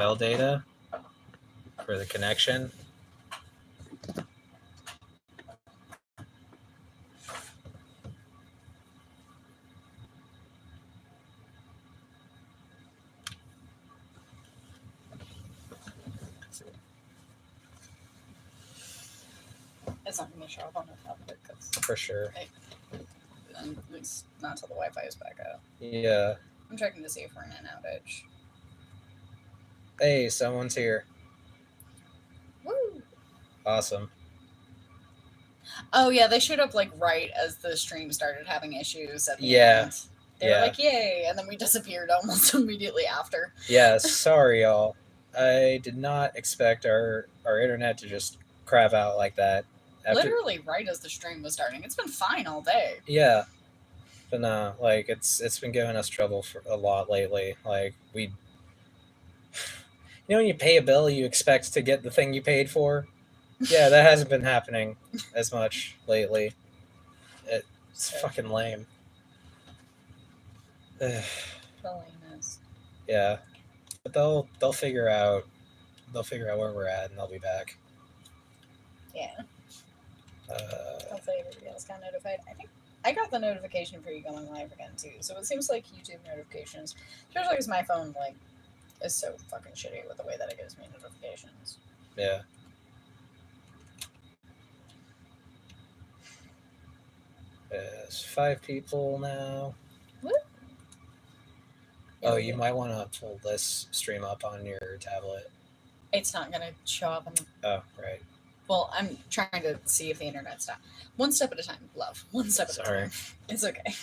file data for the connection. It's not going to show up on the tablet because For sure. at least not till the Wi-Fi is back up. Yeah. I'm checking to see if we're in an outage. Hey, someone's here. Woo! Awesome. Oh yeah, they showed up like right as the stream started having issues at the Yeah. end. They were like, "Yay!" and then we disappeared almost immediately after. Yeah, sorry y'all. I did not expect our internet to just crap out like that. Literally right as the stream was starting. It's been fine all day. Yeah. But no, like it's been giving us trouble for a lot lately. Like when you pay a bill, you expect to get the thing you paid for. Yeah, that hasn't been happening as much lately. It's fucking lame. Yeah, but they'll figure out where we're at and they'll be back. Yeah. Hopefully everybody else got notified. I think I got the notification for you going live again too. So it seems like YouTube notifications, especially because my phone like is so fucking shitty with the way that it gives me notifications. Yeah. There's 5 people now. What? Oh, you might want to pull this stream up on your tablet. It's not going to show up on the... Oh, right. Well, I'm trying to see if the internet's down. One step at a time, love. One step at a time. It's okay.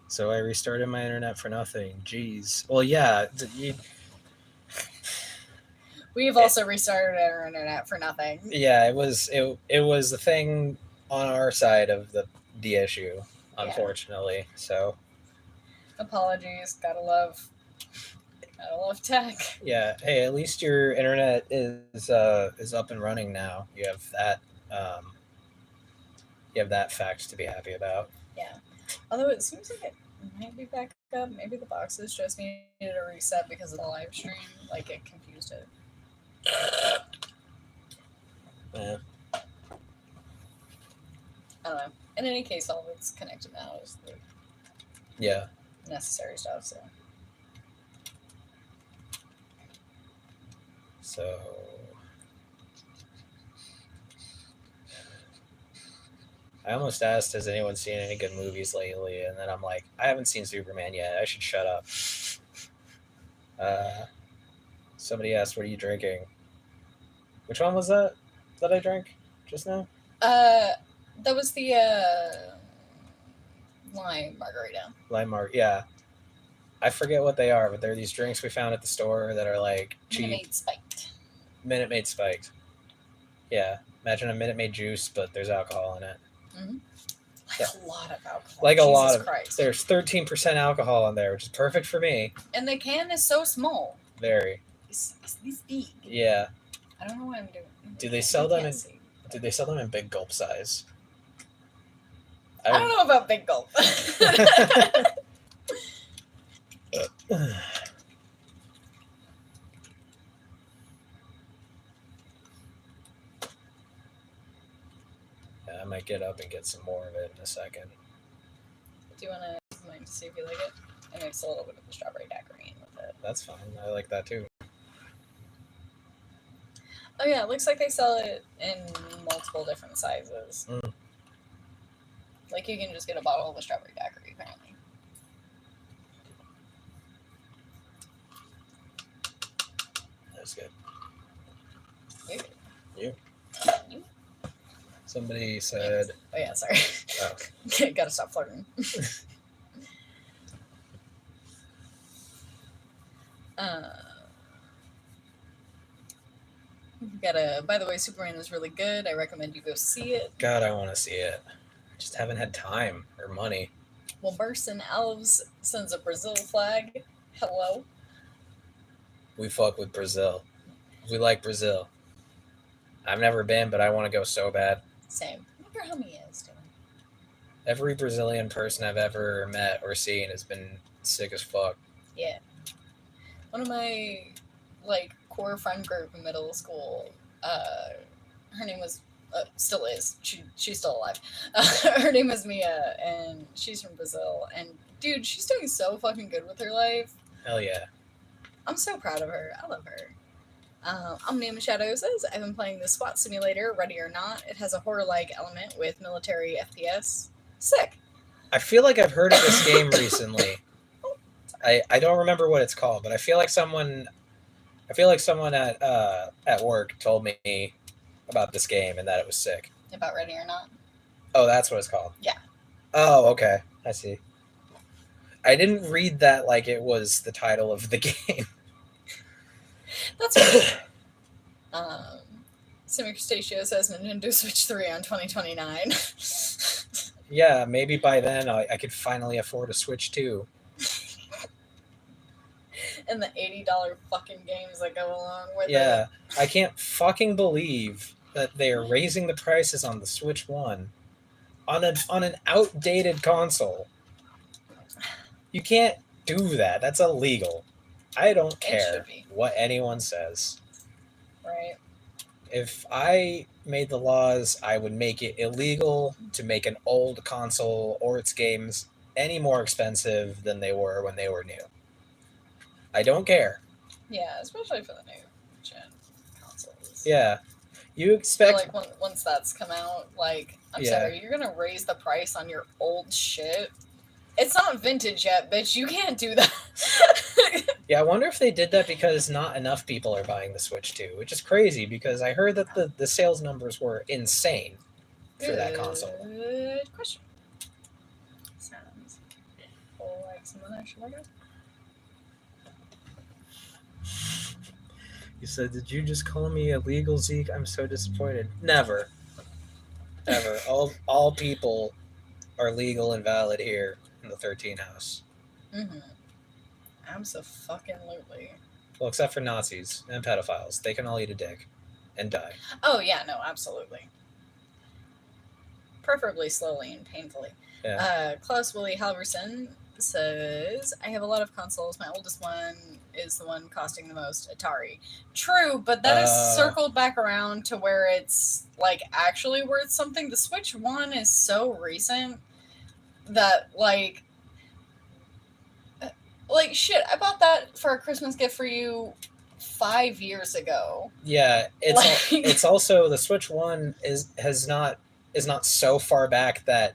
So I restarted my internet for nothing. Jeez. Well, yeah. We've also restarted our internet for nothing. Yeah, it was the thing on our side of the issue, unfortunately. Yeah. So apologies. Gotta love tech. Yeah. Hey, at least your internet is up and running now. You have that fact to be happy about. Yeah. Although it seems like it might be back up. Maybe the boxes just needed a reset because of the live stream. Like it confused it. Yeah. I don't know. In any case, all that's connected now is the necessary stuff. So I almost asked, has anyone seen any good movies lately? And then I'm like, I haven't seen Superman yet. I should shut up. Somebody asked, what are you drinking? Which one was that I drank just now? That was the lime margarita. Yeah. I forget what they are, but they're these drinks we found at the store that are like cheap. Minute Maid spiked. Yeah. Imagine a Minute Maid juice, but there's alcohol in it. Mm-hmm. A lot of alcohol. Like Jesus a lot of Christ. There's 13% alcohol in there, which is perfect for me. And the can is so small. Very. It's this big. Yeah. I don't know what I'm doing. Do they sell them in big gulp size? I don't know about big gulp. I might get up and get some more of it in a second. Do you want to see if you like it? I mix a little bit of the strawberry daiquiri with it. That's fine. I like that too. Oh yeah, it looks like they sell it in multiple different sizes. Mm. Like you can just get a bottle of the strawberry daiquiri, apparently. That's good. You. Somebody said... Oh, yeah, sorry. Oh. Gotta stop flirting. By the way, Superman is really good. I recommend you go see it. God, I want to see it. I just haven't had time or money. Well, Burson Elves sends a Brazil flag. Hello. We fuck with Brazil. We like Brazil. I've never been, but I want to go so bad. Same. I wonder how many is doing. Every Brazilian person I've ever met or seen has been sick as fuck. Yeah. One of my like core friend group in middle school. Her name was still is. She's still alive. Her name is Mia, and she's from Brazil. And dude, she's doing so fucking good with her life. Hell yeah. I'm so proud of her. I love her. Omnium Shadow says, I've been playing the SWAT simulator, Ready or Not. It has a horror-like element with military FPS. Sick. I feel like I've heard of this game recently. I don't remember what it's called, but I feel like someone at work told me about this game and that it was sick. About Ready or Not? Oh, that's what it's called. Yeah. Oh, okay. I see. I didn't read that like it was the title of the game. That's right. Simi Crustaceo says Nintendo Switch 3 on 2029. Yeah, maybe by then I could finally afford a Switch 2. And the $80 fucking games that go along with it. Yeah, I can't fucking believe that they are raising the prices on the Switch 1 on an outdated console. You can't do that. That's illegal. I don't care what anyone says. Right. If I made the laws, I would make it illegal to make an old console or its games any more expensive than they were when they were new. I don't care. Yeah, especially for the new gen consoles. Yeah. You expect... So, like, once that's come out, like, I'm sorry, you're gonna raise the price on your old shit? It's not vintage yet, bitch. You can't do that. Yeah, I wonder if they did that because not enough people are buying the Switch 2, which is crazy because I heard that the sales numbers were insane for that console. Good question. Sounds like something I should look at. You said, did you just call me illegal, Zeke? I'm so disappointed. Never. Ever. All people are legal and valid here in the 13 house. Mm-hmm. Abso-fucking-lutely. Well, except for Nazis and pedophiles. They can all eat a dick and die. Oh, yeah, no, absolutely. Preferably slowly and painfully. Yeah. Klaus Willie Halverson says, I have a lot of consoles. My oldest one is the one costing the most, Atari. True, but that is circled back around to where it's, like, actually worth something. The Switch 1 is so recent that, like, shit, I bought that for a Christmas gift for you 5 years ago. Yeah, it's also the Switch 1 is not so far back that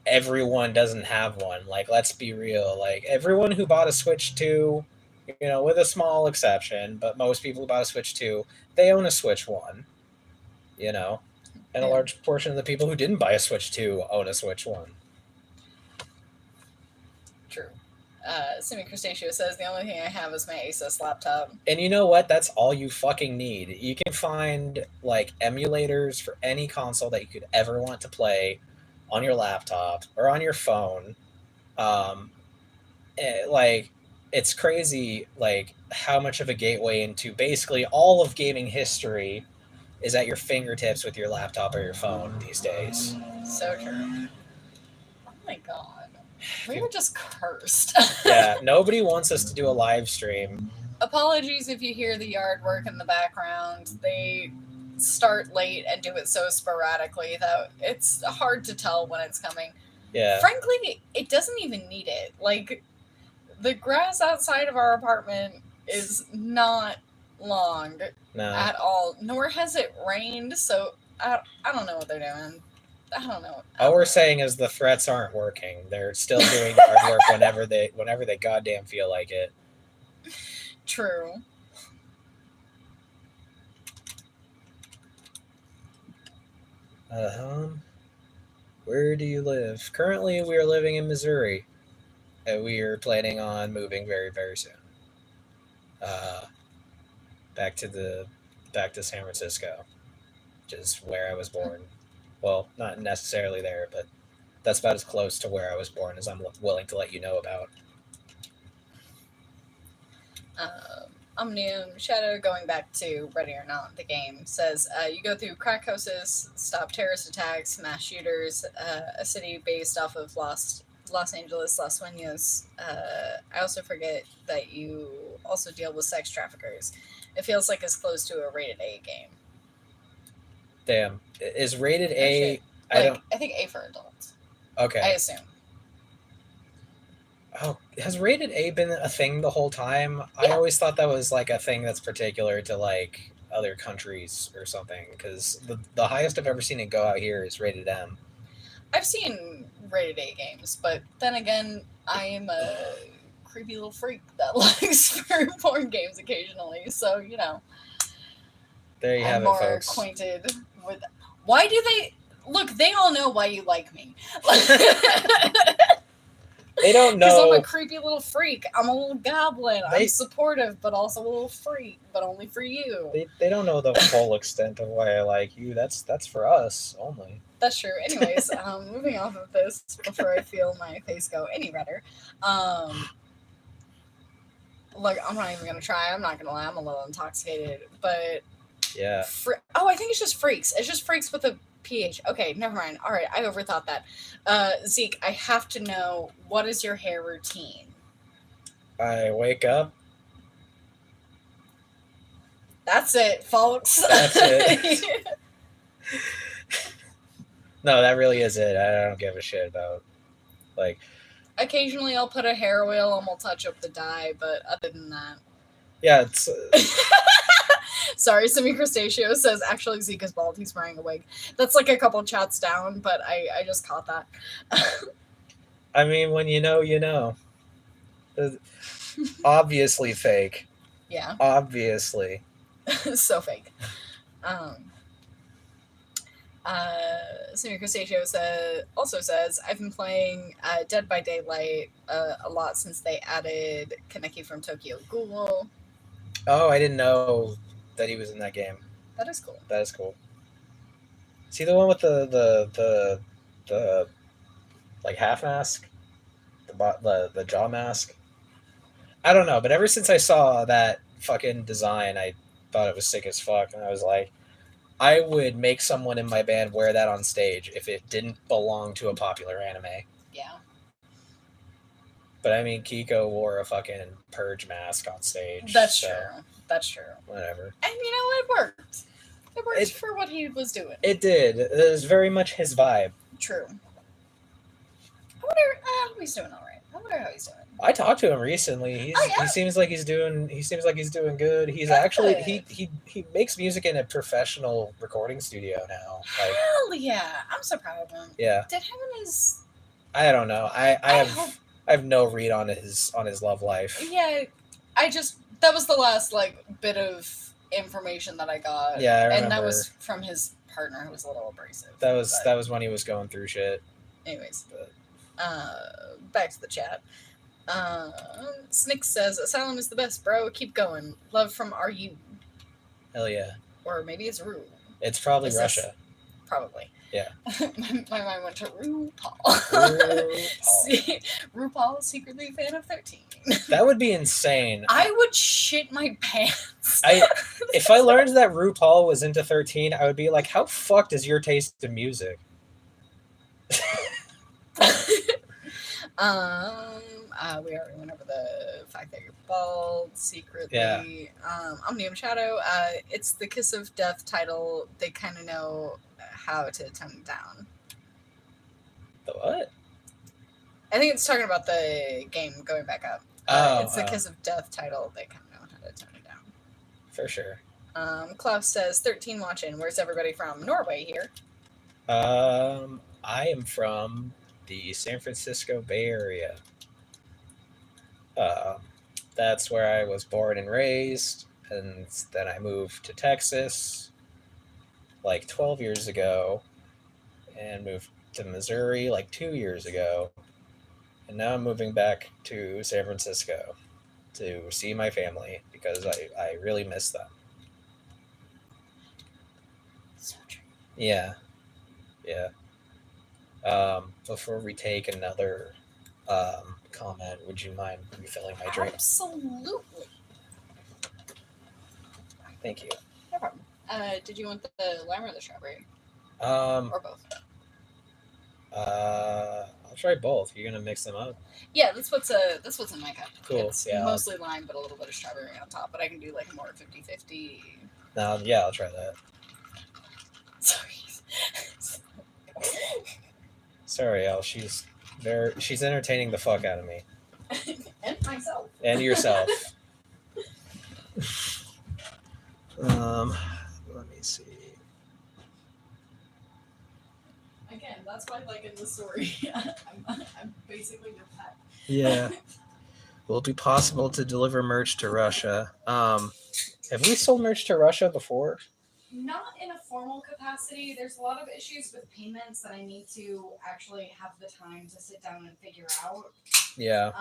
everyone doesn't have one. Like, let's be real. Like, everyone who bought a Switch 2, you know, with a small exception, but most people who bought a Switch 2, they own a Switch 1. You know? And a large portion of the people who didn't buy a Switch 2 own a Switch 1. True. Simi Crustaceo says, the only thing I have is my Asus laptop. And you know what? That's all you fucking need. You can find, like, emulators for any console that you could ever want to play on your laptop or on your phone. Like, it's crazy, like, how much of a gateway into basically all of gaming history is at your fingertips with your laptop or your phone these days. So true. Oh my god. We were just cursed. Yeah, nobody wants us to do a live stream. Apologies if you hear the yard work in the background. They start late and do it so sporadically that it's hard to tell when it's coming. Yeah. Frankly, it doesn't even need it. Like, the grass outside of our apartment is not long at all, nor has it rained, so I don't know what they're doing. I don't know. All we're saying is the threats aren't working. They're still doing hard work whenever they goddamn feel like it. True. Where do you live? Currently, we are living in Missouri, and we are planning on moving very, very soon. Back to San Francisco, which is where I was born. Well, not necessarily there, but that's about as close to where I was born as I'm willing to let you know about. Omnium Shadow, going back to Ready or Not, the game, says, you go through crack houses, stop terrorist attacks, mass shooters, a city based off of Los Angeles, Las Sueños. I also forget that you also deal with sex traffickers. It feels like it's close to a rated A game. Damn. Is rated No A... shit. I think A for adults. Okay. I assume. Oh, has rated A been a thing the whole time? Yeah. I always thought that was like a thing that's particular to like other countries or something, because the highest I've ever seen it go out here is rated M. I've seen rated A games, but then again, I am a creepy little freak that likes porn games occasionally, so, you know. There you have I'm it, more folks. acquainted with... Why do they... Look, they all know why you like me. They don't know. Because I'm a creepy little freak. I'm a little goblin. I'm supportive, but also a little freak, but only for you. They don't know the full extent of why I like you. That's for us only. That's true. Anyways, moving off of this before I feel my face go any redder. Look, I'm not even going to try. I'm not going to lie. I'm a little intoxicated. But... Yeah. I think it's just freaks. It's just freaks with a PH. Okay, never mind. All right, I overthought that. Zeke, I have to know, what is your hair routine? I wake up. That's it, folks. That's it. No, that really is it. I don't give a shit about, like... Occasionally I'll put a hair oil and we'll touch up the dye, but other than that... Yeah, it's... Sorry, Semi Crustaceo says, actually, Zeke is bald. He's wearing a wig. That's like a couple chats down, but I just caught that. I mean, when you know, you know. Obviously fake. Yeah. Obviously. So fake. Semi Crustaceo also says, I've been playing Dead by Daylight a lot since they added Kaneki from Tokyo Ghoul. Oh, I didn't know that he was in that game. That is cool. That is cool. Is he the one with the like half mask, the jaw mask? I don't know, but ever since I saw that fucking design, I thought it was sick as fuck, and I was like, I would make someone in my band wear that on stage if it didn't belong to a popular anime. Yeah. But I mean, Kiko wore a fucking purge mask on stage. That's true. That's true. Whatever. And you know, it worked. It worked for what he was doing. It did. It was very much his vibe. True. I wonder how he's doing all right. I wonder how he's doing. I talked to him recently. He seems like he's doing good. He's actually he makes music in a professional recording studio now. Like, hell yeah. I'm so proud of him. Yeah. Did him and his... I don't know. I have no read on his love life. Yeah, that was the last like bit of information that I got. Yeah, I remember. And that was from his partner, who was a little abrasive. That was when he was going through shit. Anyways, back to the chat. Snick says, Asylum is the best, bro. Keep going. Love from RU. Hell yeah. Or maybe it's Ru. It's probably Russia. Probably. Yeah. My mind went to RuPaul. RuPaul. RuPaul is secretly a fan of 13. That would be insane. I would shit my pants. If I learned that RuPaul was into 13, I would be like, how fucked is your taste in music? We already went over the fact that you're bald secretly. Yeah. Omnium Shadow, it's the Kiss of Death title. They kind of know how to tone it down. The what? I think it's talking about the game going back up. It's the Kiss of Death title. They kind of know how to tone it down. For sure. Klaus says, 13 watching. Where's everybody from? Norway here. I am from the San Francisco Bay Area. That's where I was born and raised, and then I moved to Texas like 12 years ago, and moved to Missouri like 2 years ago, and now I'm moving back to San Francisco to see my family because I really miss them. So true. Yeah. Before we take another comment, would you mind refilling my drink? Absolutely. Thank you. No problem. Did you want the lime or the strawberry? Or both? I'll try both. You're gonna mix them up. Yeah, that's what's in my cup. Cool. It's Yeah. mostly lime, but a little bit of strawberry on top. But I can do like more 50-50. No, yeah, I'll try that. Sorry. Sorry, Elle. She's entertaining the fuck out of me. And myself. And yourself. Let me see. Again, that's why, like in the story, I'm basically your pet. Yeah. Will it be possible to deliver merch to Russia? Have we sold merch to Russia before? Not in a formal capacity. There's a lot of issues with payments that I need to actually have the time to sit down and figure out. Yeah.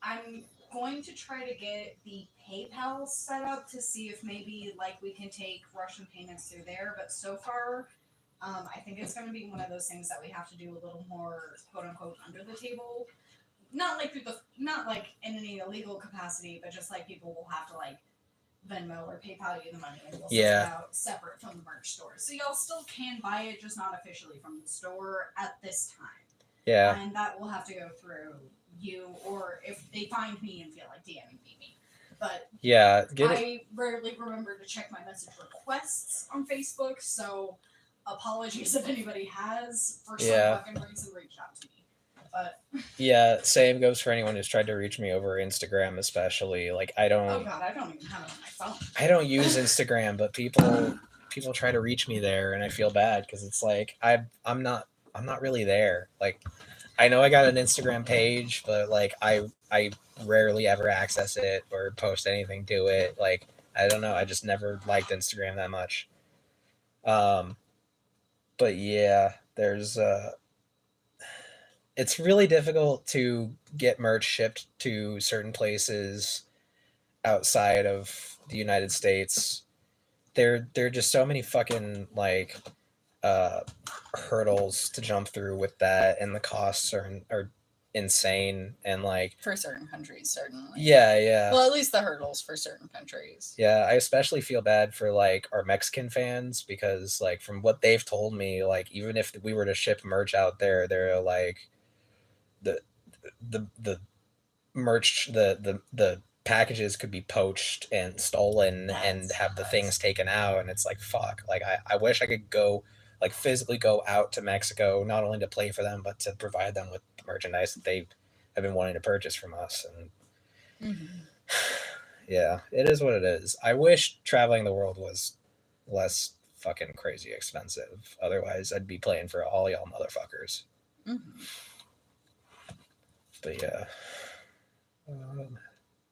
I'm going to try to get the PayPal set up to see if maybe like we can take Russian payments through there. But so far, I think it's going to be one of those things that we have to do a little more quote unquote under the table. Not like in any illegal capacity, but just like people will have to like Venmo or PayPal you the money and we'll send it out separate from the merch store. So y'all still can buy it, just not officially from the store at this time. Yeah. And that will have to go through you, or if they find me and feel like DMing me. But yeah, I rarely remember to check my message requests on Facebook, so apologies if anybody has for some fucking reason reached out to me. But yeah, same goes for anyone who's tried to reach me over Instagram, especially. Like I don't. Oh god, I don't even have it on my phone. I don't use Instagram, but people try to reach me there, and I feel bad because it's like I'm not really there. Like I know I got an Instagram page, but like I rarely ever access it or post anything to it. Like I don't know. I just never liked Instagram that much. But yeah, there's it's really difficult to get merch shipped to certain places outside of the United States. There are just so many fucking like hurdles to jump through with that, and the costs are insane, and like for certain countries, certainly. Yeah. Well, at least the hurdles for certain countries. Yeah, I especially feel bad for like our Mexican fans because like from what they've told me, like even if we were to ship merch out there, they're like the merch the packages could be poached and stolen and have the things taken out, and it's like fuck. Like I wish I could go like physically go out to Mexico, not only to play for them but to provide them with the merchandise that they have been wanting to purchase from us. And yeah, it is what it is. I wish traveling the world was less fucking crazy expensive. Otherwise I'd be playing for all y'all motherfuckers. But yeah.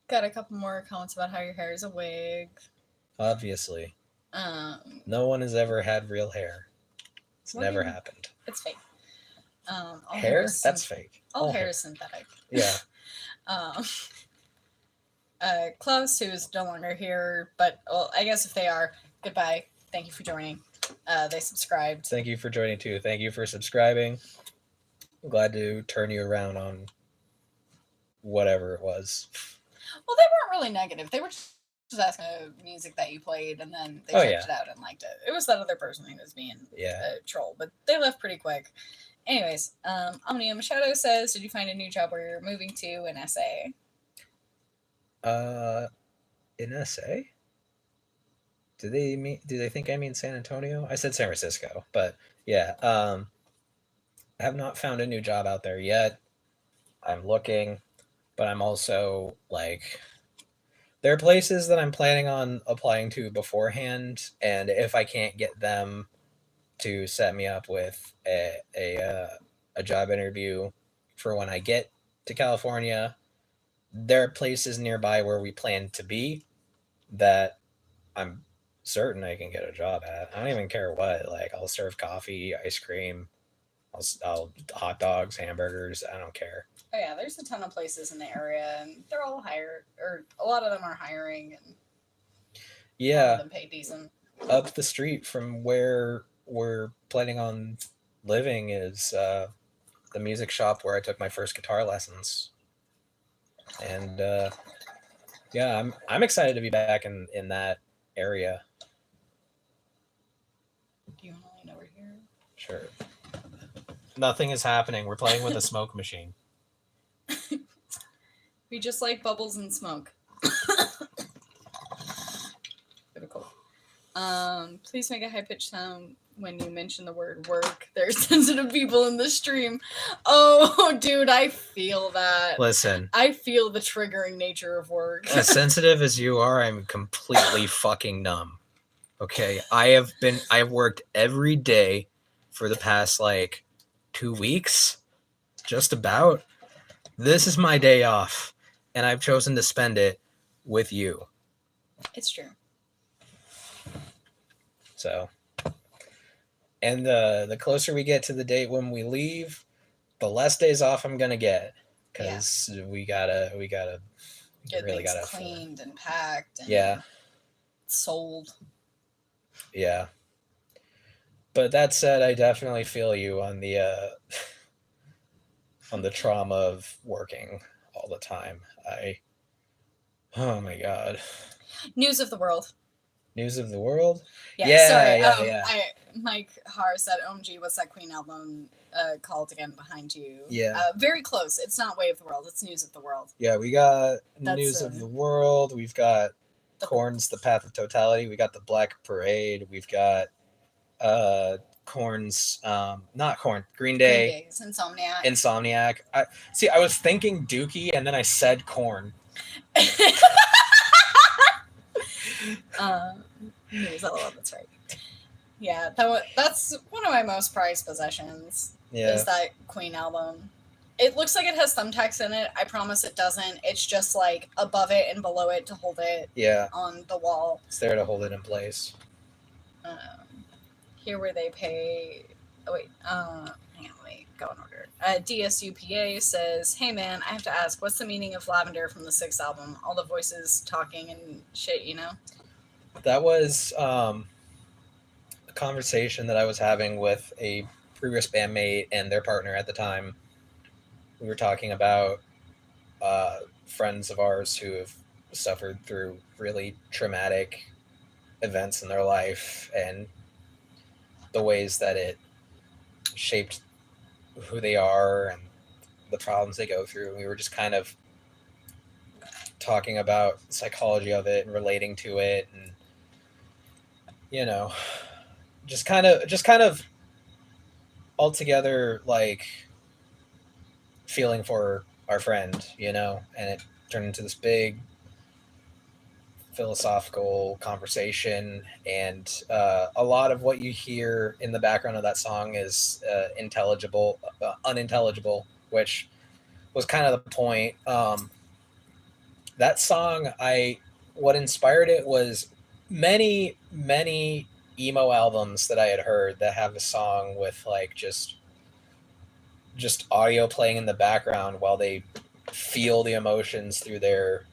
Got a couple more comments about how your hair is a wig. Obviously. No one has ever had real hair. It's never happened. It's fake. Hair? That's fake. All hair is synthetic. Yeah. Klaus, who's no longer here, but well, I guess if they are, goodbye. Thank you for joining. They subscribed. Thank you for joining too. Thank you for subscribing. I'm glad to turn you around on whatever it was. Well, they weren't really negative. They were just asking the music that you played, and then they checked it out and liked it. It was that other person who was being a troll, but they left pretty quick. Anyways, Omnium Shadow says, did you find a new job where you're moving to in SA? In SA? Do they think I mean San Antonio? I said San Francisco, but yeah. I have not found a new job out there yet. I'm looking, but I'm also like there are places that I'm planning on applying to beforehand, and if I can't get them to set me up with a job interview for when I get to California, there are places nearby where we plan to be that I'm certain I can get a job at. I don't even care what. Like I'll serve coffee, ice cream, I'll hot dogs, hamburgers. I don't care. Oh yeah, there's a ton of places in the area, and they're all hired, or a lot of them are hiring, and yeah, a lot of them pay decent. Up the street from where we're planning on living is the music shop where I took my first guitar lessons, and yeah, I'm excited to be back in that area. Do you want to lean over here? Sure. Nothing is happening. We're playing with a smoke machine. We just like bubbles and smoke. Very cool. Please make a high-pitched sound when you mention the word work. There's sensitive people in the stream. Oh, dude, I feel that. Listen. I feel the triggering nature of work. As sensitive as you are, I'm completely fucking numb. Okay? I've worked every day for the past, 2 weeks. Just about. This is my day off, and I've chosen to spend it with you. It's true. So, and the closer we get to the date when we leave, the less days off I'm gonna get, because we gotta get really things gotta cleaned and packed and sold. Yeah. But that said, I definitely feel you on the trauma of working all the time. Oh my god. News of the world. News of the world? Yeah. Mike Har said, OMG, what's that Queen album called again behind you? Yeah. Very close. It's not Way of the World. It's News of the World. Yeah, we got News of the World. We've got Korn's The Path of Totality. We got The Black Parade. We've got Korn's, not Korn, Green Day. Insomniac. I was thinking Dookie, and then I said Korn. News of the World, that's right. Yeah, that's one of my most prized possessions. Yeah. Is that Queen album. It looks like it has thumbtacks in it. I promise it doesn't. It's just like above it and below it to hold it on the wall. It's there to hold it in place. Here where they pay... Oh, wait. Hang on, let me go in order. DSUPA says, hey, man, I have to ask, what's the meaning of Lavender from the 6th album? All the voices talking and shit, you know? That was a conversation that I was having with a previous bandmate and their partner at the time. We were talking about friends of ours who have suffered through really traumatic events in their life and the ways that it shaped who they are and the problems they go through. We were just kind of talking about the psychology of it and relating to it, and just kind of altogether feeling for our friend, and it turned into this big philosophical conversation, and a lot of what you hear in the background of that song is unintelligible, which was kind of the point. That song, what inspired it was many emo albums that I had heard that have a song with just audio playing in the background while they feel the emotions through their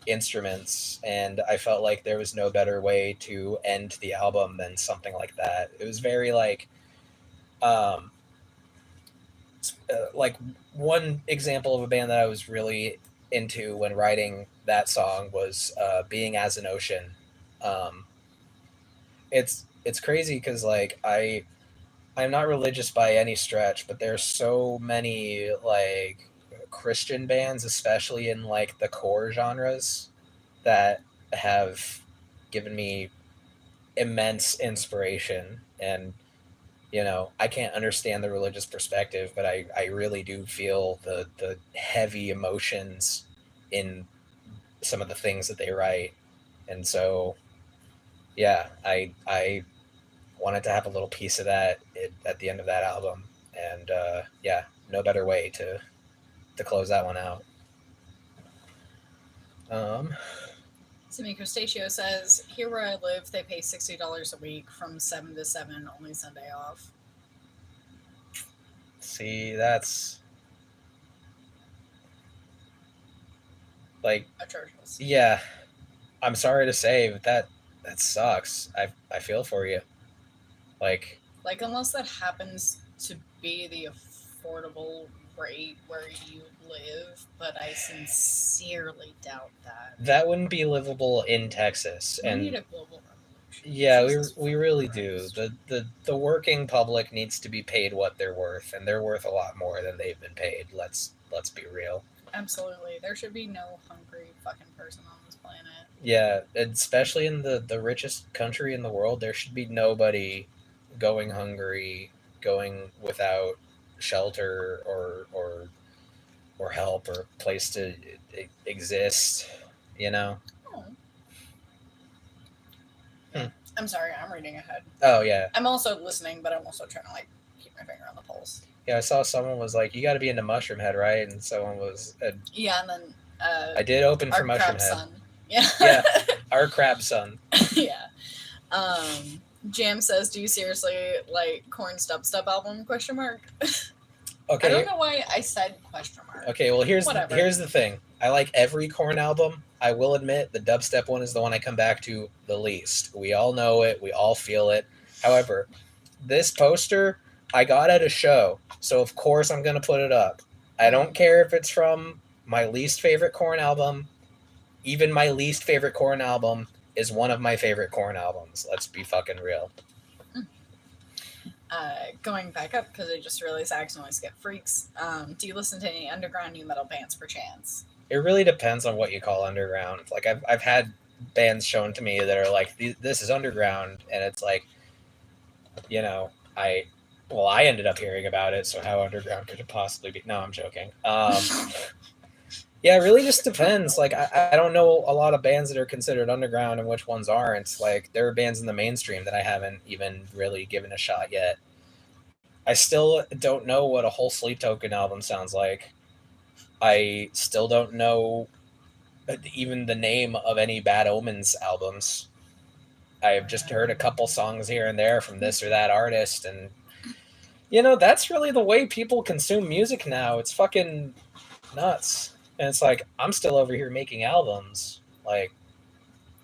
instruments, and I felt like there was no better way to end the album than something like that. It was very one example of a band that I was really into when writing that song was Being as an Ocean. It's crazy because I'm not religious by any stretch, but there's so many Christian bands, especially in the core genres, that have given me immense inspiration. And I can't understand the religious perspective, but I really do feel the heavy emotions in some of the things that they write. And so I wanted to have a little piece of that at the end of that album, and no better way to close that one out. Simi Crustaceo says, here where I live, they pay $60 a week from 7 to 7, only Sunday off. See, that's atrocious. Yeah, I'm sorry to say, but that sucks. I feel for you. Unless that happens to be the affordable rate where you live, but I sincerely doubt that. That wouldn't be livable in Texas. We need a global revolution. Yeah, we really do. The working public needs to be paid what they're worth, and they're worth a lot more than they've been paid. Let's be real. Absolutely. There should be no hungry fucking person on this planet. Yeah, especially in the richest country in the world, there should be nobody going hungry, going without shelter or help or place to exist, you know. Oh. Hmm. I'm sorry, I'm reading ahead. Oh yeah. I'm also listening, but I'm also trying to like keep my finger on the pulse. Yeah, I saw someone was like, "You got to be into Mushroom Head, right?" And someone was, yeah, and then I did open for Mushroom Head. Son. Yeah. Yeah, our crab son. Yeah. Jam says, "Do you seriously like Korn's Dubstep album?" Question mark. Okay. I don't know why I said question mark. Okay, well here's the thing. I like every Korn album. I will admit the dubstep one is the one I come back to the least. We all know it. We all feel it. However, this poster I got at a show, so of course I'm going to put it up. I don't care if it's from my least favorite Korn album. Even my least favorite Korn album is one of my favorite Korn albums. Let's be fucking real. Going back up, because I just realized I accidentally skipped Freaks. Do you listen to any underground new metal bands per chance? It really depends on what you call underground. Like I've had bands shown to me that are like, this is underground, and it's like, you know, I ended up hearing about it, so how underground could it possibly be? No, I'm joking. Yeah, it really just depends. Like I don't know a lot of bands that are considered underground and which ones aren't. Like there are bands in the mainstream that I haven't even really given a shot yet. I still don't know what a Whole Sleep Token album sounds like. I still don't know even the name of any Bad Omens albums. I've just heard a couple songs here and there from this or that artist, and that's really the way people consume music now. It's fucking nuts. And it's like, I'm still over here making albums. Like,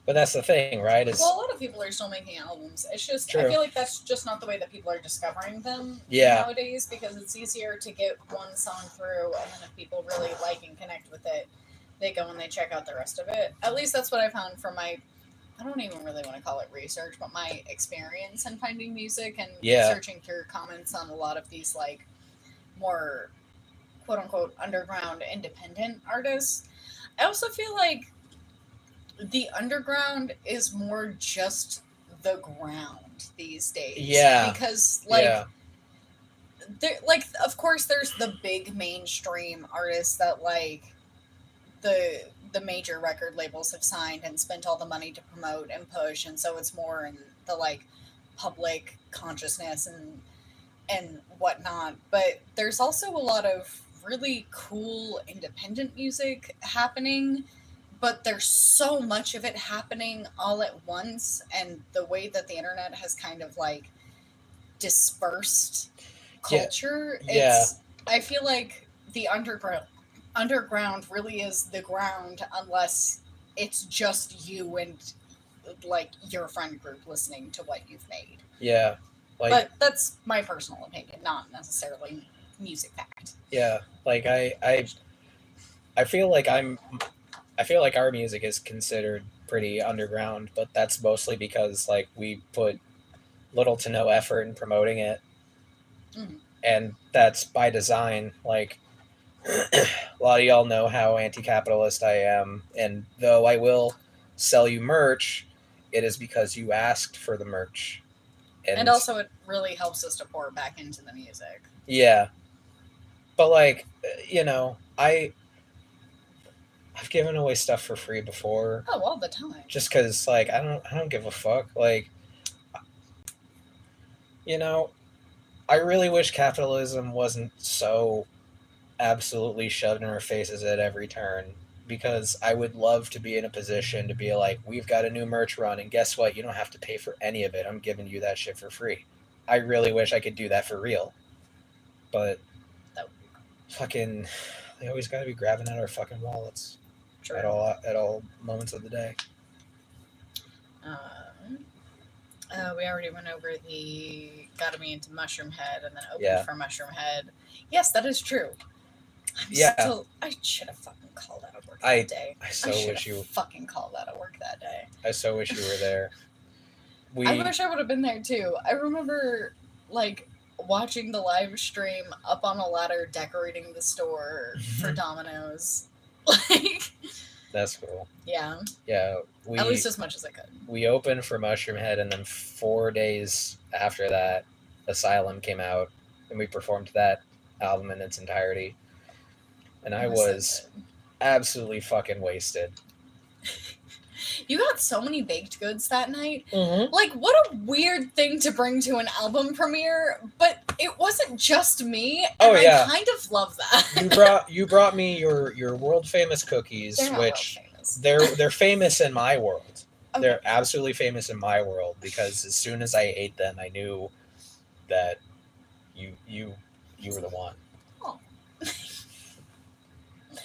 but that's the thing, right? Well, a lot of people are still making albums. It's just, true. I feel like that's just not the way that people are discovering them nowadays, because it's easier to get one song through, and then if people really like and connect with it, they go and they check out the rest of it. At least that's what I found from my, I don't even really want to call it research, but my experience in finding music and searching through comments on a lot of these, like, more quote-unquote underground independent artists. I also feel like the underground is more just the ground these days. Yeah. Because, of course, there's the big mainstream artists that, like, the major record labels have signed and spent all the money to promote and push, and so it's more in the, like, public consciousness and whatnot. But there's also a lot of really cool independent music happening, but there's so much of it happening all at once, and the way that the internet has kind of like dispersed culture, I feel like the underground really is the ground, unless it's just you and like your friend group listening to what you've made. Yeah. But that's my personal opinion, not necessarily music fact. Yeah, like I feel like our music is considered pretty underground, but that's mostly because like we put little to no effort in promoting it. And that's by design. Like a lot of y'all know how anti-capitalist I am, and though I will sell you merch, it is because you asked for the merch. And also it really helps us to pour back into the music. Yeah. But like, I've given away stuff for free before. Oh, all the time. Just because, like, I don't give a fuck. Like, I really wish capitalism wasn't so absolutely shoved in our faces at every turn, because I would love to be in a position to be like, we've got a new merch run, and guess what? You don't have to pay for any of it. I'm giving you that shit for free. I really wish I could do that for real. But fucking, they always got to be grabbing at our fucking wallets. True. at all moments of the day. We already went over the gotta be into Mushroom Head and then opened for Mushroom Head. Yes, that is true. I should have fucking called out of work that day. I so wish you fucking called out of work that day. I so wish you were there. I wish I would have been there too. I remember like watching the live stream up on a ladder decorating the store for Domino's. Like, that's cool. Yeah. Yeah. At least as much as I could. We opened for Mushroom Head, and then 4 days after that, Asylum came out, and we performed that album in its entirety. And I was so absolutely fucking wasted. You got so many baked goods that night. Mm-hmm. Like, what a weird thing to bring to an album premiere, but it wasn't just me, and I kind of love that. You brought me your world famous cookies, which they're famous in my world. Okay. They're absolutely famous in my world because as soon as I ate them, I knew that you were the one. Oh.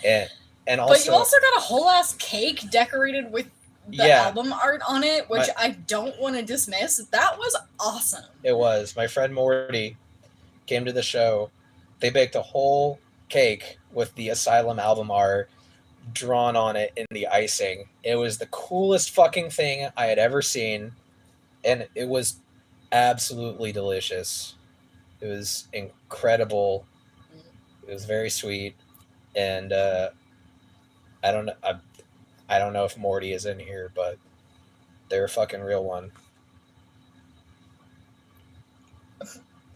And also, but you also got a whole ass cake decorated with the album art on it, which I don't want to dismiss. That was awesome. It was. My friend Morty came to the show. They baked a whole cake with the Asylum album art drawn on it in the icing. It was the coolest fucking thing I had ever seen, and it was absolutely delicious. It was incredible. It was very sweet, and I don't know. I don't know if Morty is in here, but they're a fucking real one.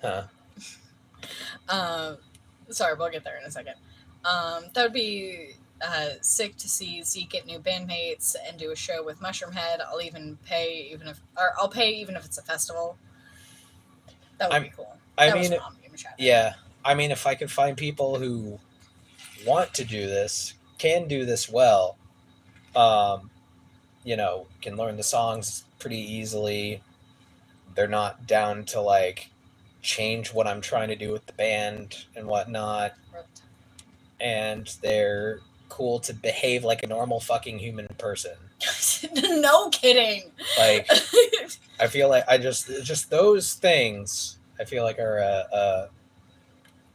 Huh. Sorry, we'll get there in a second. That would be sick to see Zeke get new bandmates and do a show with Mushroom Head. I'll pay even if it's a festival. That would be cool. I mean, if I could find people who want to do this, can do this well, can learn the songs pretty easily. They're not down to like change what I'm trying to do with the band and whatnot. Right. And they're cool to behave like a normal fucking human person. No kidding. Like, I feel like just those things I feel like are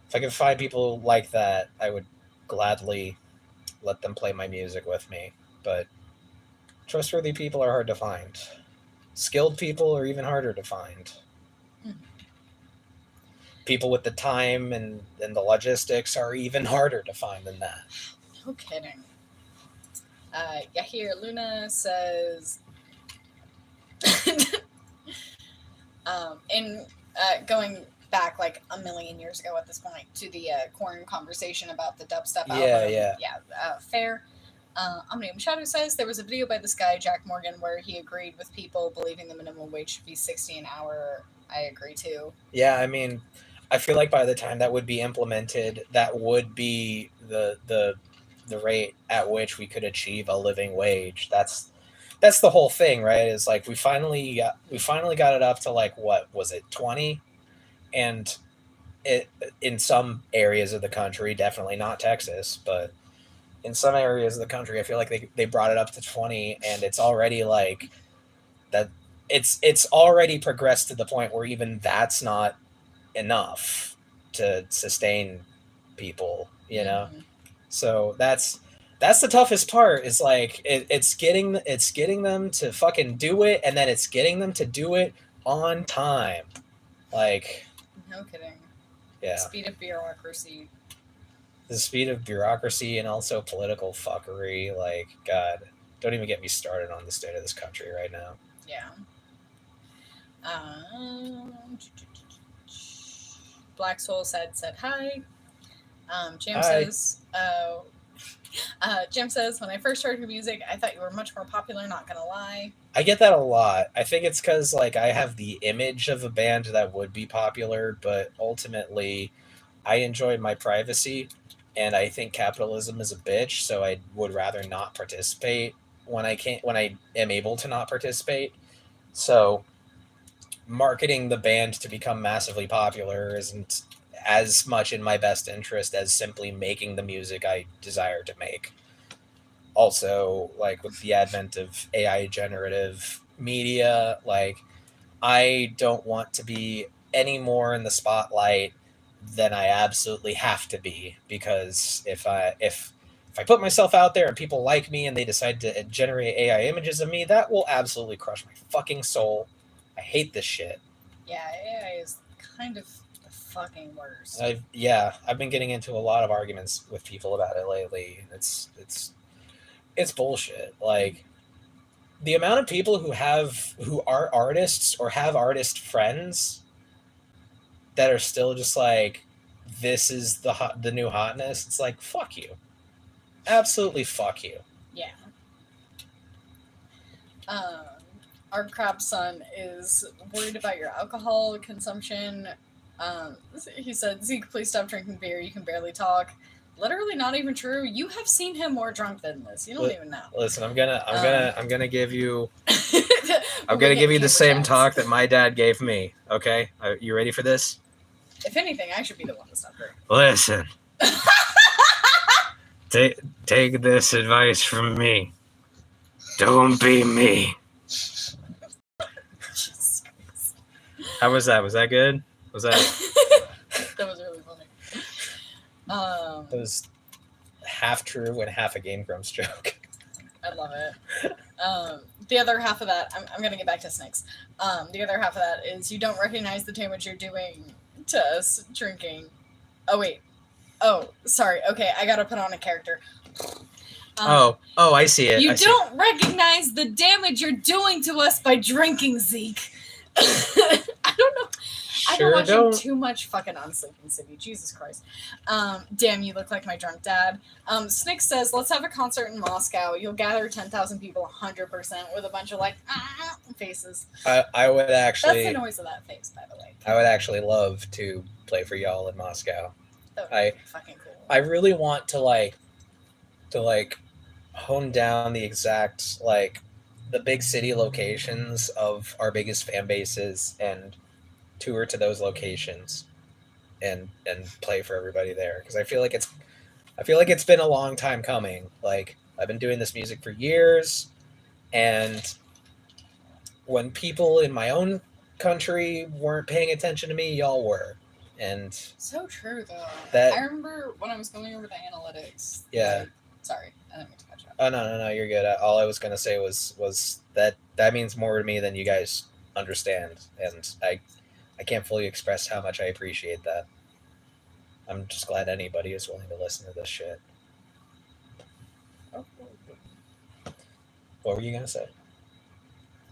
if I could find people like that, I would gladly let them play my music with me. But trustworthy people are hard to find. Skilled people are even harder to find. Mm-hmm. People with the time and the logistics are even harder to find than that. No kidding. Yahir Luna says, going back like a million years ago at this point to the Korn conversation about the dubstep album. Fair. Omnium Shadow says there was a video by this guy, Jack Morgan, where he agreed with people believing the minimum wage should be $60 an hour. I agree too. Yeah, I mean, I feel like by the time that would be implemented, that would be the rate at which we could achieve a living wage. That's the whole thing, right? Is like we finally got it up to like, what was it, 20? And it in some areas of the country, definitely not Texas, but in some areas of the country, I feel like they brought it up to 20, and it's already like that. It's already progressed to the point where even that's not enough to sustain people, you know. Mm-hmm. So that's the toughest part. Is like it's getting them to fucking do it, and then it's getting them to do it on time. Like, no kidding. Yeah. Speed of bureaucracy. The speed of bureaucracy and also political fuckery. Like, God, don't even get me started on the state of this country right now. Yeah. Black Soul said hi. Jim says, Jim says, when I first heard your music, I thought you were much more popular, not gonna lie. I get that a lot. I think it's because like I have the image of a band that would be popular, but ultimately I enjoy my privacy, and I think capitalism is a bitch, so I would rather not participate when I am able to not participate. So marketing the band to become massively popular isn't as much in my best interest as simply making the music I desire to make. Also, like with the advent of AI generative media, like I don't want to be any more in the spotlight than I absolutely have to be, because if I put myself out there and people like me and they decide to generate AI images of me, that will absolutely crush my fucking soul. hate this shit. Yeah, AI is kind of the fucking worst. I've been getting into a lot of arguments with people about it lately. It's bullshit. Like, the amount of people who are artists or have artist friends that are still just like, this is the new hotness. It's like, fuck you. Absolutely fuck you. Yeah. Our crab son is worried about your alcohol consumption. He said, Zeke, please stop drinking beer. You can barely talk. Literally not even true. You have seen him more drunk than this. You don't even know. Listen, I'm gonna give you the same talk that my dad gave me. Okay, you ready for this? If anything, I should be the one to stop drinking. Listen, take this advice from me. Don't be me. How was that? Was that good? Was that? That was really funny. That was half true and half a Game Grumps joke. I love it. The other half of that, I'm going to get back to snakes. The other half of that is you don't recognize the damage you're doing to us drinking. Oh, wait. Oh, sorry. Okay, I got to put on a character. I see it. You don't recognize the damage you're doing to us by drinking, Zeke. I don't know. I've been watching too much fucking Unsleeping City. Jesus Christ. Damn, you look like my drunk dad. Snick says, let's have a concert in Moscow. You'll gather 10,000 people 100% with a bunch of like faces. I would actually... That's the noise of that face, by the way. I would actually love to play for y'all in Moscow. That would be fucking cool. I really want to hone down the exact, the big city locations of our biggest fan bases and tour to those locations and play for everybody there, because I feel like it's been a long time coming. Like, I've been doing this music for years, and when people in my own country weren't paying attention to me, y'all were. And so true, though. I remember when I was going over the analytics. Yeah. Sorry, I didn't mean to cut you off. Oh, no, you're good. All I was going to say was that means more to me than you guys understand, and I can't fully express how much I appreciate that. I'm just glad anybody is willing to listen to this shit. What were you going to say?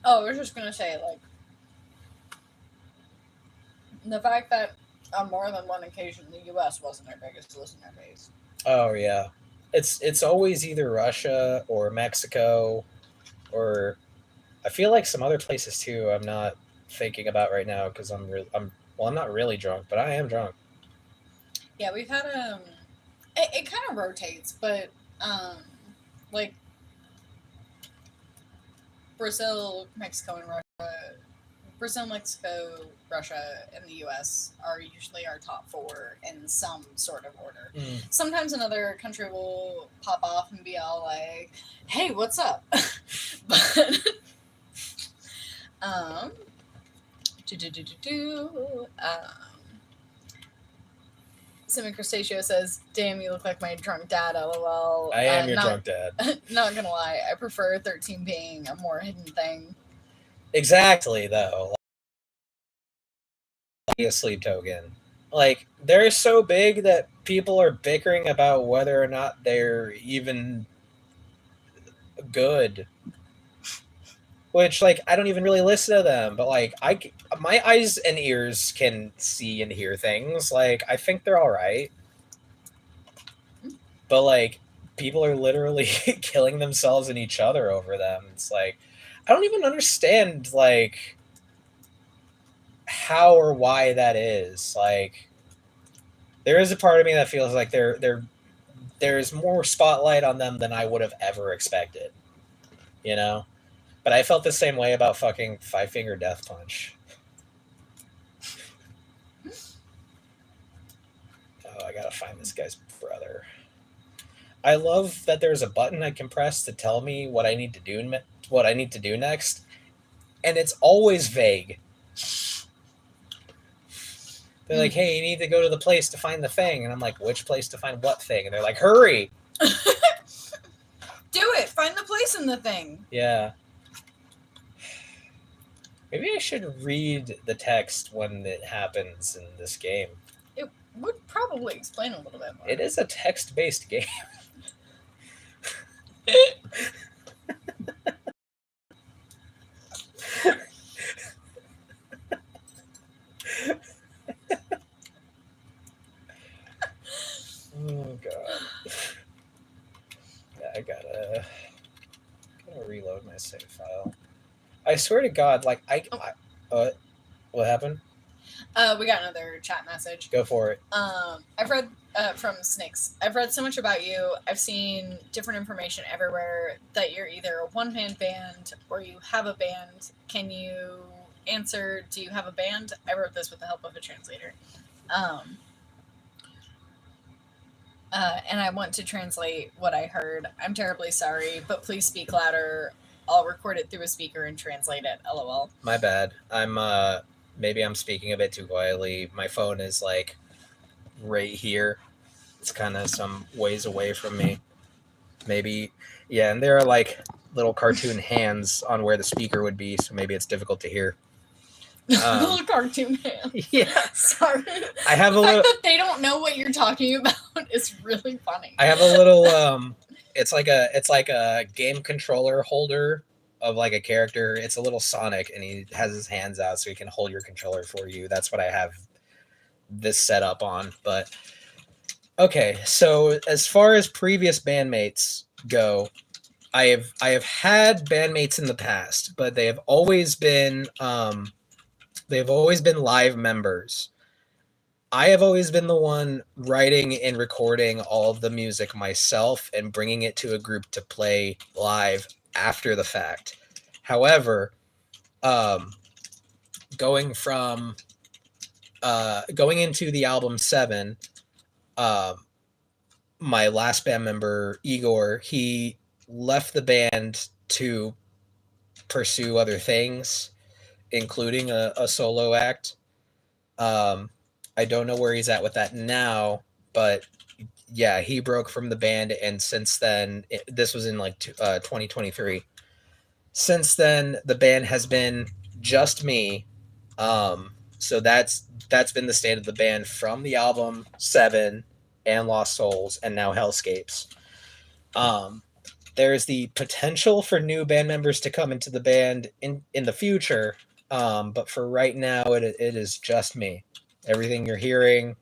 Oh, I was just going to say, the fact that on more than one occasion the U.S. wasn't our biggest listener base. Oh, yeah. It's always either Russia or Mexico, or I feel like some other places too. I'm not thinking about right now because I'm not really drunk, but I am drunk. Yeah, we've had it kind of rotates, but Brazil, Mexico, and Russia. Brazil, Mexico, Russia, and the U.S. are usually our top four in some sort of order. Sometimes another country will pop off and be all like, hey, what's up? But, Simon Crustaceo says, damn, you look like my drunk dad, lol. I am your drunk dad. Not gonna lie, I prefer 13 being a more hidden thing. Exactly, though. A sleep token. Like, they're so big that people are bickering about whether or not they're even good. Which, I don't even really listen to them, but, my eyes and ears can see and hear things. I think they're all right. But, people are literally killing themselves and each other over them. It's I don't even understand, how or why that is. There is a part of me that feels like there's more spotlight on them than I would have ever expected. You know? But I felt the same way about fucking Five Finger Death Punch. Oh, I gotta find this guy's brother. I love that there's a button I can press to tell me what I need to do next, and it's always vague. They're like, hey, you need to go to the place to find the thing. And I'm like, which place to find what thing? And they're like, hurry. Do it. Find the place in the thing. Yeah. Maybe I should read the text when it happens in this game. It would probably explain a little bit more. It is a text-based game. Oh god. Yeah, I gotta reload my save file. I swear to God, like what happened? We got another chat message. Go for it. I've read from Snakes. I've read so much about you. I've seen different information everywhere that you're either a one-man band or you have a band. Can you answer, do you have a band? I wrote this with the help of a translator. And I want to translate what I heard. I'm terribly sorry, but please speak louder. I'll record it through a speaker and translate it. LOL. My bad. Maybe I'm speaking a bit too quietly. My phone is like right here. It's kind of some ways away from me. Maybe, yeah, and there are like little cartoon hands on where the speaker would be, so maybe it's difficult to hear. Little cartoon hands. Yeah. Sorry. I have the fact that they don't know what you're talking about is really funny. I have a little it's like a game controller holder of like a character. It's a little Sonic, and he has his hands out so he can hold your controller for you. That's what I have this set up on. But okay, so as far as previous bandmates go, I have had bandmates in the past, but they have always been live members. I have always been the one writing and recording all of the music myself and bringing it to a group to play live after the fact. However, going into the album 7, my last band member, Igor, he left the band to pursue other things, including a solo act. I don't know where he's at with that now, but yeah, he broke from the band, and since then, this was in like 2023. Since then, the band has been just me. So that's been the state of the band from the album 7 and Lost Souls, and now Hellscapes. There's the potential for new band members to come into the band in the future, but for right now, it is just me. Everything you're hearing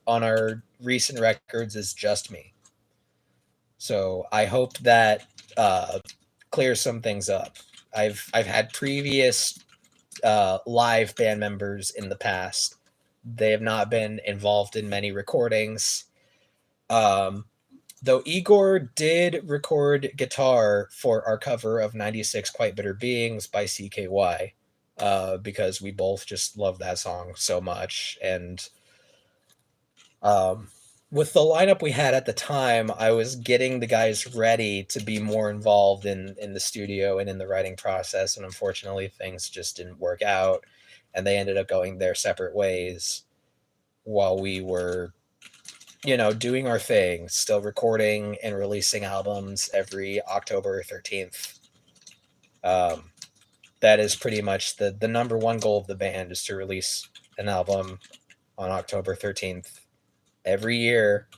on our recent records is just me. So I hope that clears some things up. I've had previous live band members in the past. They have not been involved in many recordings. Though Igor did record guitar for our cover of 96 Quite Bitter Beings by CKY. Because we both just love that song so much. And with the lineup we had at the time, I was getting the guys ready to be more involved in the studio and in the writing process. And unfortunately, things just didn't work out. And they ended up going their separate ways while we were, doing our thing, still recording and releasing albums every October 13th. That is pretty much the number one goal of the band, is to release an album on October 13th every year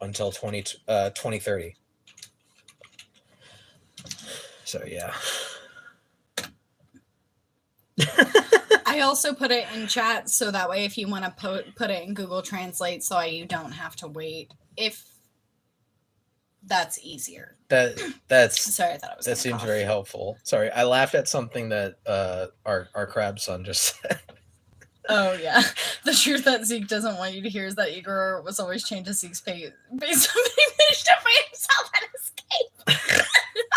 until 2030. So, yeah. I also put it in chat so that way if you want to put it in Google Translate so you don't have to wait. If that's easier. That's sorry, I thought it was. That seems very helpful. Sorry, I laughed at something that our crab son just said. Oh yeah, the truth that Zeke doesn't want you to hear is that Igor was always chained to Zeke's base based on he managed to free himself and escape.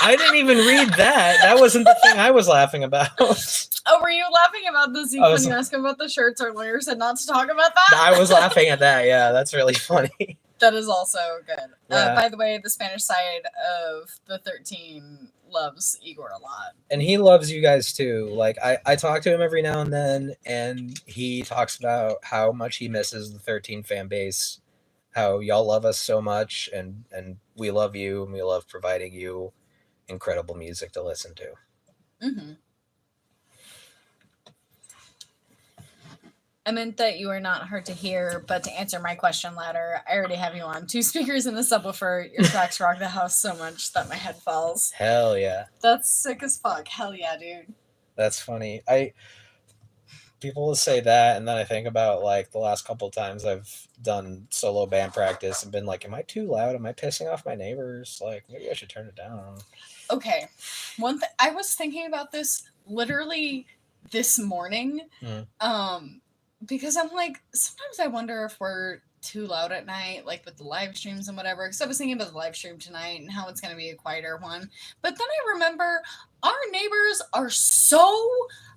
I didn't even read that. That wasn't the thing I was laughing about. Oh, were you laughing about the Zeke when you asked him about the shirts? Our lawyer said not to talk about that. I was laughing at that. Yeah, that's really funny. That is also good. Yeah. By the way, the Spanish side of the 13 loves Igor a lot. And he loves you guys too. Like I talk to him every now and then, and he talks about how much he misses the 13 fan base, how y'all love us so much, and we love you, and we love providing you incredible music to listen to. Mm-hmm. I meant that you are not hard to hear, but to answer my question ladder, I already have you on 2 speakers in the subwoofer. Your tracks rock the house so much that my head falls. Hell yeah. That's sick as fuck. Hell yeah, dude. That's funny. People will say that, and then I think about like the last couple of times I've done solo band practice and been like, am I too loud? Am I pissing off my neighbors? Like, maybe I should turn it down. Okay. I was thinking about this literally this morning. Because I'm like, sometimes I wonder if we're too loud at night, like with the live streams and whatever. Because I was thinking about the live stream tonight and how it's going to be a quieter one. But then I remember our neighbors are so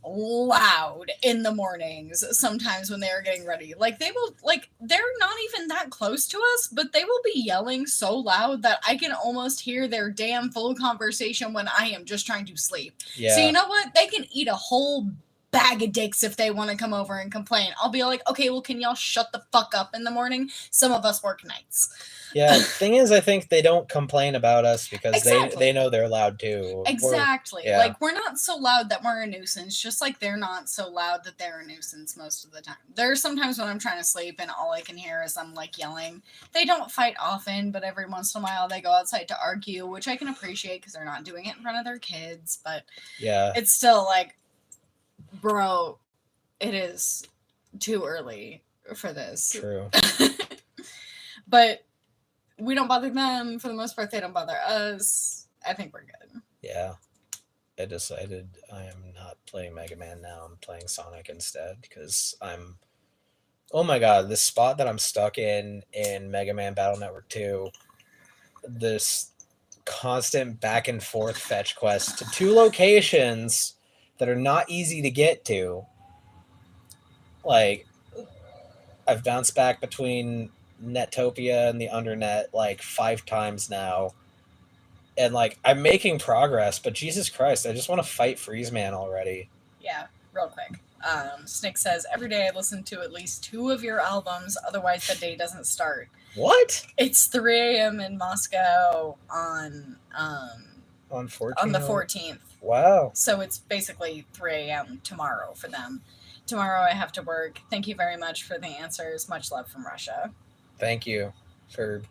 loud in the mornings sometimes when they are getting ready. Like they will, like they're not even that close to us, but they will be yelling so loud that I can almost hear their damn full conversation when I am just trying to sleep. Yeah. So you know what? They can eat a whole bag of dicks if they want to come over and complain. I'll be like, okay, well, can y'all shut the fuck up in the morning? Some of us work nights. Yeah, the thing is, I think they don't complain about us because Exactly. they know they're loud too. Exactly. Yeah. Like, we're not so loud that we're a nuisance, just like they're not so loud that they're a nuisance most of the time. There are sometimes when I'm trying to sleep and all I can hear is them, like, yelling. They don't fight often, but every once in a while they go outside to argue, which I can appreciate because they're not doing it in front of their kids, but yeah, it's still like, bro, it is too early for this. True. But we don't bother them. For the most part, they don't bother us. I think we're good. Yeah. I decided I am not playing Mega Man now. I'm playing Sonic instead because I'm... Oh my god, this spot that I'm stuck in Mega Man Battle Network 2, this constant back and forth fetch quest to 2 locations that are not easy to get to. Like, I've bounced back between Netopia and the Undernet like 5 times now. And like, I'm making progress, but Jesus Christ, I just want to fight Freeze Man already. Yeah, real quick. Snick says, every day I listen to at least 2 of your albums, otherwise the day doesn't start. What? It's 3 a.m. in Moscow on the 14th. Wow. So it's basically 3 a.m. tomorrow for them. Tomorrow I have to work. Thank you very much for the answers. Much love from Russia. Thank you for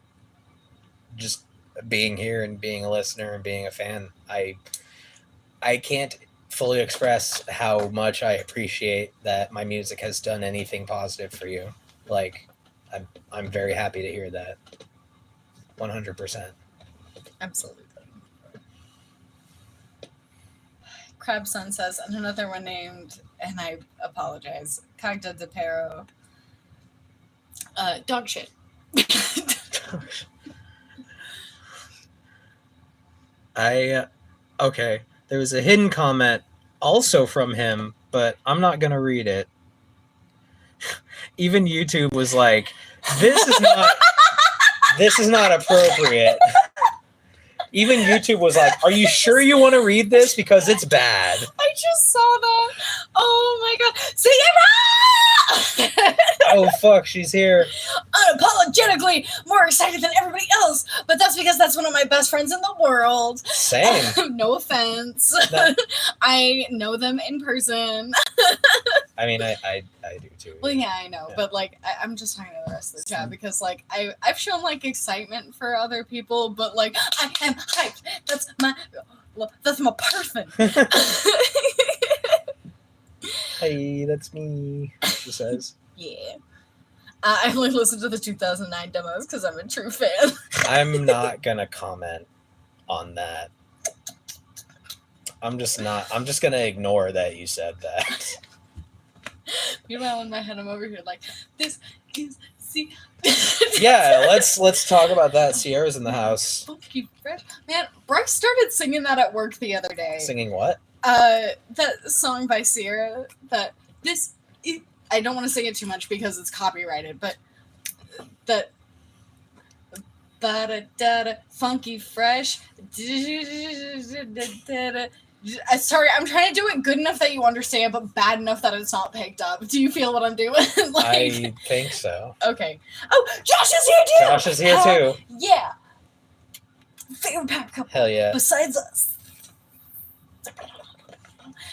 just being here and being a listener and being a fan. I can't fully express how much I appreciate that my music has done anything positive for you. Like, I'm very happy to hear that. 100%. Absolutely. Crab Sun says, and another one named, and I apologize, Cagda de Pero. Dog shit. Okay, there was a hidden comment also from him, but I'm not gonna read it. Even YouTube was like, this is not appropriate. Even YouTube was like, are you sure you want to read this? Because it's bad. I just saw that. Oh my god. Sierra! Oh fuck, she's here. Unapologetically more excited than everybody else, but that's because that's one of my best friends in the world. Same. No offense. No. I know them in person. I mean, I do too. Well, yeah, I know, but like, I'm just talking to the rest of the chat because like I've shown like excitement for other people, but like I am hyped. That's my person. Hey, that's me. She says. Yeah. I only listened to the 2009 demos because I'm a true fan. I'm not gonna comment on that. I'm just gonna ignore that you said that. Meanwhile, in my head, I'm over here like, this is see. Yeah, let's talk about that. Sierra's in the house. Funky Fresh. Man, Bryce started singing that at work the other day. Singing what? That song by Sierra. I don't want to sing it too much because it's copyrighted, but that da-da-da-da, Funky Fresh. Sorry, I'm trying to do it good enough that you understand, but bad enough that it's not picked up. Do you feel what I'm doing? Like, I think so. Okay. Oh, Josh is here too! Josh is here too. Yeah. Favorite power couple. Hell yeah. Besides us.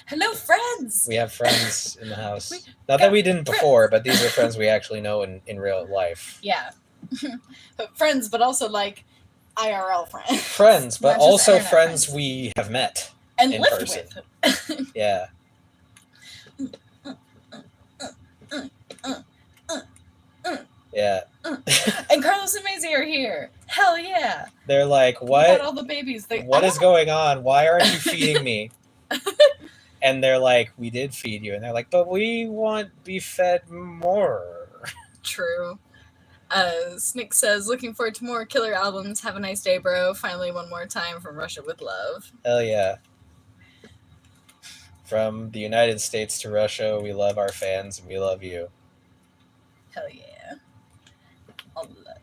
Hello, friends. We have friends in the house. Not that we didn't before, but these are friends we actually know in real life. Yeah. Friends, but also like IRL friends. Friends, but also friends we have met and in lived person. with. Yeah. Yeah. And Carlos and Maisie are here. Hell yeah. They're like, what? We got all the babies. What is going on? Why aren't you feeding me? And they're like, we did feed you. And they're like, but we want to be fed more. True. Snick says, looking forward to more killer albums. Have a nice day, bro. Finally, one more time from Russia with love. Hell yeah. From the United States to Russia, we love our fans and we love you. Hell yeah. All love.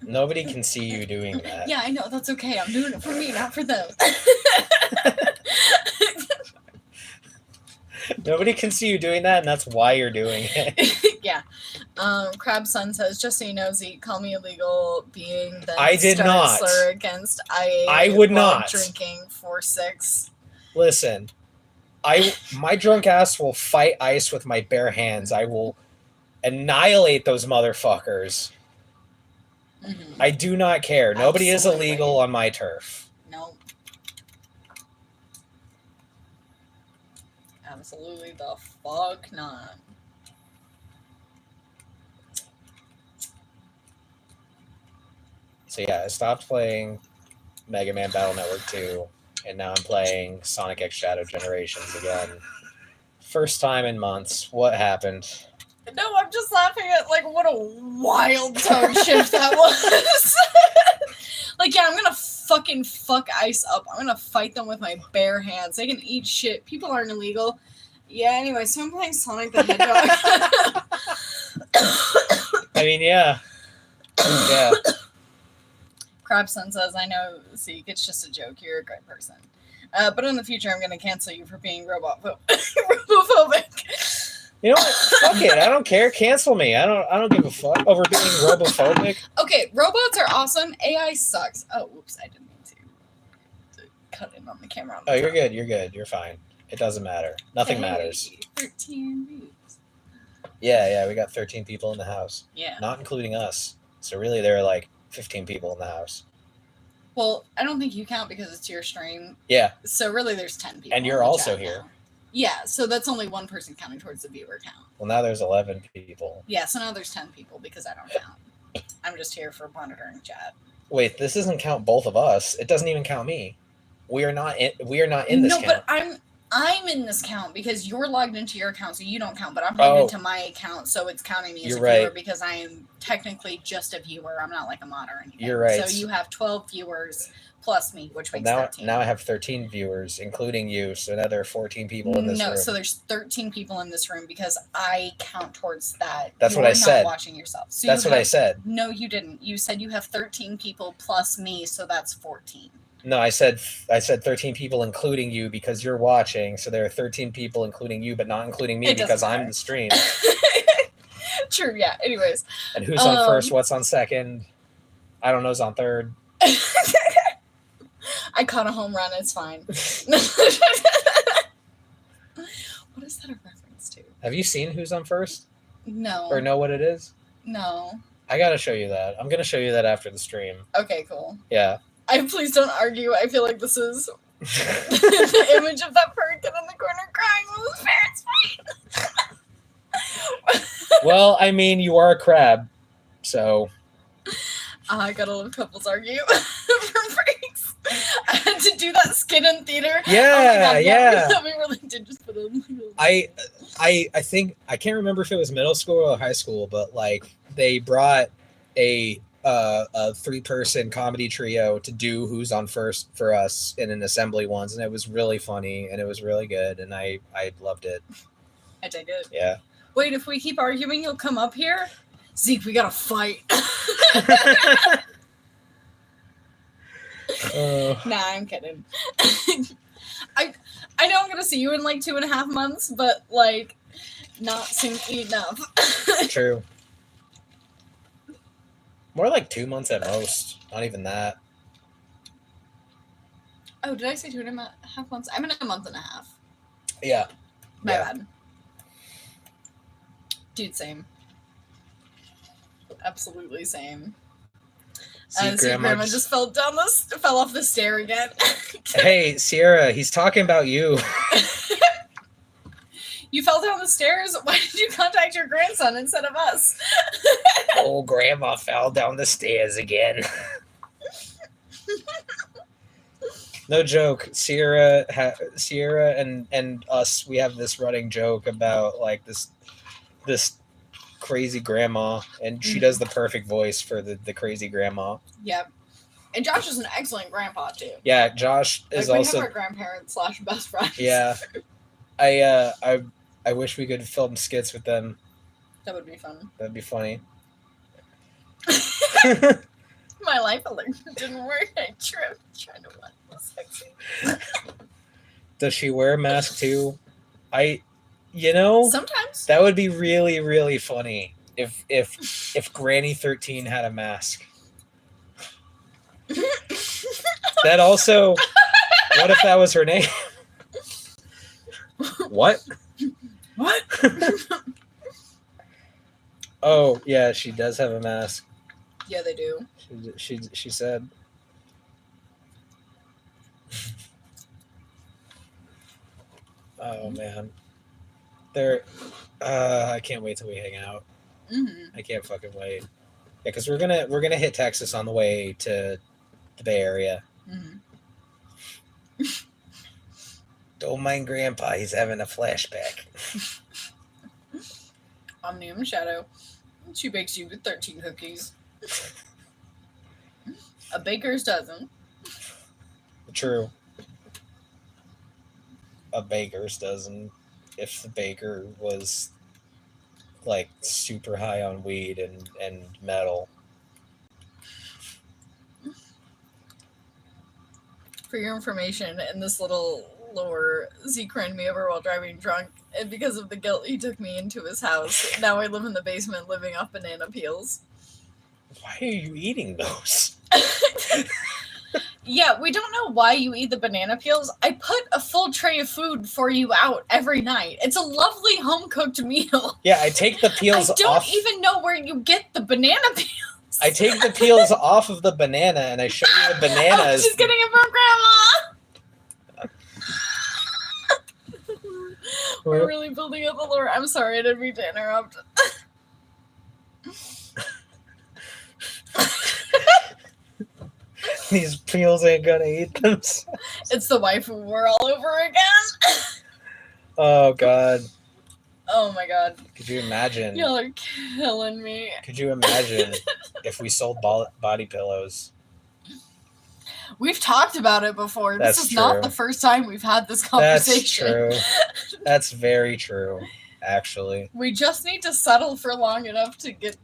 Nobody can see you doing that. Yeah, I know. That's okay. I'm doing it for me, not for them. Nobody can see you doing that, and that's why you're doing it. Yeah. Crab Sun says, just so you know, Zeke, call me illegal being the I did not slur against IA. I would not drinking 4-6. Listen, my drunk ass will fight ice with my bare hands. I will annihilate those motherfuckers. Mm-hmm. I do not care. Nobody is illegal on my turf. No. Absolutely the fuck not. So yeah, I stopped playing Mega Man Battle Network 2, and now I'm playing Sonic X Shadow Generations again. First time in months. What happened? No, I'm just laughing at, like, what a wild tone shift that was. Like, yeah, I'm gonna fucking fuck ice up. I'm gonna fight them with my bare hands. They can eat shit. People aren't illegal. Yeah, anyway, so I'm playing Sonic the Hedgehog. I mean, yeah. Yeah. Crabson says, I know, Zeke, it's just a joke. You're a great person. But in the future, I'm gonna cancel you for being robophobic. You know what? Fuck it. I don't care. Cancel me. I don't give a fuck over being robophobic. Okay, robots are awesome. AI sucks. Oh, whoops! I didn't mean to cut in on the camera. Oh, you're good. You're good. You're fine. It doesn't matter. Nothing matters. 13 views. Yeah. We got 13 people in the house. Yeah. Not including us. So really, there are like 15 people in the house. Well, I don't think you count because it's your stream. Yeah. So really, there's 10 people. And you're also here. Now. Yeah, so that's only one person counting towards the viewer count. Well, now there's 11 people. Yeah, so now there's 10 people because I don't count. I'm just here for monitoring chat. Wait, this doesn't count both of us. It doesn't even count me. We are not in this count. No, but I'm in this count because you're logged into your account, so you don't count. But I'm logged into my account, so it's counting me as a viewer because I am technically just a viewer. I'm not like a mod or anything. You're right. So you have 12 viewers plus me, which makes 13. Now I have 13 viewers, including you. So now there are 14 people in this room. No, so there's 13 people in this room because I count towards that. That's what I said. Not watching yourself. So that's what I said. No, you didn't. You said you have 13 people plus me, so that's 14. No, I said 13 people including you because you're watching. So there are 13 people including you, but not including me because I'm in the stream. True, yeah. Anyways. And who's on first? What's on second? I don't know who's on third. I caught a home run. It's fine. What is that a reference to? Have you seen who's on first? No. Or know what it is? No. I gotta show you that. I'm gonna show you that after the stream. Okay, cool. Yeah. Please don't argue. I feel like this is the image of that person in the corner crying while his parents fight. Well, I mean, you are a crab, so. I gotta love couples argue for breaks. I had to do that skit in theater. Yeah, yeah. We really did just put in. I think I can't remember if it was middle school or high school, but like they brought a 3-person comedy trio to do Who's on First for us in an assembly once, and it was really funny and it was really good, and I loved it. I dig it. Yeah. Wait, if we keep arguing, you'll come up here? Zeke, we gotta fight. Nah, I'm kidding. I know I'm gonna see you in like 2.5 months, but like not soon enough. True. More like 2 months at most. Not even that. Oh, did I say 2.5 months? I'm in a month and a half. Yeah. My bad. Dude, same. Absolutely same. See, Grandma just fell off the stair again. Hey, Sierra, he's talking about you. You fell down the stairs? Why did you contact your grandson instead of us? Oh, Grandma fell down the stairs again. No joke. Sierra and us, we have this running joke about like this crazy grandma, and she does the perfect voice for the crazy grandma. Yep. And Josh is an excellent grandpa too. Yeah, Josh is also. We have our grandparents / best friends. Yeah, I wish we could film skits with them. That would be fun. That'd be funny. My life alert didn't work. I tripped trying to watch sexy. Does she wear a mask too? Sometimes that would be really, really funny if Granny 13 had a mask. That also, what if that was her name? What? Oh yeah, she does have a mask. Yeah, they do. She said. Oh man, I can't wait till we hang out. Mm-hmm. I can't fucking wait. Yeah, because we're gonna hit Texas on the way to the Bay Area. Mm-hmm. Don't mind Grandpa; he's having a flashback. Omnium Shadow. She bakes you with 13 cookies. A baker's dozen. True. A baker's dozen. If the baker was like super high on weed and metal. For your information, in this little lore, Zeke ran me over while driving drunk, and because of the guilt, he took me into his house. Now I live in the basement living off banana peels. Why are you eating those? Yeah, we don't know why you eat the banana peels. I put a full tray of food for you out every night. It's a lovely home-cooked meal. Yeah, I take the peels off. I don't even know where you get the banana peels. I take the peels off of the banana and I show you the bananas. Oh, she's getting it from Grandma! We're really building up a lore. I'm sorry, I didn't mean to interrupt. These peels ain't gonna eat themselves. It's the waifu war all over again. Oh god. Oh my god. Could you imagine? Y'all are killing me. Could you imagine if we sold body pillows? We've talked about it before. That's this is true. Not the first time we've had this conversation. That's true. That's very true, actually. We just need to settle for long enough to get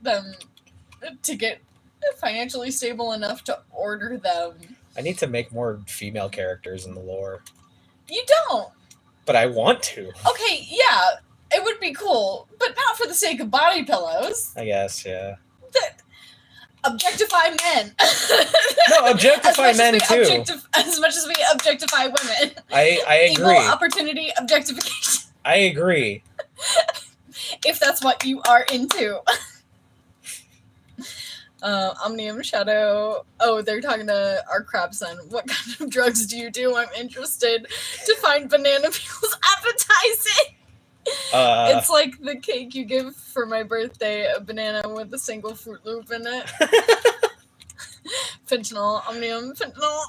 financially stable enough to order them. I need to make more female characters in the lore. You don't. But I want to. Okay, yeah, it would be cool, but not for the sake of body pillows. I guess, yeah. Objectify men. No, objectify men too. As much as we objectify women. I agree. Equal opportunity objectification. I agree. If that's what you are into. Omnium Shadow. Oh, they're talking to our crab son. What kind of drugs do you do? I'm interested to find banana peels appetizing. It's like the cake you give for my birthday, a banana with a single Fruit Loop in it. Fentanyl, Omnium, fentanyl.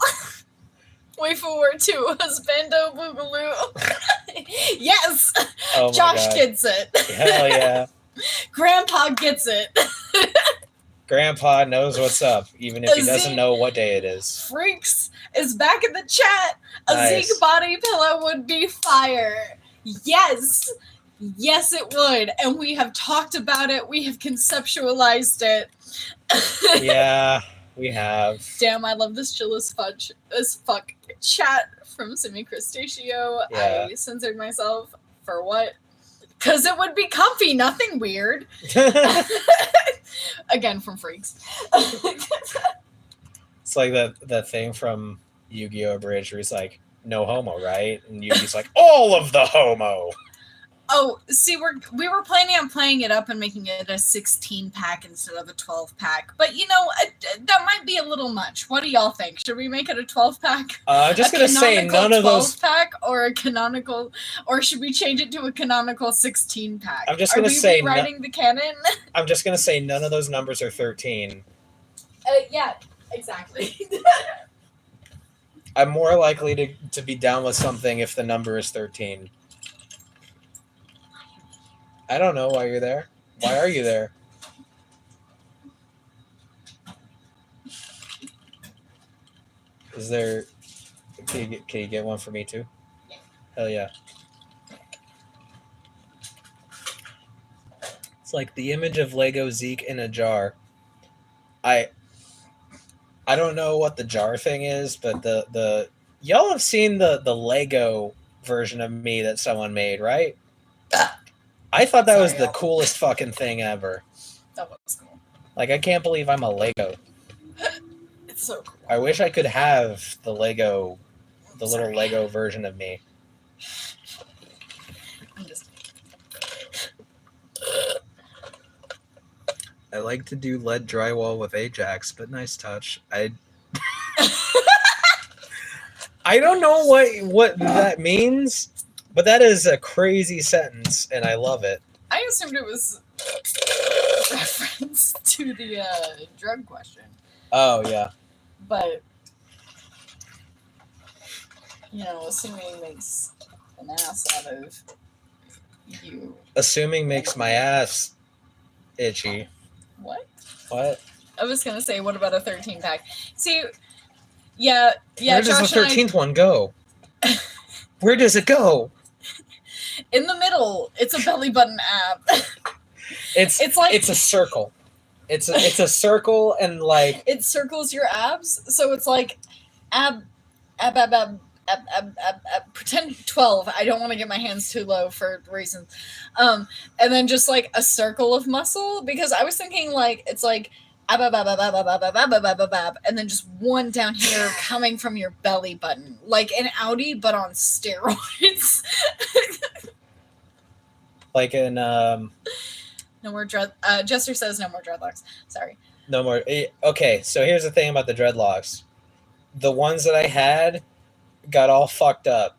Waifu War 2, Husbando Boogaloo. Yes! Oh Josh God. Gets it. Hell yeah. Grandpa gets it. Grandpa knows what's up, even if he doesn't know what day it is. Freaks is back in the chat. A Nice. Zeke body pillow would be fire. Yes. Yes, it would. And we have talked about it. We have conceptualized it. Yeah, we have. Damn, I love this chill as fuck chat from Simi Crustaceo. Yeah. I censored myself. For what? Because it would be comfy, nothing weird. Again, from Freaks. It's like that thing from Yu-Gi-Oh! Bridge where he's like, no homo, right? And Yugi's like, all of the homo. Oh, see, we were planning on playing it up and making it a 16-pack instead of a 12-pack. But, you know, that might be a little much. What do y'all think? Should we make it a 12-pack? I'm just going to say none of those... 12-pack or a canonical... Or should we change it to a canonical 16-pack? I'm just going to say... Are we rewriting the canon? I'm just going to say none of those numbers are 13. Yeah, exactly. I'm more likely to be down with something if the number is 13. I don't know why you're there. Why are you there? Is there... Can you get one for me too? Yeah. Hell yeah. It's like the image of Lego Zeke in a jar. I don't know what the jar thing is, but the y'all have seen the Lego version of me that someone made, right? I thought that was the coolest fucking thing ever. That was cool. Like, I can't believe I'm a Lego. It's so cool. I wish I could have the little Lego version of me. I'm just... I like to do lead drywall with Ajax, but nice touch. I don't know what that means, but that is a crazy sentence, and I love it. I assumed it was reference to the drug question. Oh, yeah. But, you know, assuming makes an ass out of you. Assuming makes my ass itchy. What? What? I was going to say, what about a 13-pack? See, yeah. Where does the 13th one go? Where does it go? In the middle. It's a belly button ab. It's like... It's a circle. It's a circle, and like... It circles your abs, so it's like ab, pretend 12. I don't want to get my hands too low for reasons. And then just like a circle of muscle, because I was thinking like it's like ab, and then just one down here coming from your belly button, like an Audi but on steroids. Like in no more Jester says no more dreadlocks. Sorry. No more. Okay, so here's the thing about the dreadlocks. The ones that I had got all fucked up,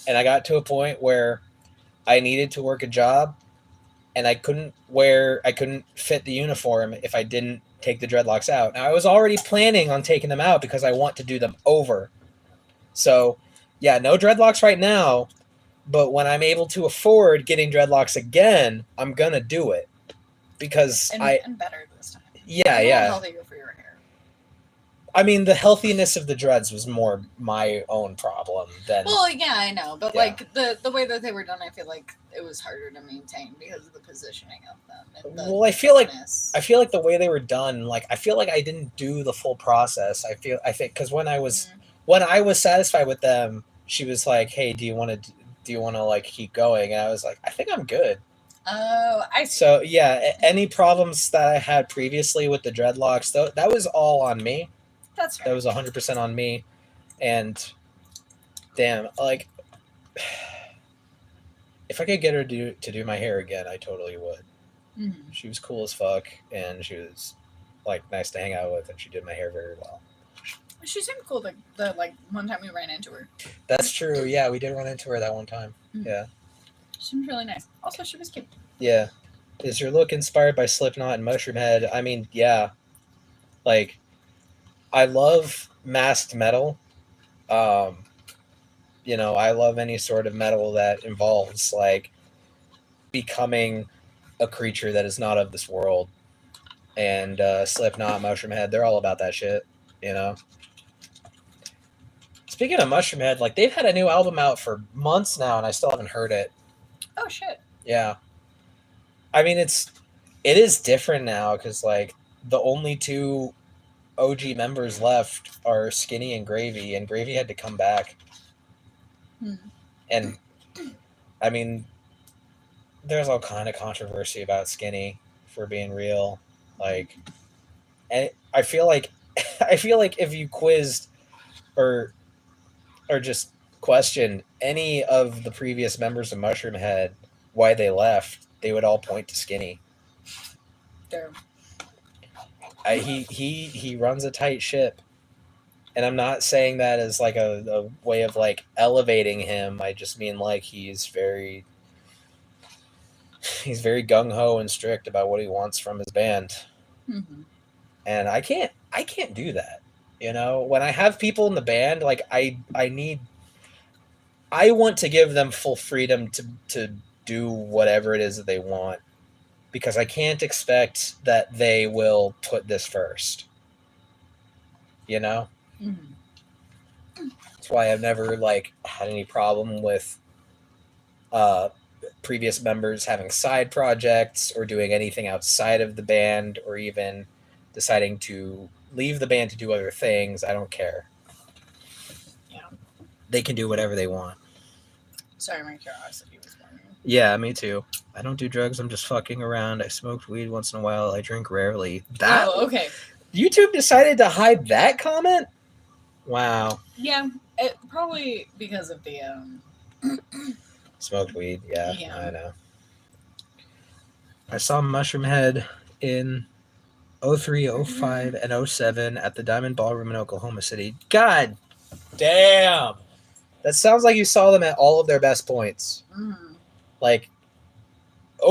and I got to a point where I needed to work a job, and I couldn't fit the uniform if I didn't take the dreadlocks out. Now, I was already planning on taking them out because I want to do them over. So, yeah, no dreadlocks right now, but when I'm able to afford getting dreadlocks again, I'm gonna do it because and better this time. Yeah, yeah. Healthier for your hair. I mean, the healthiness of the dreads was more my own problem than... Well, yeah, I know. But, like, the way that they were done, I feel like it was harder to maintain because of the positioning of them. And I feel like the way they were done, like, I feel like I didn't do the full process. I think, because when I was satisfied with them, she was like, hey, do you want to, like, keep going? And I was like, I think I'm good. Oh, I see. So, yeah, any problems that I had previously with the dreadlocks, that was all on me. That's right. That was 100% on me. And damn, like, if I could get her to do my hair again, I totally would. Mm-hmm. She was cool as fuck, and she was, like, nice to hang out with, and she did my hair very well. She seemed cool the like, one time we ran into her. That's true. Yeah, we did run into her that one time. Mm-hmm. Yeah. She seemed really nice. Also, she was cute. Yeah. Is your look inspired by Slipknot and Mushroomhead? I mean, yeah. Like, I love masked metal. You know, I love any sort of metal that involves, like, becoming a creature that is not of this world. And Slipknot, Mushroomhead, they're all about that shit, you know? Speaking of Mushroomhead, like, they've had a new album out for months now, and I still haven't heard it. Oh, shit. Yeah. I mean, it is different now, because, like, the only two OG members left are Skinny and Gravy had to come back. And, I mean, there's all kind of controversy about Skinny, for being real. Like, and I feel like if you quizzed, or or just questioned any of the previous members of Mushroomhead why they left, they would all point to Skinny. Sure. He runs a tight ship, and I'm not saying that as like a way of like elevating him. I just mean like he's very gung ho and strict about what he wants from his band, and I can't do that. You know, when I have people in the band, like I want to give them full freedom to do whatever it is that they want, because I can't expect that they will put this first. You know? That's why I've never like had any problem with previous members having side projects or doing anything outside of the band, or even deciding to leave the band to do other things. I don't care. Yeah. They can do whatever they want. Sorry, my curiosity was wondering. Yeah, me too. I don't do drugs. I'm just fucking around. I smoked weed once in a while. I drink rarely. Okay. YouTube decided to hide that comment? Wow. Yeah, probably because of the smoked weed. Yeah, I know. I saw Mushroomhead in 03, 05, and 07 at the Diamond Ballroom in Oklahoma City. God damn. That sounds like you saw them at all of their best points. Like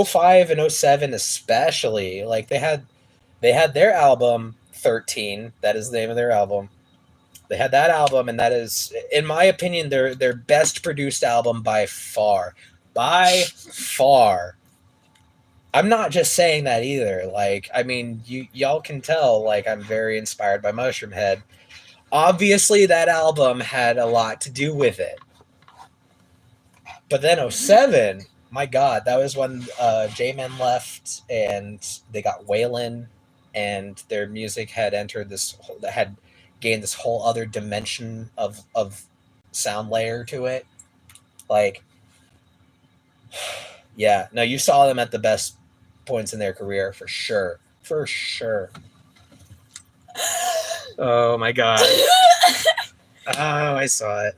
05 and 07 especially. Like they had their album 13. That is the name of their album. They had that album, and that is, in my opinion, their best produced album by far. By far. I'm not just saying that either. Like, I mean, y'all can tell, like, I'm very inspired by Mushroomhead. Obviously, that album had a lot to do with it. But then 07, my God, that was when J-Man left, and they got Waylon, and their music had entered had gained this whole other dimension of sound layer to it. Like, yeah, no, you saw them at the best points in their career for sure. Oh my God. Oh, I saw it.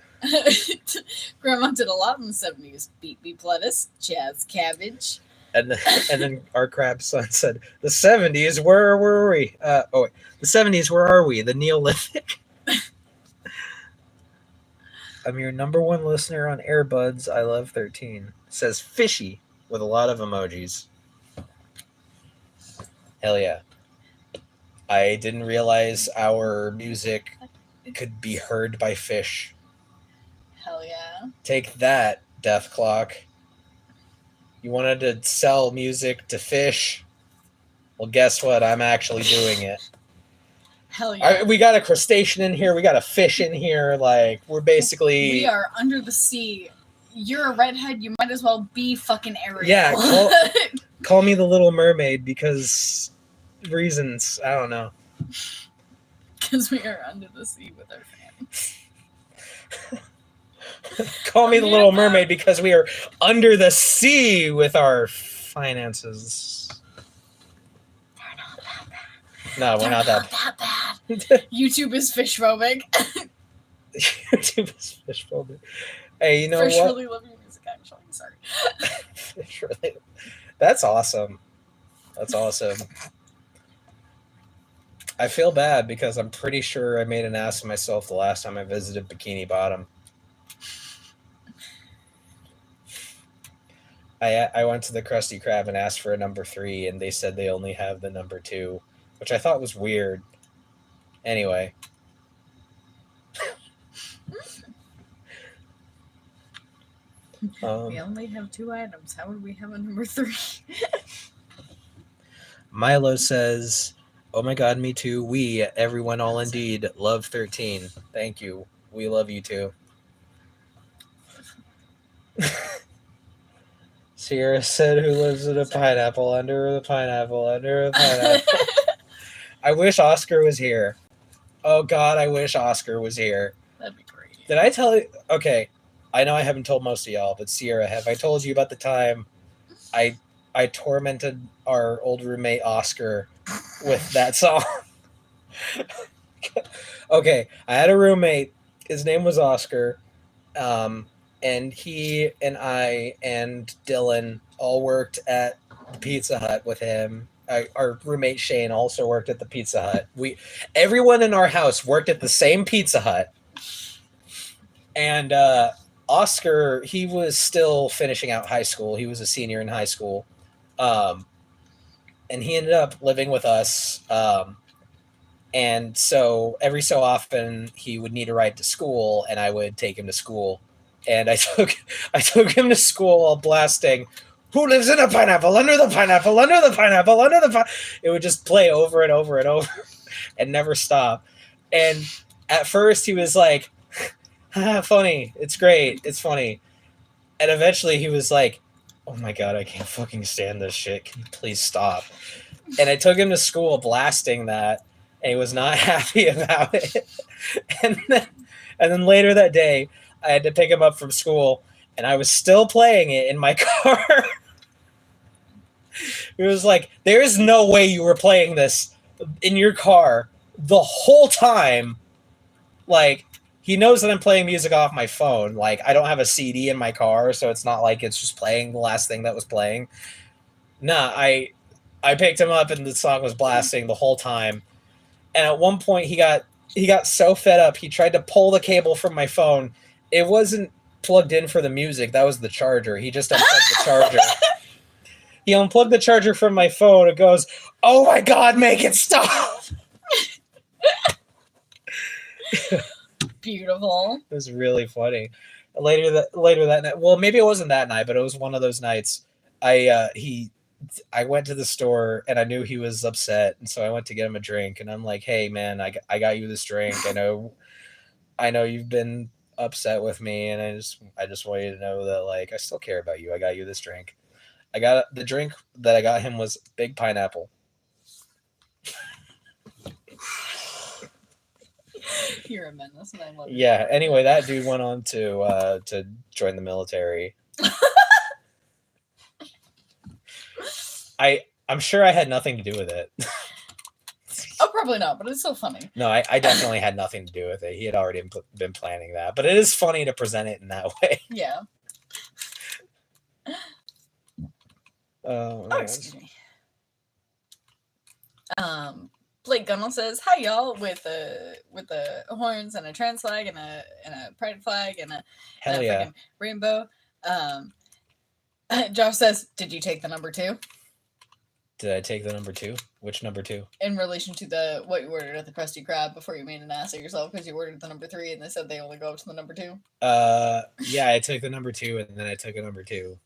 Grandma did a lot in the 70s. Beat Beat lettuce, jazz cabbage. And then our crab son said, the 70s, where were we? The 70s, where are we? The Neolithic? I'm your number one listener on Airbuds. I love 13. Says fishy with a lot of emojis. Hell yeah. I didn't realize our music could be heard by fish. Hell yeah. Take that, Death Clock. You wanted to sell music to fish? Well, guess what? I'm actually doing it. Hell yeah. We got a crustacean in here. We got a fish in here. Like, we're basically... We are under the sea. You're a redhead. You might as well be fucking Ariel. Yeah, call me the Little Mermaid because reasons. I don't know. Because we are under the sea with our fans. Call me the Little Mermaid because we are under the sea with our finances. They're not that bad. No, we're not that bad. YouTube is fish phobic. YouTube is fish phobic. Hey, you know fish what? really love your music, actually. Sorry. Fish really. That's awesome. That's awesome. I feel bad because I'm pretty sure I made an ass of myself the last time I visited Bikini Bottom. I went to the Krusty Krab and asked for a number 3, and they said they only have the number 2, which I thought was weird. Anyway. We only have 2 items. How would we have a number 3? Milo says, oh my God, me too. We, everyone, all indeed, love 13. Thank you. We love you too. Sierra said, who lives in a pineapple under the pineapple under the pineapple? I wish Oscar was here. Oh God, I wish Oscar was here. That'd be great. Did I tell you? Okay, I know I haven't told most of y'all, but Sierra, have I told you about the time I tormented our old roommate Oscar with that song? Okay, I had a roommate. His name was Oscar. And he and I and Dylan all worked at the Pizza Hut with him. Our roommate Shane also worked at the Pizza Hut. Everyone in our house worked at the same Pizza Hut. And Oscar, he was still finishing out high school. He was a senior in high school. And he ended up living with us. And so every so often he would need a ride to school, and I would take him to school. And I took him to school while blasting "Who Lives in a Pineapple? Under the Pineapple, Under the Pineapple, Under the Pineapple." It would just play over and over and over and never stop. And at first he was like, funny, it's great, it's funny. And eventually he was like, oh my God, I can't fucking stand this shit. Can you please stop? And I took him to school blasting that, and he was not happy about it. And then later that day, I had to pick him up from school, and I was still playing it in my car. It was like, there is no way you were playing this in your car the whole time. Like, he knows that I'm playing music off my phone. Like, I don't have a CD in my car, so it's not like it's just playing the last thing that was playing. Nah, I picked him up, and the song was blasting the whole time. And at one point, he got so fed up, he tried to pull the cable from my phone. It wasn't plugged in for the music. That was the charger. He just unplugged the charger. He unplugged the charger from my phone. It goes, oh my God, make it stop. Beautiful. It was really funny. Later that night, well, maybe it wasn't that night, but it was one of those nights. I went to the store, and I knew he was upset, and so I went to get him a drink, and I'm like, hey man, I got you this drink. I know you've been upset with me, and I just want you to know that, like, I still care about you. I got you this drink. The drink that I got him was Big Pineapple. You're a menace, and I love it. Yeah. Anyway, that dude went on to join the military. I'm sure I had nothing to do with it. Oh, probably not, but it's still funny. No, I definitely had nothing to do with it. He had already been planning that, but it is funny to present it in that way. Yeah. Oh, excuse me. Blake Gunnell says, "Hi y'all," with the horns and a trans flag and a pride flag and a freaking rainbow. Josh says, "Did you take the number 2?" Did I take the number 2? Which number 2? In relation to what you ordered at the Krusty Krab before you made an ass of yourself because you ordered the number 3 and they said they only go up to the number 2. Yeah, I took the number 2 and then I took a number 2.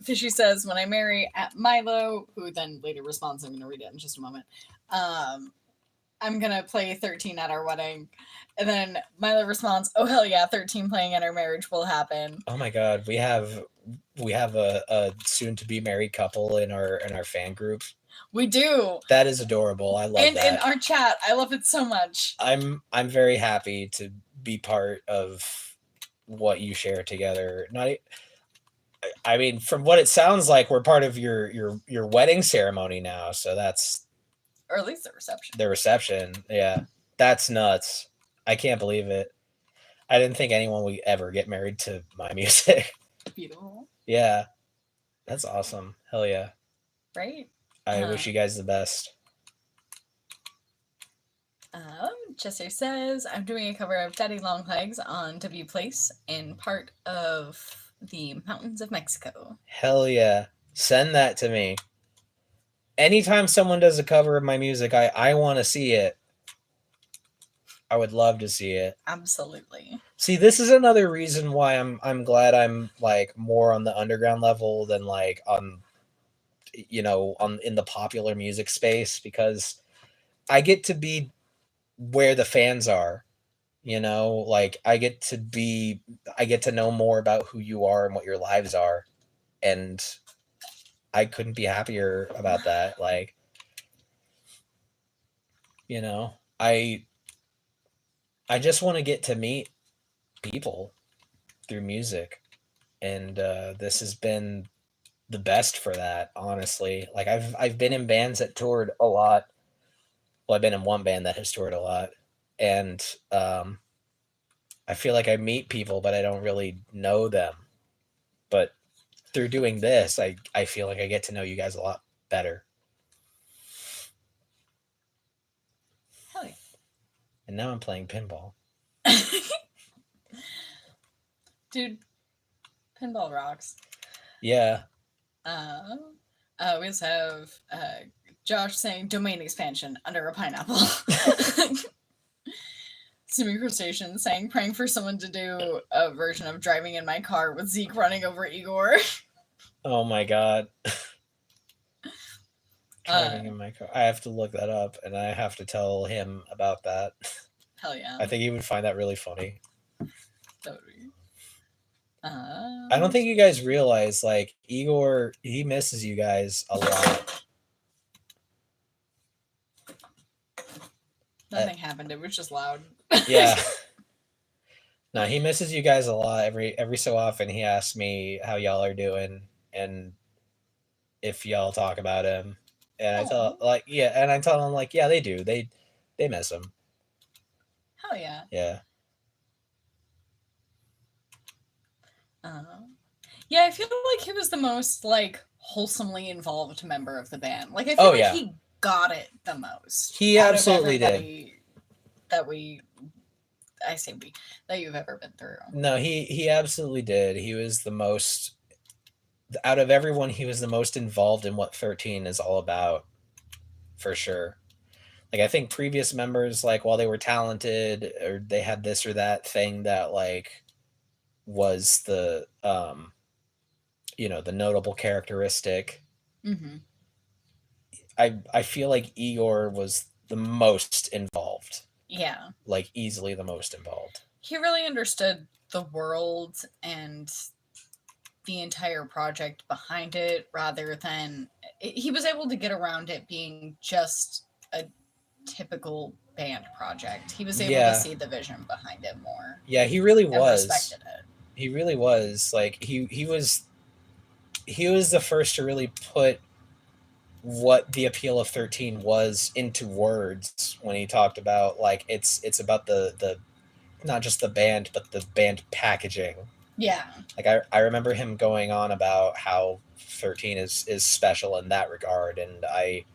Fishy says, when I marry at Milo, who then later responds, I'm going to read it in just a moment. I'm going to play 13 at our wedding. And then Milo responds, oh, hell yeah, 13 playing at our marriage will happen. Oh my God. We have a soon to be married couple in our fan group. We do. That is adorable. I love that. And in our chat, I love it so much. I'm very happy to be part of what you share together. I mean, from what it sounds like, we're part of your wedding ceremony now. So that's, or at least the reception. The reception, yeah, that's nuts. I can't believe it. I didn't think anyone would ever get married to my music. Beautiful. Yeah, that's awesome. Hell yeah. Right. I wish you guys the best. Chester says, I'm doing a cover of Daddy Long Legs on W Place in part of the mountains of Mexico. Hell yeah. Send that to me. Anytime someone does a cover of my music, I want to see it. I would love to see it. Absolutely. See, this is another reason why I'm glad I'm like more on the underground level than like on in the popular music space, because I get to be where the fans are. Like I get to know more about who you are and what your lives are, and I couldn't be happier about that. Like, I just want to get to meet people through music, and this has been the best for that, honestly. Like I've been in bands that toured a lot. Well, I've been in one band that has toured a lot, and I feel like I meet people, but I don't really know them. But through doing this, I feel like I get to know you guys a lot better. Hell yeah. And now I'm playing pinball. Dude, pinball rocks. Yeah. We also have Josh saying domain expansion under a pineapple. Simi Crustacean saying praying for someone to do a version of driving in my car with Zeke running over Igor. Oh my god. Driving in my car. I have to look that up, and I have to tell him about that. Hell yeah. I think he would find that really funny. That would be. I don't think you guys realize, like, Igor, he misses you guys a lot. Nothing happened. It was just loud. Yeah. No, he misses you guys a lot. Every so often, he asks me how y'all are doing and if y'all talk about him. And I tell him like, yeah, they do. They miss him. Hell yeah. Yeah. Yeah, I feel like he was the most like wholesomely involved member of the band. Like I feel like he got it the most. He absolutely did. That you've ever been through. No, he absolutely did. He was the most out of everyone. He was the most involved in what 13 is all about, for sure. Like I think previous members, like while they were talented or they had this or that thing that like was the the notable characteristic. Mm-hmm. I feel like Igor was the most involved. Yeah. Like easily the most involved. He really understood the world and the entire project behind it rather than he was able to get around it being just a typical band project. He was able to see the vision behind it more. Yeah, he really was. Respected it. He really was. Like he was the first to really put what the appeal of 13 was into words when he talked about like it's about the not just the band but the band packaging. Yeah. Like I remember him going on about how 13 is special in that regard, and I'd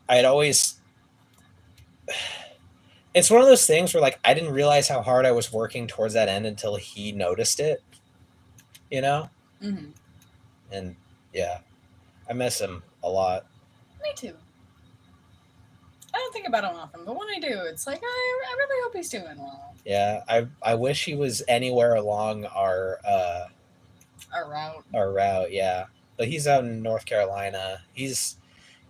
always it's one of those things where like I didn't realize how hard I was working towards that end until he noticed it. Mm-hmm. And yeah, I miss him a lot. Me too. I don't think about him often, but when I do, it's like I really hope he's doing well. Yeah, I wish he was anywhere along our route. Our route, yeah. But he's out in North Carolina. He's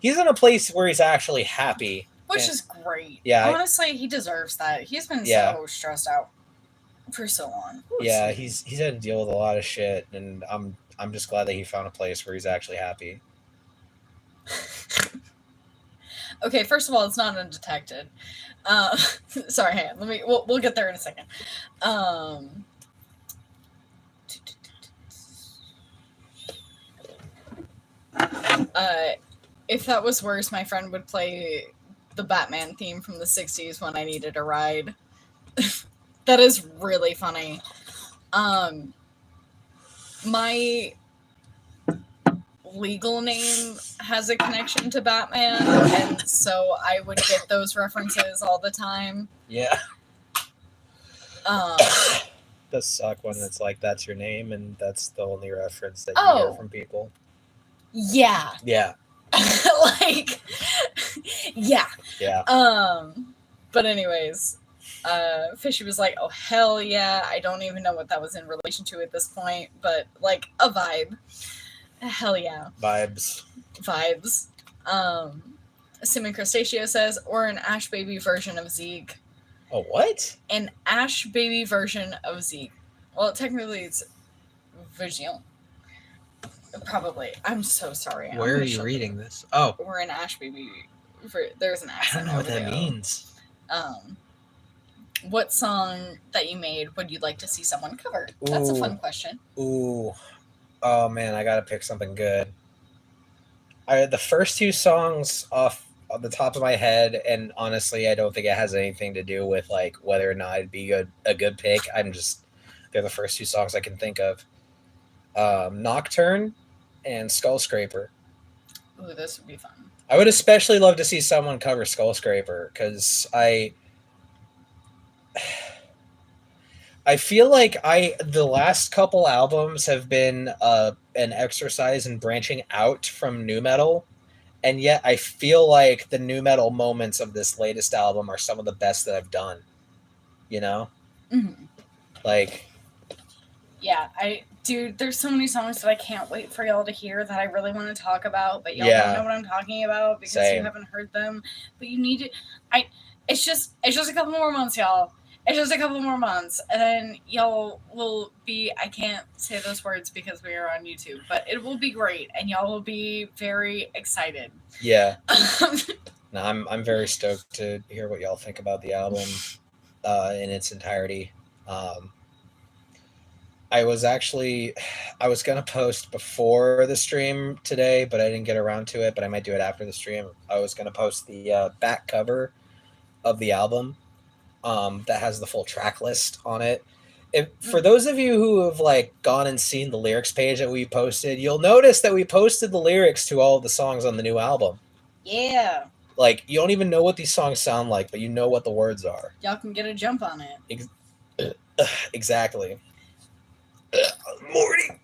in a place where he's actually happy. Which is great. Yeah. Honestly, he deserves that. He's been so stressed out for so long. Yeah, he's had to deal with a lot of shit, and I'm just glad that he found a place where he's actually happy. Okay, first of all, it's not undetected. Sorry, hang on. We'll get there in a second. If that was worse, my friend would play the Batman theme from the 60s when I needed a ride. That is really funny. My legal name has a connection to Batman, and so I would get those references all the time. Yeah. Does suck when it's like that's your name and that's the only reference that you hear from people. Yeah. Yeah. Like, yeah. Yeah. But anyways, Fishy was like, oh, hell yeah. I don't even know what that was in relation to at this point, but like a vibe. Hell yeah. Vibes. Simon Crustaceo says, or an Ash Baby version of Zeke. Oh, what? An Ash Baby version of Zeke. Well, technically it's Vigilant. Probably. I'm so sorry. Where are you reading this? Oh. We're an Ash Baby. There's an accent. I don't know what that means. What song that you made would you like to see someone cover? That's a fun question. Ooh. Oh man, I gotta pick something good. The first two songs off on the top of my head, and honestly, I don't think it has anything to do with like whether or not it'd be a good pick. They're the first two songs I can think of. Nocturne and Skull Scraper. Ooh, this would be fun. I would especially love to see someone cover Skull Scraper because I feel like the last couple albums have been an exercise in branching out from nu metal, and yet I feel like the nu metal moments of this latest album are some of the best that I've done. You know, like, yeah, dude, there's so many songs that I can't wait for y'all to hear that I really want to talk about, but y'all don't know what I'm talking about because you haven't heard them. But you need to. It's just a couple more months, y'all. It's just a couple more months, and then y'all will be. I can't say those words because we are on YouTube, but it will be great, and y'all will be very excited. Yeah. No, I'm very stoked to hear what y'all think about the album in its entirety. I was gonna post before the stream today, but I didn't get around to it. But I might do it after the stream. I was gonna post the back cover of the album that has the full track list on it. For those of you who have like gone and seen the lyrics page that we posted, you'll notice that we posted the lyrics to all of the songs on the new album. Yeah. Like, you don't even know what these songs sound like, but you know what the words are. Y'all can get a jump on it. Exactly. Morty.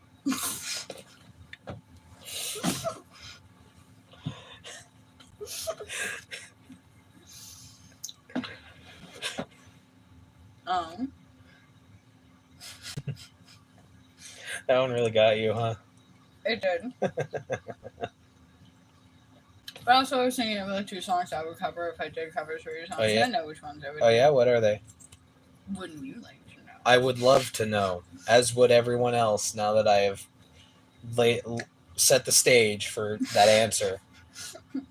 That one really got you, huh? It did. But also, I was thinking of the two songs I would cover if I did covers for your songs. I know which ones I would do. Yeah? What are they? Wouldn't you like to know? I would love to know, as would everyone else, now that I have set the stage for that answer.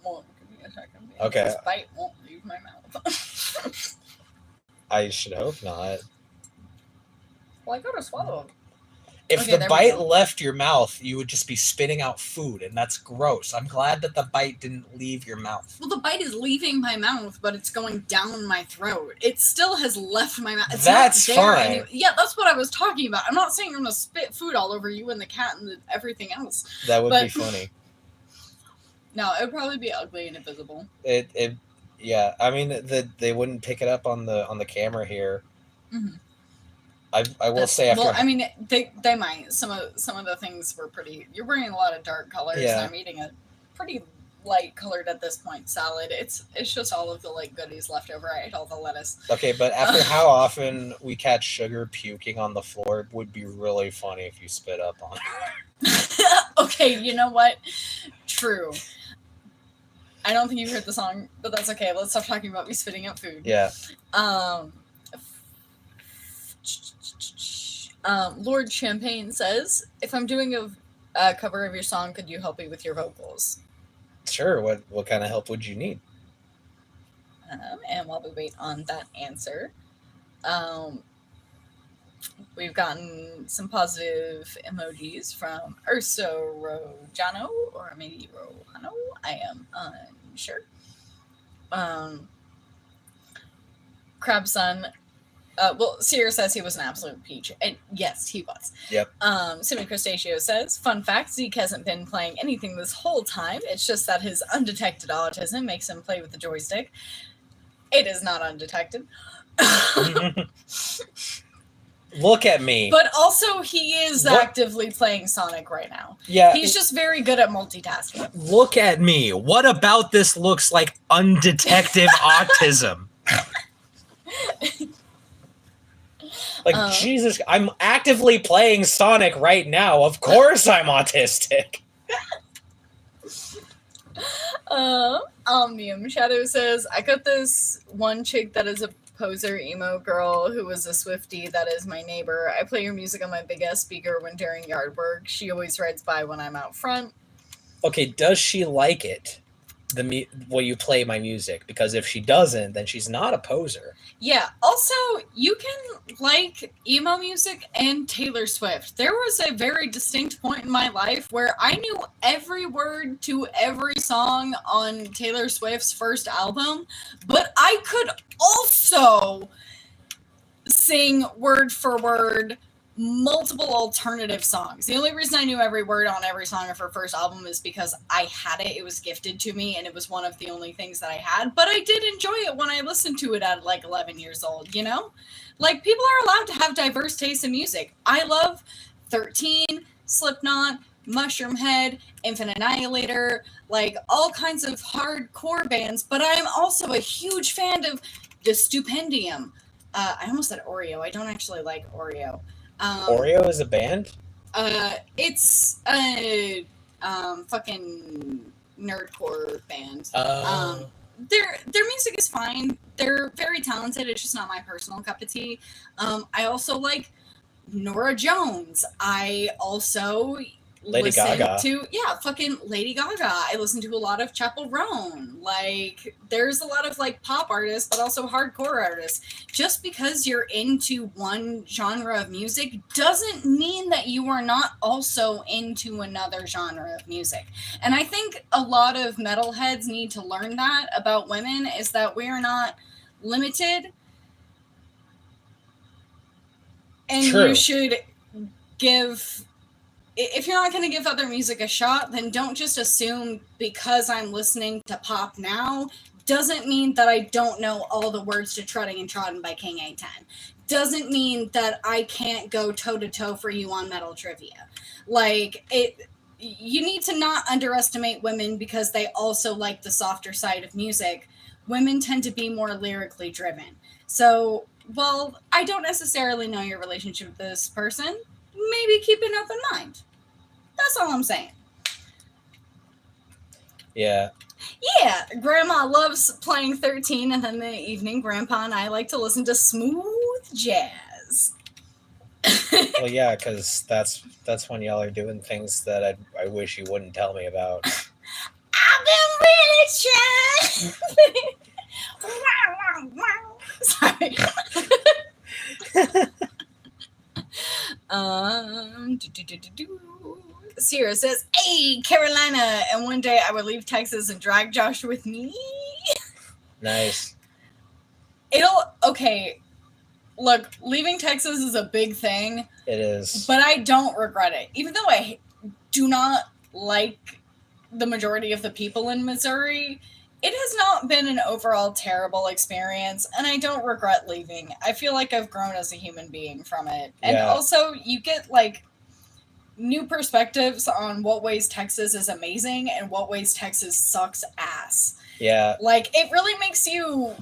Well, give me a second. Okay. This bite won't leave my mouth. I should hope not. Well, I gotta swallow. If the bite left your mouth, you would just be spitting out food, and that's gross. I'm glad that the bite didn't leave your mouth. Well, the bite is leaving my mouth, but it's going down my throat. It still has left my mouth. That's fine. Anyway. Yeah, that's what I was talking about. I'm not saying I'm going to spit food all over you and the cat and everything else. That would be funny. No, it would probably be ugly and invisible. Yeah. I mean, they wouldn't pick it up on the camera here. Mm-hmm. I will say after. Well, I mean, they might. Some of the things were pretty. You're wearing a lot of dark colors. Yeah. And I'm eating a pretty light colored at this point salad. It's just all of the like goodies left over. I ate all the lettuce. Okay, but after how often we catch sugar puking on the floor, it would be really funny if you spit up on it. Okay, you know what? True. I don't think you've heard the song, but that's okay. Let's stop talking about me spitting up food. Yeah. Lord Champagne says, if I'm doing a cover of your song, could you help me with your vocals? Sure. What kind of help would you need? And while we wait on that answer, we've gotten some positive emojis from Urso Rojano, or maybe Rojano. I am unsure. Crabson. Well, Seer says he was an absolute peach. And yes, he was. Yep. Simi Crustaceo says, fun fact, Zeke hasn't been playing anything this whole time. It's just that his undetected autism makes him play with the joystick. It is not undetected. Look at me. But also, he is actively playing Sonic right now. Yeah. He's just very good at multitasking. Look at me. What about this looks like undetected autism? Like, Jesus, I'm actively playing Sonic right now. Of course I'm autistic. Omnium Shadow says, I got this one chick that is a poser emo girl who was a Swiftie that is my neighbor. I play your music on my big ass speaker when during yard work. She always rides by when I'm out front. Okay, does she like it? will you play my music? Because if she doesn't, then she's not a poser. Yeah. Also, you can like emo music and Taylor Swift. There was a very distinct point in my life where I knew every word to every song on Taylor Swift's first album, but I could also sing word for word multiple alternative songs. The only reason I knew every word on every song of her first album is because I had it. It was gifted to me, and it was one of the only things that I had. But I did enjoy it when I listened to it at like 11 years old, you know? Like, people are allowed to have diverse tastes in music. I love 13, Slipknot, Mushroomhead, Infinite Annihilator, like all kinds of hardcore bands, but I'm also a huge fan of the Stupendium. I almost said Oreo. I don't actually like Oreo. Oreo is a band? It's a fucking nerdcore band. Their music is fine. They're very talented. It's just not my personal cup of tea. I also like Norma Jones. I also Lady Gaga. Fucking Lady Gaga. I listen to a lot of Chappell Roan. Like, there's a lot of like pop artists, but also hardcore artists. Just because you're into one genre of music doesn't mean that you are not also into another genre of music. And I think a lot of metalheads need to learn that about women, is that we are not limited. And True. You should give... If you're not going to give other music a shot, then don't just assume because I'm listening to pop now doesn't mean that I don't know all the words to Trotting and Trodden by King A10. Doesn't mean that I can't go toe-to-toe for you on metal trivia. Like, you need to not underestimate women because they also like the softer side of music. Women tend to be more lyrically driven. So, while I don't necessarily know your relationship with this person, maybe keep an open mind. That's all I'm saying. Yeah. Yeah, Grandma loves playing 13, and then in the evening, Grandpa and I like to listen to smooth jazz. Well, yeah, because that's when y'all are doing things that I wish you wouldn't tell me about. I've been really trying. Sorry. Sierra says, "Hey, Carolina, and one day I would leave Texas and drag Josh with me." Nice. Okay, look, leaving Texas is a big thing. It is. But I don't regret it. Even though I do not like the majority of the people in Missouri, it has not been an overall terrible experience, and I don't regret leaving. I feel like I've grown as a human being from it. And also, you get, like, new perspectives on what ways Texas is amazing and what ways Texas sucks ass. Yeah. Like, it really makes you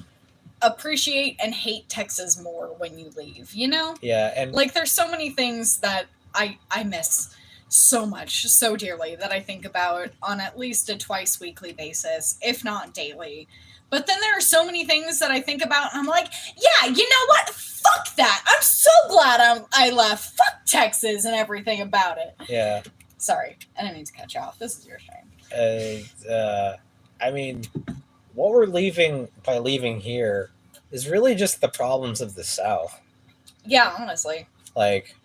appreciate and hate Texas more when you leave, you know? Yeah. And like, there's so many things that I miss so much, so dearly, that I think about on at least a twice weekly basis, if not daily. But then there are so many things that I think about, and I'm like, yeah, you know what? Fuck that. I'm so glad I left. Fuck Texas and everything about it. Yeah. Sorry, I didn't mean to cut you off. This is your turn. I mean, what we're leaving by leaving here is really just the problems of the South. Yeah, honestly. Like,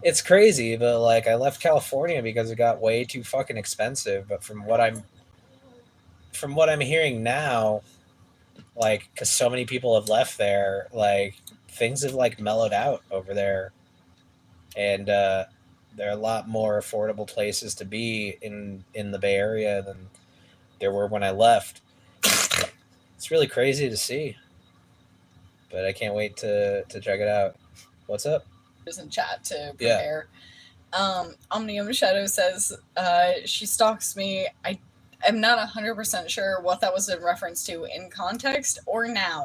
it's crazy, but like, I left California because it got way too fucking expensive. But from what I'm hearing now, like, because so many people have left there, like, things have like mellowed out over there, and there are a lot more affordable places to be in the Bay Area than there were when I left. It's really crazy to see, but I can't wait to check it out. What's up? In chat to prepare. Omnium Shadow says she stalks me. I am not 100% sure what that was in reference to in context or now.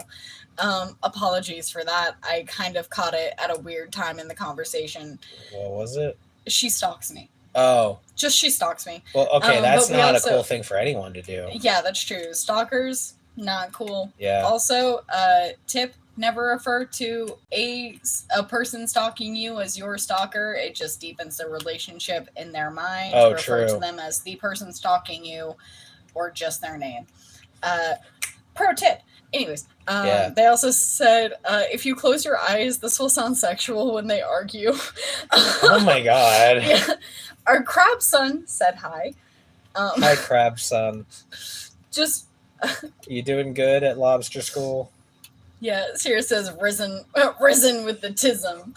Apologies for that. I kind of caught it at a weird time in the conversation. What was it? She stalks me. Oh. Just she stalks me. Well, okay, that's not a cool thing for anyone to do. Yeah, that's true. Stalkers, not cool. Yeah. Also, tip, never refer to a person stalking you as your stalker. It just deepens the relationship in their mind to refer to them as the person stalking you or just their name. Pro tip. Anyways, they also said, if you close your eyes, this will sound sexual when they argue. Oh my god. Yeah. Our crab son said hi. Hi, crab son. Just... You doing good at lobster school? Yeah, Sierra says risen with the tism.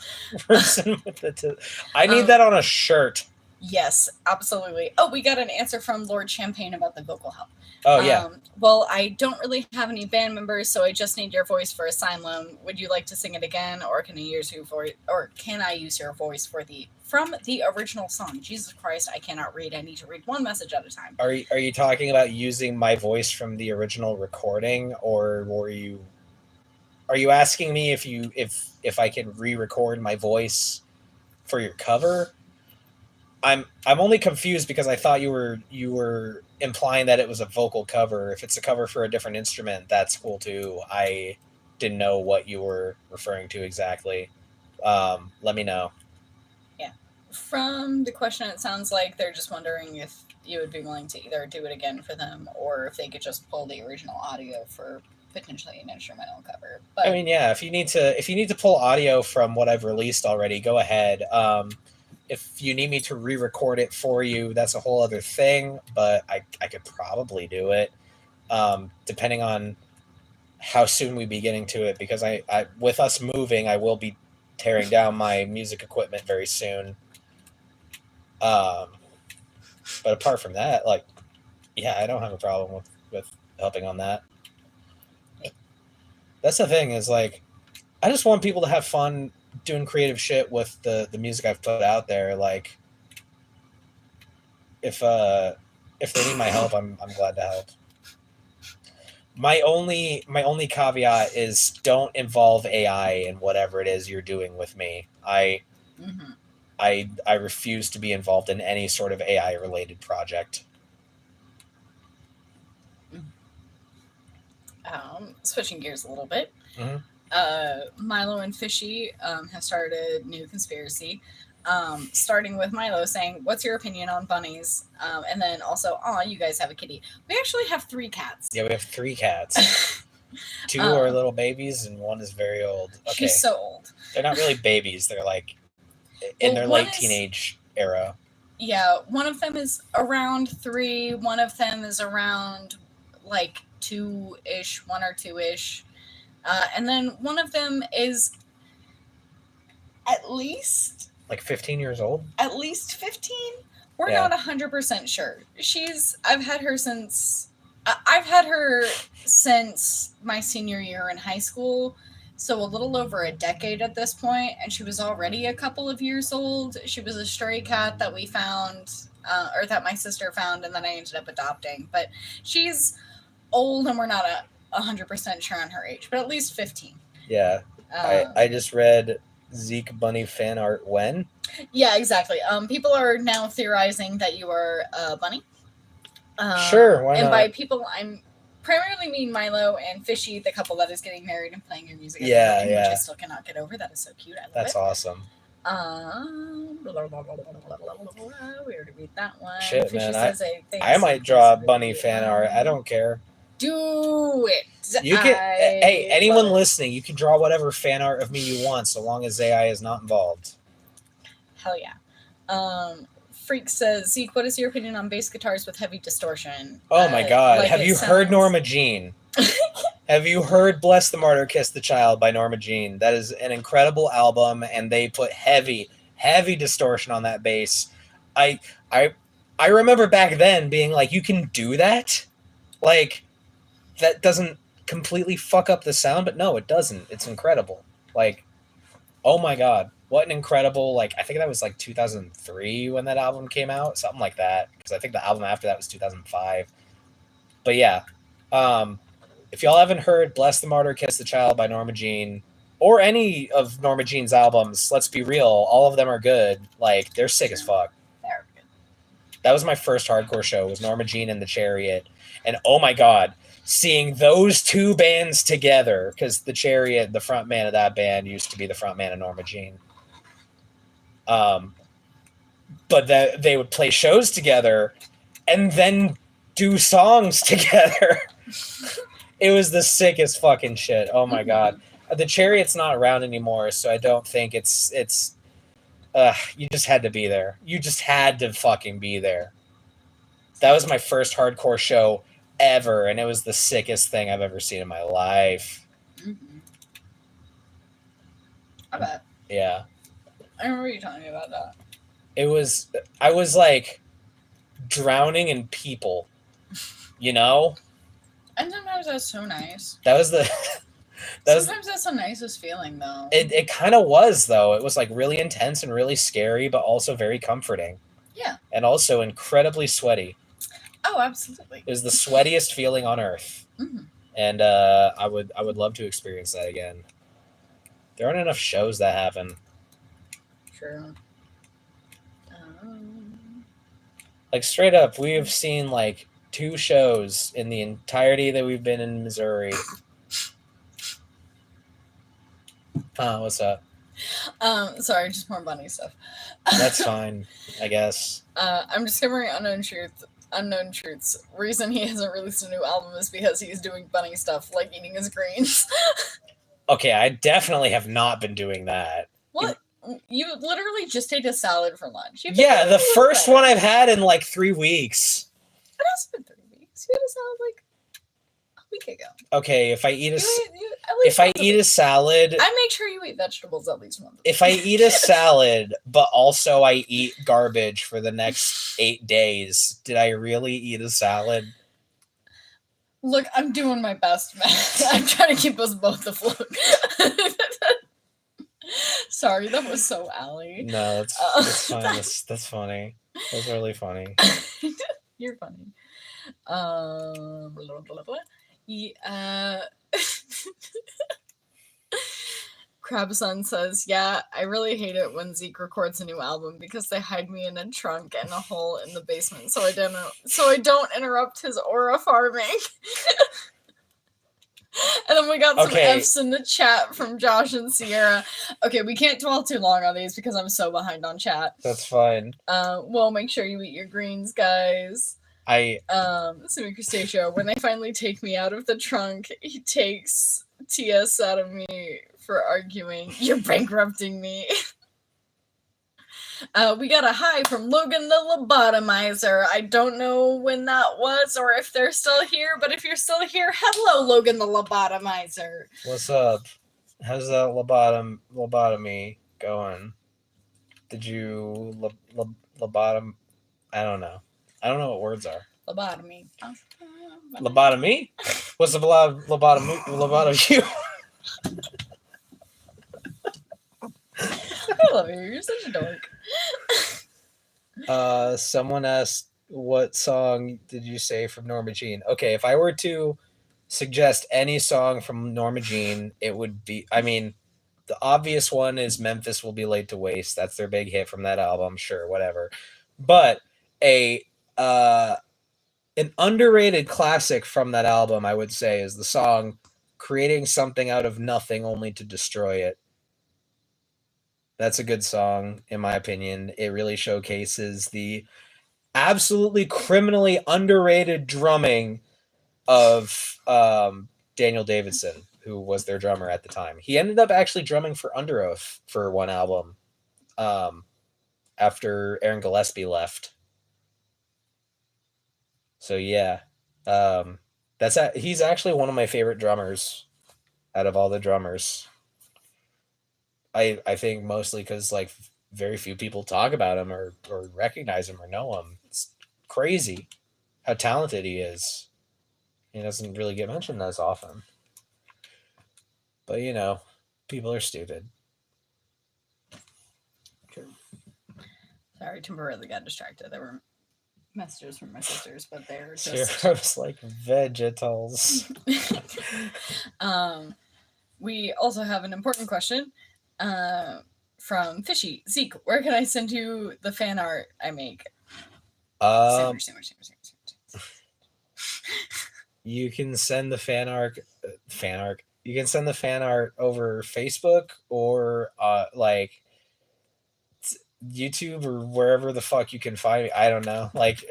Risen with the tism. I need that on a shirt. Yes, absolutely. Oh, we got an answer from Lord Champagne about the vocal help. Oh, yeah. Well, I don't really have any band members, so I just need your voice for a sign loan. Would you like to sing it again, or can I use your voice, from the original song? Jesus Christ, I cannot read. I need to read one message at a time. Are you talking about using my voice from the original recording, or are you asking me if I can re-record my voice for your cover? I'm only confused because I thought you were implying that it was a vocal cover. If it's a cover for a different instrument, that's cool too. I didn't know what you were referring to exactly. Let me know. Yeah. From the question, it sounds like they're just wondering if you would be willing to either do it again for them or if they could just pull the original audio for potentially an instrumental cover. But I mean, yeah, if you need to pull audio from what I've released already, go ahead. If you need me to re-record it for you, that's a whole other thing, but I could probably do it, depending on how soon we be getting to it, because I with us moving, I will be tearing down my music equipment very soon. But apart from that, like, yeah, I don't have a problem with helping on that. That's the thing, is like, I just want people to have fun doing creative shit with the music I've put out there. Like, if they need my help, I'm glad to help. My only caveat is don't involve AI in whatever it is you're doing with me. I refuse to be involved in any sort of AI related project. Switching gears a little bit. Mm-hmm. Milo and Fishy have started a new conspiracy. Starting with Milo saying, "What's your opinion on bunnies?" And then also, "Oh, you guys have a kitty." We actually have 3 cats. Yeah, we have 3 cats. 2 are little babies, and 1 is very old. Okay, she's so old. They're not really babies. They're like in their late teenage era. Yeah, one of them is around 3. One of them is around like 2-ish, 1 or 2-ish. And then one of them is at least... like 15 years old? At least 15? We're not 100% sure. I've had her since my senior year in high school, so a little over a decade at this point, and she was already a couple of years old. She was a stray cat that we found, or that my sister found, and then I ended up adopting. But she's old, and we're not 100% sure on her age, but at least 15. Yeah. I just read Zeke Bunny fan art when? Yeah, exactly. People are now theorizing that you are a bunny. Sure, why not? And by people, I'm primarily mean Milo and Fishy, the couple that is getting married and playing your music. Yeah, wedding, which I still cannot get over. That is so cute. I love That's it. Awesome. We already read that one. Shit, Fishy man. says I might draw bunny fan art. I don't care. Do it. You can. Hey, anyone listening, you can draw whatever fan art of me you want, so long as AI is not involved. Hell yeah. Freak says, Zeke, what is your opinion on bass guitars with heavy distortion? Oh my god. Like, have you heard Norma Jean? Have you heard Bless the Martyr, Kiss the Child by Norma Jean? That is an incredible album, and they put heavy distortion on that bass. I remember back then being like, you can do that? Like, that doesn't completely fuck up the sound, but no, it doesn't. It's incredible. Like, oh my god. What an incredible, like, I think that was like 2003 when that album came out, something like that, because I think the album after that was 2005. But yeah, if y'all haven't heard Bless the Martyr, Kiss the Child by Norma Jean, or any of Norma Jean's albums, let's be real, all of them are good. Like, they're sick as fuck. They're good. That was my first hardcore show, was Norma Jean and the Chariot. And oh my god, seeing those two bands together, because the Chariot, the front man of that band, used to be the front man of Norma Jean. But that they would play shows together and then do songs together. It was the sickest fucking shit. Oh my god. The Chariot's not around anymore, so I don't think it's you just had to be there. You just had to fucking be there. That was my first hardcore show ever, and it was the sickest thing I've ever seen in my life. Mm-hmm. I bet. Yeah. I remember you telling me about that. I was like drowning in people, you know? And sometimes that's so nice. That was the... Sometimes that's the nicest feeling, though. It kind of was, though. It was like really intense and really scary, but also very comforting. Yeah. And also incredibly sweaty. Oh, absolutely. It was the sweatiest feeling on earth. Mm-hmm. And I would love to experience that again. There aren't enough shows that happen. True. Like, straight up, we have seen like 2 shows in the entirety that we've been in Missouri. What's up? Sorry, just more bunny stuff. That's fine, I guess. I'm discovering unknown truths. Reason he hasn't released a new album is because he's doing bunny stuff, like eating his greens. Okay, I definitely have not been doing that. What? You literally just ate a salad for lunch. Yeah, the first one I've had in like 3 weeks. It has been 3 weeks. You had a salad like a week ago. Okay, if I eat a salad, I make sure you eat vegetables at least once. If I eat a salad, but also I eat garbage for the next 8 days, did I really eat a salad? Look, I'm doing my best, man. I'm trying to keep us both afloat. Sorry, that was so Allie. No, that's fine. That's funny. That's really funny. You're funny. Blah, blah, blah. Yeah. Crabson says, yeah, I really hate it when Zeke records a new album because they hide me in a trunk and a hole in the basement so I don't interrupt his aura farming. And then we got some F's in the chat from Josh and Sierra. Okay, we can't dwell too long on these because I'm so behind on chat. That's fine. Well, make sure you eat your greens, guys. Simi Crustaceo, when they finally take me out of the trunk, he takes TS out of me for arguing. You're bankrupting me. We got a hi from Logan the Lobotomizer. I don't know when that was or if they're still here, but if you're still here, hello, Logan the Lobotomizer. What's up? How's that lobotomy going? Did you lobotom? I don't know. I don't know what words are. Lobotomy. Lobotomy? What's the lobotomy you? I love you. You're such a dork. Someone asked, what song did you say from Norma Jean? Okay, if I were to suggest any song from Norma Jean, it would be, I mean, the obvious one is Memphis Will Be Laid to Waste. That's their big hit from that album. Sure, whatever. But an underrated classic from that album, I would say, is the song Creating Something Out of Nothing Only to Destroy It. That's a good song, in my opinion. It really showcases the absolutely criminally underrated drumming of Daniel Davidson, who was their drummer at the time. He ended up actually drumming for Under Oath for one album after Aaron Gillespie left. So yeah, he's actually one of my favorite drummers out of all the drummers. I think mostly because like very few people talk about him or recognize him or know him. It's crazy how talented he is. He doesn't really get mentioned as often. But you know, people are stupid. Sorry, temporarily got distracted. There were messages from my sisters, but they're just Heroes like vegetables. We also have an important question from Fishy. Zeke, where can I send you the fan art I make? You can send the You can send the fan art over Facebook or like YouTube or wherever the fuck you can find me. I don't know. Like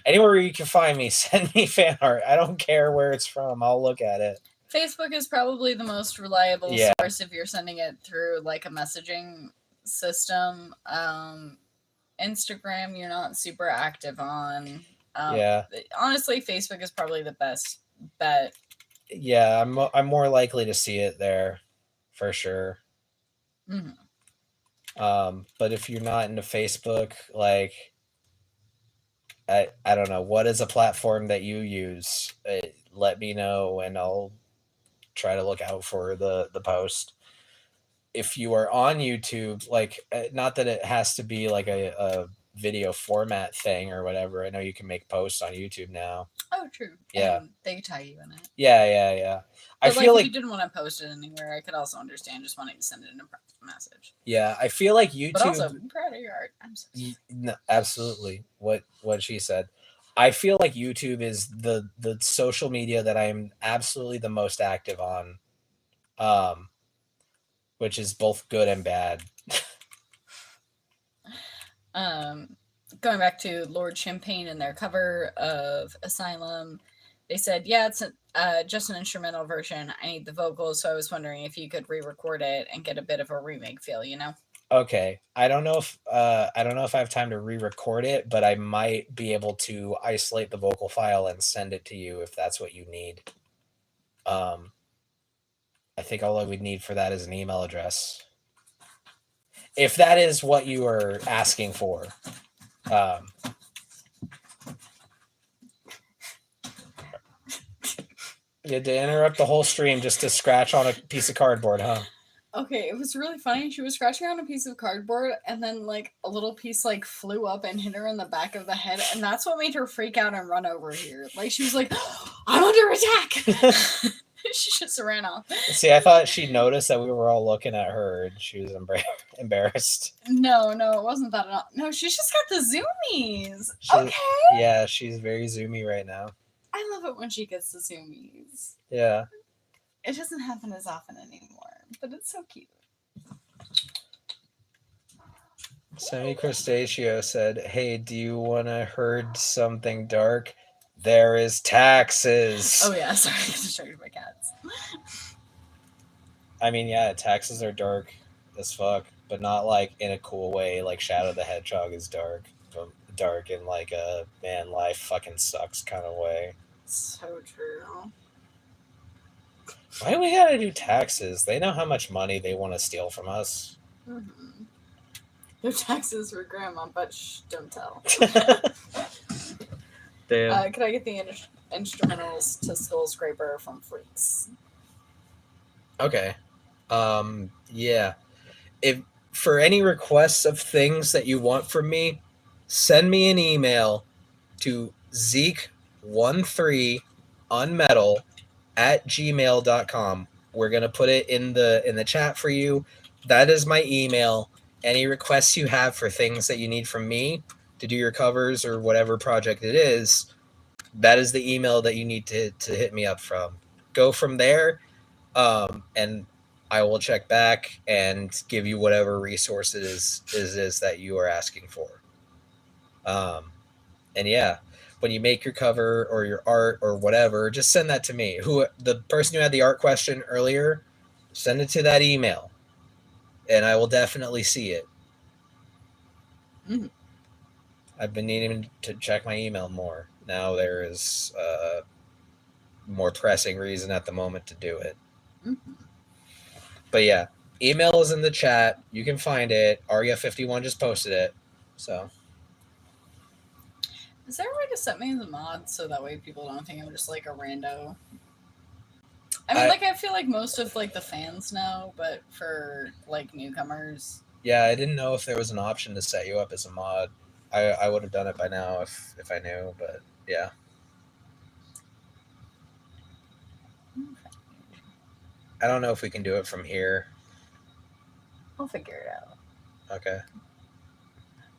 anywhere you can find me, send me fan art. I don't care where it's from. I'll look at it. Facebook is probably the most reliable source if you're sending it through like a messaging system. Instagram, you're not super active on. Honestly, Facebook is probably the best bet. Yeah, I'm more likely to see it there, for sure. Mm-hmm. But if you're not into Facebook, like, I don't know, what is a platform that you use? Let me know, and I'll try to look out for the post. If you are on YouTube, like, not that it has to be like a video format thing or whatever. I know you can make posts on YouTube now. Oh, true. Yeah, and they tag you in it. Yeah. But I feel like if you didn't want to post it anywhere, I could also understand just wanting to send it in a message. Yeah, I feel like YouTube. But also, I'm proud of your art. I'm so sorry. No, absolutely. What she said. I feel like YouTube is the social media that I am absolutely the most active on, which is both good and bad. Going back to Lord Champagne and their cover of Asylum, they said, yeah, it's just an instrumental version. I need the vocals, so I was wondering if you could re-record it and get a bit of a remake feel, you know? Okay, I don't know if I have time to re-record it, but I might be able to isolate the vocal file and send it to you if that's what you need. I think all I would need for that is an email address. If that is what you are asking for. You had to interrupt the whole stream just to scratch on a piece of cardboard, huh? Okay, it was really funny. She was scratching on a piece of cardboard, and then like a little piece like flew up and hit her in the back of the head, and that's what made her freak out and run over here. Like she was like, "I'm under attack." She just ran off. See, I thought she noticed that we were all looking at her, and she was embarrassed. No, it wasn't that at all. No, she's just got the zoomies. Okay. Yeah, she's very zoomy right now. I love it when she gets the zoomies. Yeah. It doesn't happen as often anymore, but it's so cute. Semi Crustaceo said, "Hey, do you want to heard something dark? There is taxes." Oh yeah, sorry, I distracted my cats. I mean, yeah, taxes are dark as fuck, but not like in a cool way. Like Shadow the Hedgehog is dark, but dark in like a man, life fucking sucks kind of way. So true. Why do we gotta do taxes? They know how much money they want to steal from us. Mm-hmm. Their taxes for grandma, but shh, don't tell. Damn. Could I get the instrumentals to Skull Scraper from Freaks? Okay. Yeah. If for any requests of things that you want from me, send me an email to XIII UnMetal@gmail.com. We're gonna put it in the chat for you. That is my email. Any requests you have for things that you need from me to do your covers or whatever project it is, that is the email that you need to hit me up from. Go from there, and I will check back and give you whatever resource it is that you are asking for. And yeah, when you make your cover or your art or whatever, just send that to me. The person who had the art question earlier, send it to that email, and I will definitely see it. Mm-hmm. I've been needing to check my email more. Now there is a more pressing reason at the moment to do it. Mm-hmm. But yeah, email is in the chat. You can find it. Arya51 just posted it. So. Is there a way to set me as a mod so that way people don't think I'm just like a rando? I mean, I feel like most of like the fans know, but for like newcomers. Yeah, I didn't know if there was an option to set you up as a mod. I would have done it by now if I knew, but yeah. I don't know if we can do it from here. We'll figure it out. Okay.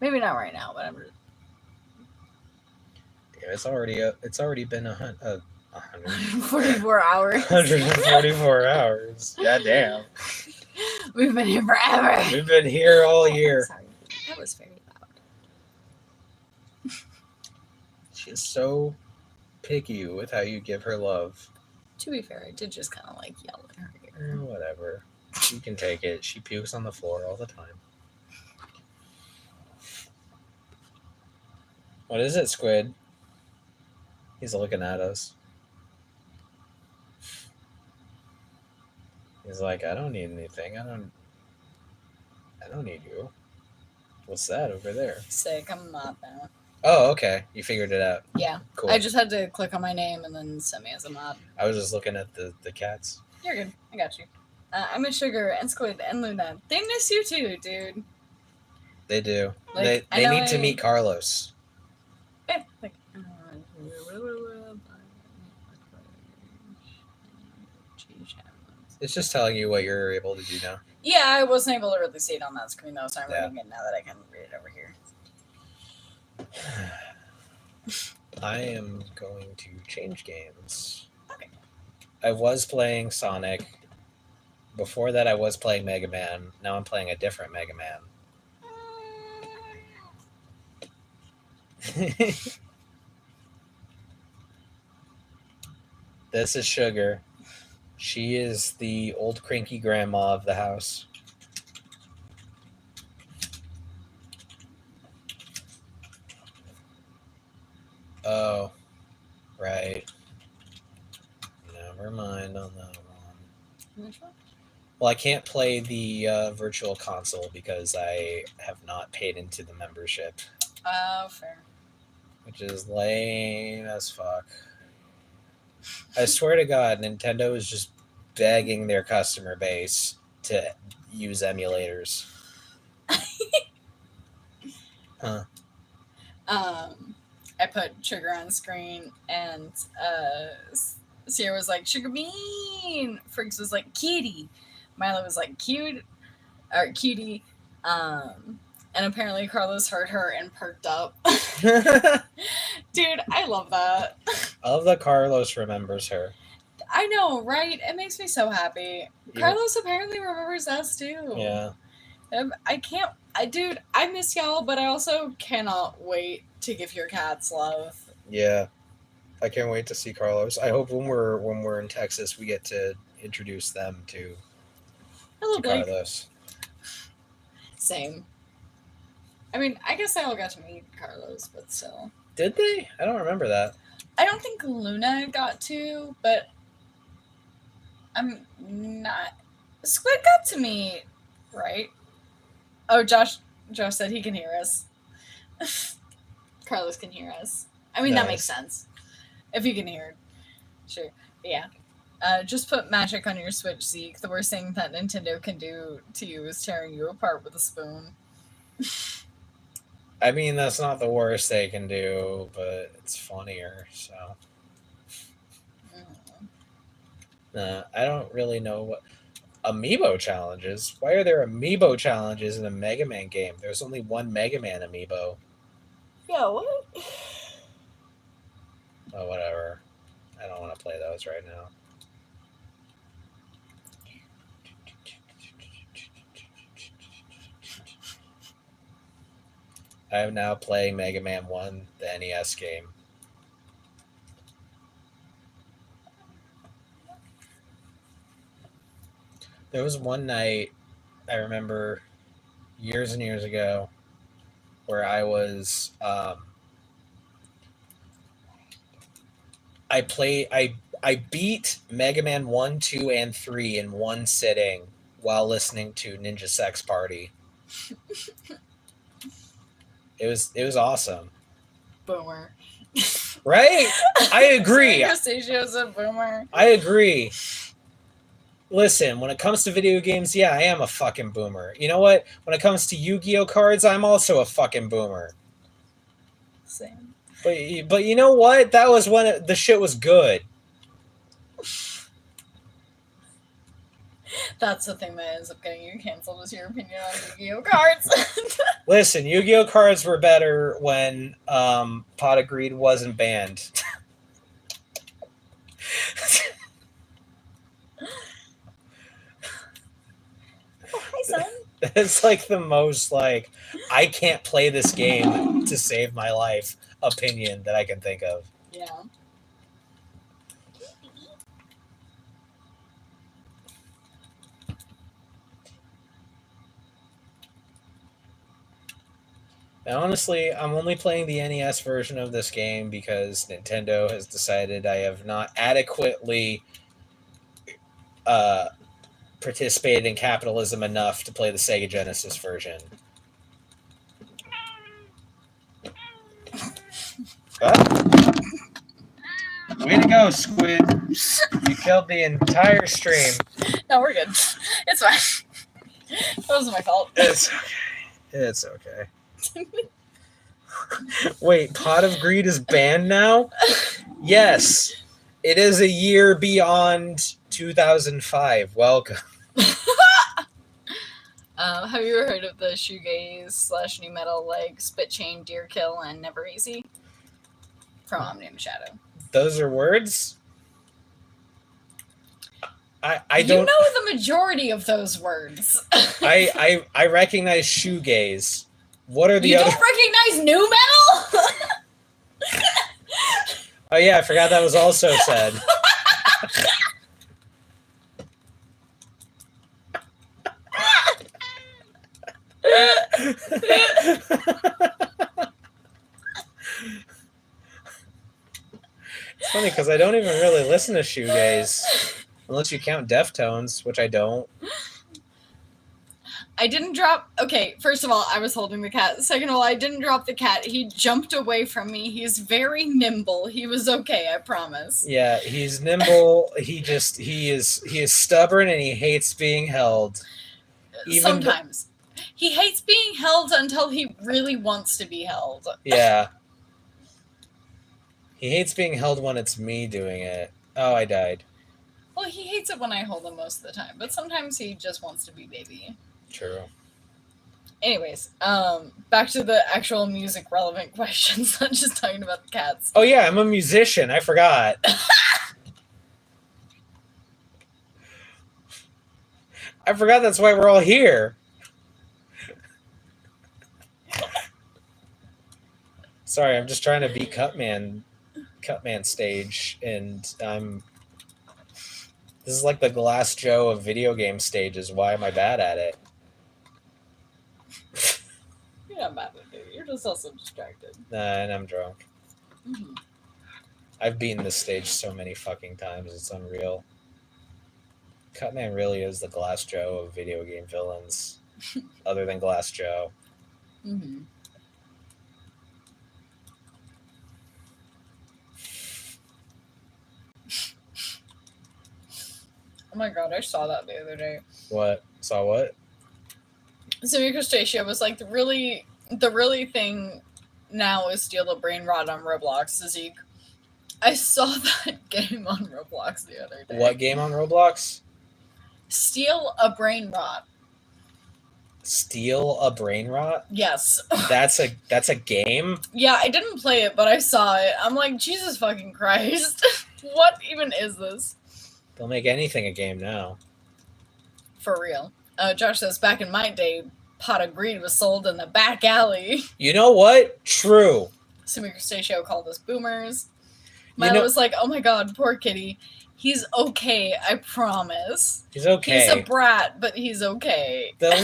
Maybe not right now, but I'm just... Damn, it's already been 44 hours. 144 hours. Goddamn. We've been here forever. We've been here all year. Sorry, that was very loud. She's so picky with how you give her love. To be fair, I did just kind of like yell at her ear. Whatever. You can take it. She pukes on the floor all the time. What is it, Squid? He's looking at us. He's like, I don't need anything. I don't need you. What's that over there? Sick. I'm not that. Oh, okay. You figured it out. Yeah. Cool. I just had to click on my name and then send me as a mod. I was just looking at the cats. You're good. I got you. I miss Sugar and Squid and Luna. They miss you too, dude. They do. Like, they need to meet Carlos. Yeah, like, it's just telling you what you're able to do now. Yeah, I wasn't able to really see it on that screen though, so I'm reading it now that I can read it over here. I am going to change games. Okay. I was playing Sonic. Before that, I was playing Mega Man. Now I'm playing a different Mega Man. This is Sugar. She is the old cranky grandma of the house. Oh, right. Never mind on that one. Which one? Well, I can't play the virtual console because I have not paid into the membership. Oh, fair. Which is lame as fuck. I swear to God, Nintendo is just begging their customer base to use emulators. Huh. I put Sugar on screen and Sierra was like, Sugar Bean! Friggs was like, Kitty! Milo was like, cute, or cutie. And apparently Carlos heard her and perked up. Dude, I love that. I love that Carlos remembers her. I know, right? It makes me so happy. Yeah. Carlos apparently remembers us too. Yeah. Dude, I miss y'all, but I also cannot wait to give your cats love. Yeah. I can't wait to see Carlos. I hope when we're in Texas we get to introduce them to Carlos. Same. I mean, I guess I all got to meet Carlos, but still. Did they? I don't remember that. I don't think Luna got to, but I'm not. Squid got to meet, right? Oh, Josh said he can hear us. Carlos can hear us. I mean, nice. That makes sense. If you can hear, sure. Yeah. Just put magic on your Switch, Zeke. The worst thing that Nintendo can do to you is tearing you apart with a spoon. I mean, that's not the worst they can do, but it's funnier, so. I don't really know what... Amiibo challenges? Why are there Amiibo challenges in a Mega Man game? There's only one Mega Man Amiibo. Yeah, what? Oh, whatever. I don't want to play those right now. I am now playing Mega Man 1, the NES game. There was one night, I remember years and years ago, where I was, I beat Mega Man 1, 2, and 3 in one sitting while listening to Ninja Sex Party. It was awesome. Boomer. Right? I agree. Anastasia's a boomer. I agree. Listen, when it comes to video games, yeah, I am a fucking boomer. You know what? When it comes to Yu-Gi-Oh cards, I'm also a fucking boomer. Same. But you know what? That was when the shit was good. That's the thing that ends up getting you canceled, is your opinion on Yu-Gi-Oh cards. Listen, Yu-Gi-Oh cards were better when Pot of Greed wasn't banned. Hi, son. It's like the most like I can't play this game to save my life opinion that I can think of. Yeah. And honestly, I'm only playing the NES version of this game because Nintendo has decided I have not adequately participated in capitalism enough to play the Sega Genesis version. Way to go, Squid. You killed the entire stream. No, we're good. It's fine. That wasn't my fault. It's okay. Wait, Pot of Greed is banned now? Yes. It is a year beyond 2005. Welcome. Have you ever heard of the shoegaze / new metal like Spit Chain, Deer Kill, and Never Easy? From Omnium Shadow. Those are words? I don't... You know the majority of those words. I recognize shoegaze. What are the other... You don't recognize new metal? Oh yeah, I forgot that was also said. It's funny because I don't even really listen to shoegaze unless you count Deftones, which I don't. I didn't drop... Okay, first of all, I was holding the cat. Second of all, I didn't drop the cat. He jumped away from me. He's very nimble. He was okay, I promise. Yeah, he's nimble. He is stubborn and he hates being held. Sometimes. He hates being held until he really wants to be held. Yeah. He hates being held when it's me doing it. Oh, I died. Well, he hates it when I hold him most of the time, but sometimes he just wants to be baby. True. Anyways, back to the actual music relevant questions, not just talking about the cats. Oh yeah, I'm a musician. I forgot. I forgot that's why we're all here. Sorry, I'm just trying to beat Cutman stage, and this is like the Glass Joe of video game stages. Why am I bad at it? You're not bad at it. You're just also distracted. Nah, and I'm drunk. Mm-hmm. I've beaten this stage so many fucking times, it's unreal. Cutman really is the Glass Joe of video game villains, other than Glass Joe. Mm-hmm. Oh my god, I saw that the other day. What? Saw what? Semi Crustacea was like the really thing now is steal a brain rot on Roblox, Zeke. I saw that game on Roblox the other day. What game on Roblox? Steal a brain rot. Steal a brain rot? Yes. That's a game? Yeah, I didn't play it, but I saw it. I'm like, Jesus fucking Christ. What even is this? They'll make anything a game now. For real. Josh says, back in my day, Pot of Greed was sold in the back alley. You know what? True. Semi Crustaceo called us boomers. Milo was like, oh my god, poor kitty. He's okay, I promise. He's okay. He's a brat, but he's okay. The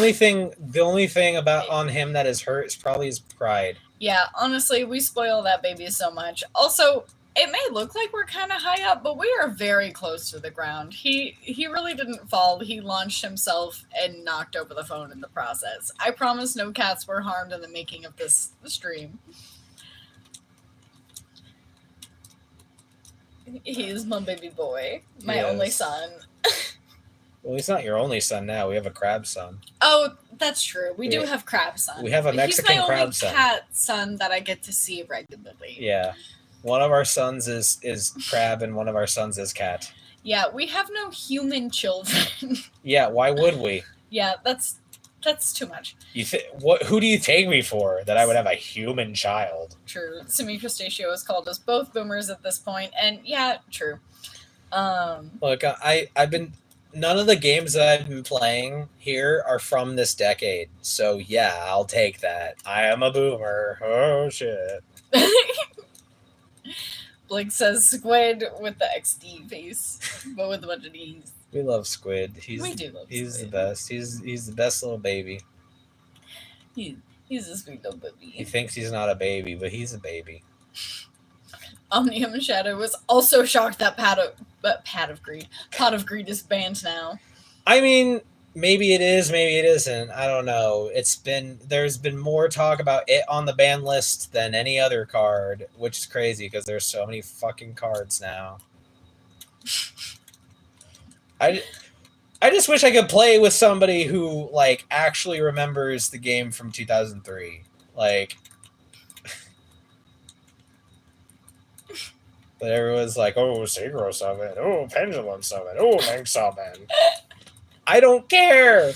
only thing about on him that is hurt is probably his pride. Yeah, honestly, we spoil that baby so much. Also, it may look like we're kind of high up, but we are very close to the ground. He really didn't fall. He launched himself and knocked over the phone in the process. I promise no cats were harmed in the making of this stream. He is my baby boy, my only son. Well, he's not your only son now. We have a crab son. Oh, that's true. We do have crab son. We have a Mexican crab son. He's my only cat son that I get to see regularly. Yeah. One of our sons is crab and one of our sons is cat. Yeah, we have no human children. Yeah, why would we? Yeah, that's too much. Who do you take me for that I would have a human child? True. Semi Crustaceo has called us both boomers at this point, and yeah, true. Look, I've been none of the games that I've been playing here are from this decade. So yeah, I'll take that. I am a boomer. Oh shit. Blake says Squid with the XD face, but with a bunch of D's. We love Squid. We do love He's Squid. the best. He's the best little baby. He's a sweet little baby. He thinks he's not a baby, but he's a baby. Omnium Shadow was also shocked that Pot of Greed is banned now. I mean, maybe it is, maybe it isn't. I don't know. There's been more talk about it on the ban list than any other card, which is crazy because there's so many fucking cards now. I just wish I could play with somebody who like actually remembers the game from 2003. Like, but everyone's like, "Oh, Synchro Summon. Oh, Pendulum Summon. Oh, Link Summon." I don't care.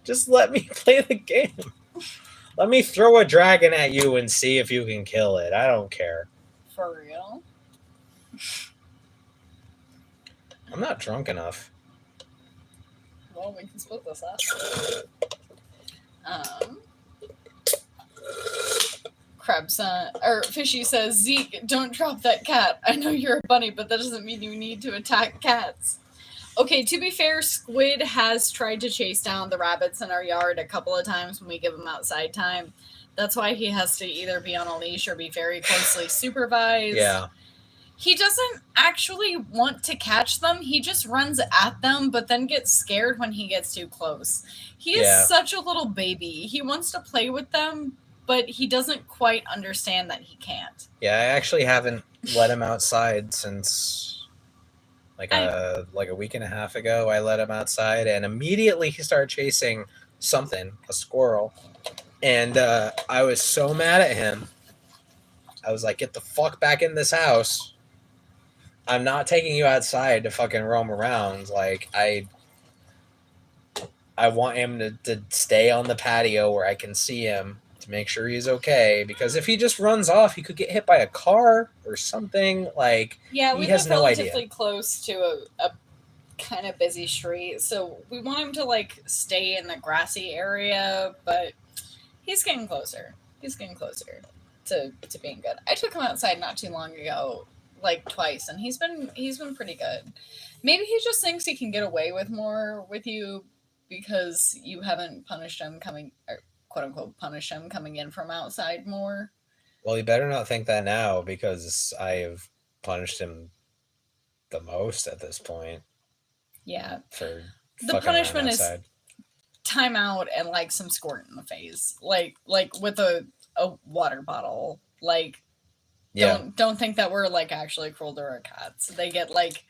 Just let me play the game. Let me throw a dragon at you and see if you can kill it. I don't care. For real? I'm not drunk enough. Well, we can split this up. Crabson or Fishy says, Zeke, don't drop that cat. I know you're a bunny, but that doesn't mean you need to attack cats. Okay, to be fair, Squid has tried to chase down the rabbits in our yard a couple of times when we give him outside time. That's why he has to either be on a leash or be very closely supervised. Yeah. He doesn't actually want to catch them. He just runs at them, but then gets scared when he gets too close. He is such a little baby. He wants to play with them, but he doesn't quite understand that he can't. Yeah, I actually haven't let him outside since like a week and a half ago. I let him outside, and immediately he started chasing something, a squirrel. And I was so mad at him. I was like, get the fuck back in this house. I'm not taking you outside to fucking roam around. Like, I want him to stay on the patio where I can see him to make sure he's okay. Because if he just runs off, he could get hit by a car or something. Like, yeah, he has no idea. Relatively close to a kind of busy street, so we want him to like stay in the grassy area, but he's getting closer. He's getting closer to being good. I took him outside not too long ago, like twice, and he's been pretty good. Maybe he just thinks he can get away with more with you because you haven't punished him coming, or quote unquote punish him coming in from outside more. Well, he better not think that now, because I have punished him the most at this point. Yeah. For the punishment is timeout and like some squirt in the face, like with a water bottle. Like, don't think that we're like actually cruel to our cats. They get like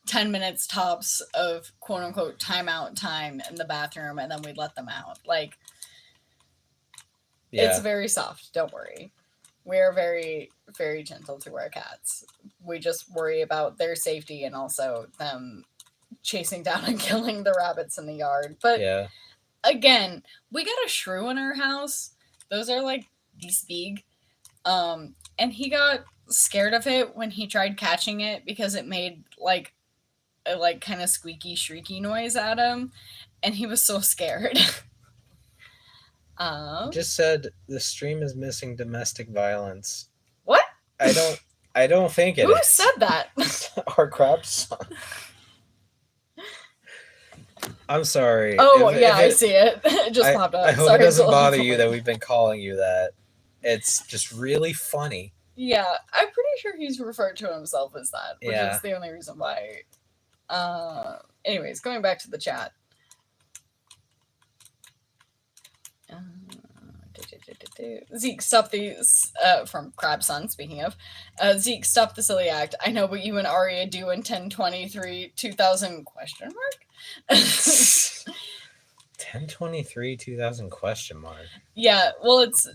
10 minutes tops of quote unquote timeout time in the bathroom, and then we let them out. Like, it's very soft. Don't worry. We're very, very gentle to our cats. We just worry about their safety and also them chasing down and killing the rabbits in the yard. But again, we got a shrew in our house. Those are like this big. And he got scared of it when he tried catching it because it made like a kind of squeaky, shrieky noise at him, and he was so scared. Just said the stream is missing domestic violence. What? I don't think it Who is. said that? Our crab son. I'm sorry. I see it. It just popped up. I hope it doesn't bother you that we've been calling you that. It's just really funny. Yeah, I'm pretty sure he's referred to himself as that, which is the only reason why. Anyways, going back to the chat. Zeke, stop these from Crabson, speaking of. Zeke, stop the silly act. I know what you and Arya do in 1023 2000 question mark? 1023 2000 question mark. Yeah, well, it's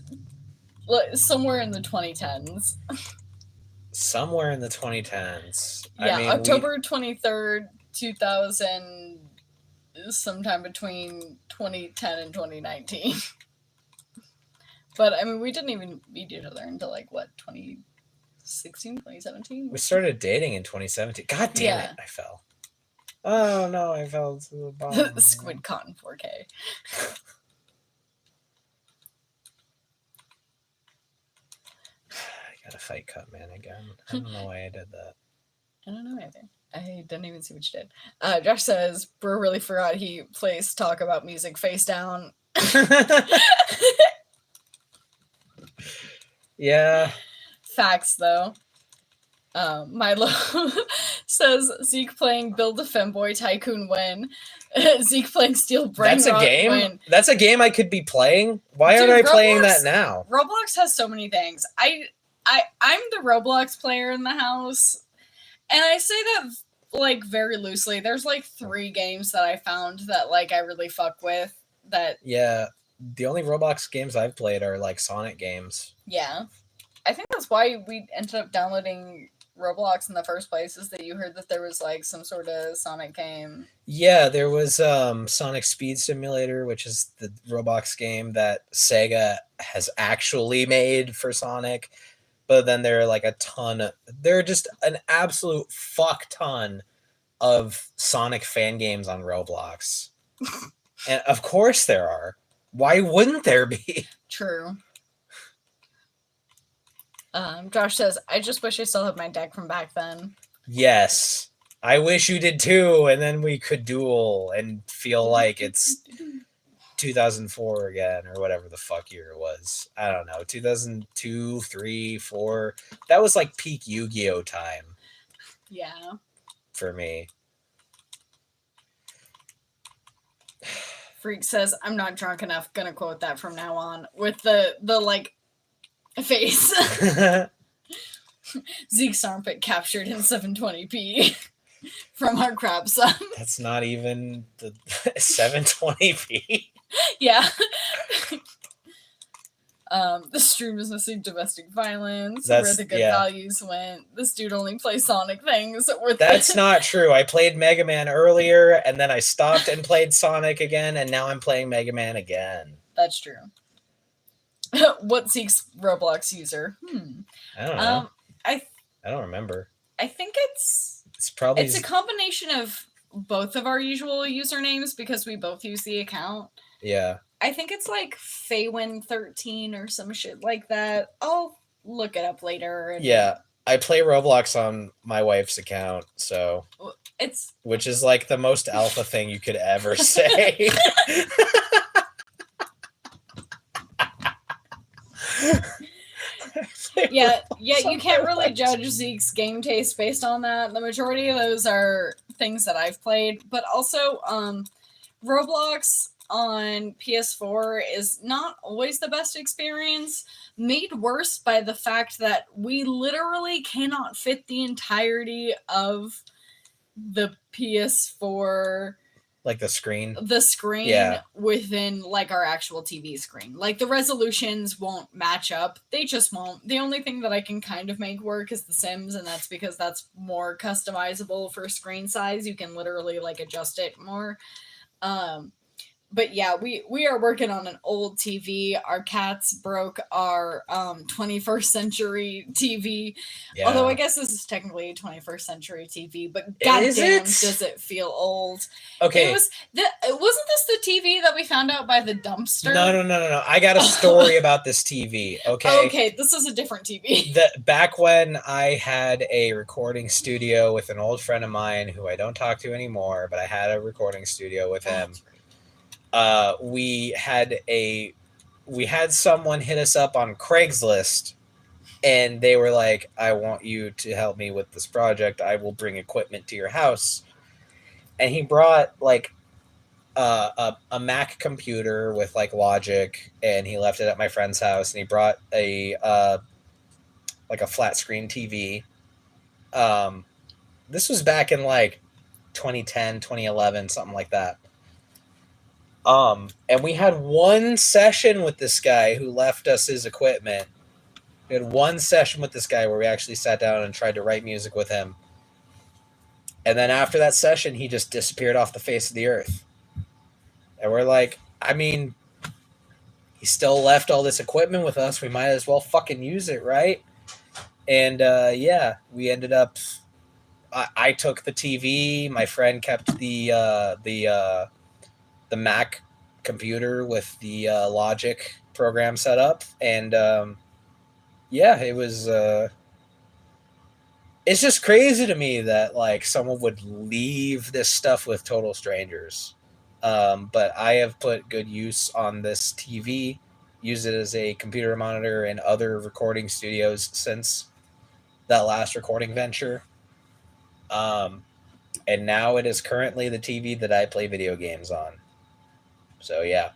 somewhere in the 2010s. Somewhere in the 2010s. Yeah, I mean, October 23rd, 2000, sometime between 2010 and 2019. But, I mean, we didn't even meet each other until, like, what, 2016, 2017? We started dating in 2017. God damn it, I fell. Oh no, I fell to the bottom. Squid Con 4K. I got a fight cut man again. I don't know why I did that. I don't know anything. I didn't even see what you did. Josh says, Bro really forgot he plays talk about music face down. Yeah. Facts, though. Milo says Zeke playing Build a Femboy Tycoon win. Zeke playing Steel Brain That's a Rot game? win. That's a game I could be playing? Why aren't I playing that now? Roblox has so many things. I'm the Roblox player in the house. And I say that like very loosely. There's like 3 games that I found that like I really fuck with. That yeah, the only Roblox games I've played are like Sonic games. Yeah, I think that's why we ended up downloading Roblox in the first place. Is that you heard that there was like some sort of Sonic game? Yeah, there was Sonic Speed Simulator, which is the Roblox game that Sega has actually made for Sonic. But then there are like there are just an absolute fuck ton of Sonic fan games on Roblox. And of course there are. Why wouldn't there be? True. Josh says, I just wish I still had my deck from back then. Yes. I wish you did too, and then we could duel and feel like it's 2004 again, or whatever the fuck year it was. I don't know, 2002, 3, 4. That was like peak Yu-Gi-Oh time. Yeah. For me. Freak says, I'm not drunk enough. Gonna quote that from now on with the like face. Zeke's armpit captured in 720p from our crab son. That's not even the 720p. Yeah. The stream is missing domestic violence. Where the good values went. This dude only plays Sonic things. That's not true. I played Mega Man earlier, and then I stopped and played Sonic again, and now I'm playing Mega Man again. That's true. What Zeke's Roblox user? I don't know. I don't remember. I think it's probably a combination of both of our usual usernames because we both use the account. Yeah. I think it's like Faywin13 or some shit like that. I'll look it up later. Yeah. I play Roblox on my wife's account, so which is like the most alpha thing you could ever say. Yeah, you can't really judge Zeke's game taste based on that. The majority of those are things that I've played, but also Roblox on PS4 is not always the best experience, made worse by the fact that we literally cannot fit the entirety of the PS4 like the screen within like our actual TV screen. Like the resolutions won't match up. They just won't. The only thing that I can kind of make work is The Sims, and that's because that's more customizable for screen size. You can literally like adjust it more. But yeah, we are working on an old TV. Our cats broke our 21st century TV. Yeah. Although I guess this is technically a 21st century TV, but goddamn, does it feel old? Okay, wasn't this the TV that we found out by the dumpster? No. I got a story about this TV. Okay, this is a different TV. Back when I had a recording studio with an old friend of mine who I don't talk to anymore, but I had a recording studio with him. We had someone hit us up on Craigslist, and they were like, I want you to help me with this project. I will bring equipment to your house. And he brought like a Mac computer with like Logic, and he left it at my friend's house, and he brought a like a flat screen TV. This was back in like 2010, 2011, something like that. And we had one session with this guy who left us his equipment. We had one session with this guy where we actually sat down and tried to write music with him. And then after that session, he just disappeared off the face of the earth. And we're like, I mean, he still left all this equipment with us. We might as well fucking use it, right? And yeah, we ended up I took the TV. My friend kept the Mac computer with the Logic program set up, and yeah, it was. It's just crazy to me that like someone would leave this stuff with total strangers. But I have put good use on this TV, used it as a computer monitor in other recording studios since that last recording venture. Um, and now it is currently the TV that I play video games on. So yeah.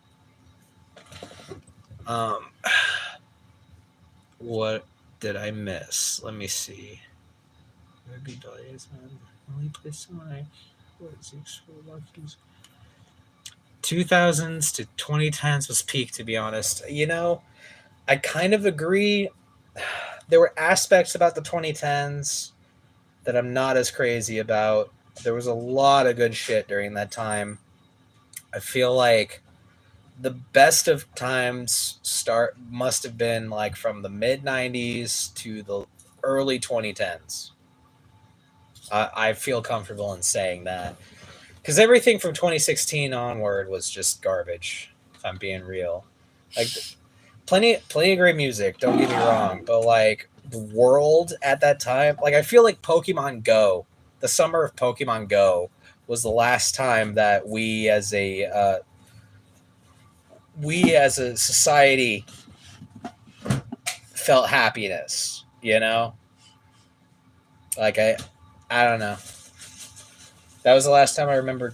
What did I miss? Let me see. Maybe days, man. Only place my what is it? 2000s to 2010s was peak, to be honest. You know, I kind of agree. There were aspects about the 2010s that I'm not as crazy about. There was a lot of good shit during that time. I feel like the best of times must have been like from the mid 90s to the early 2010s. I feel comfortable in saying that because everything from 2016 onward was just garbage. If I'm being real, like plenty of great music. Don't get me wrong, but like the world at that time, like I feel like Pokemon Go, the summer of Pokemon Go, was the last time that we as a society felt happiness. You know, like I don't know. That was the last time I remember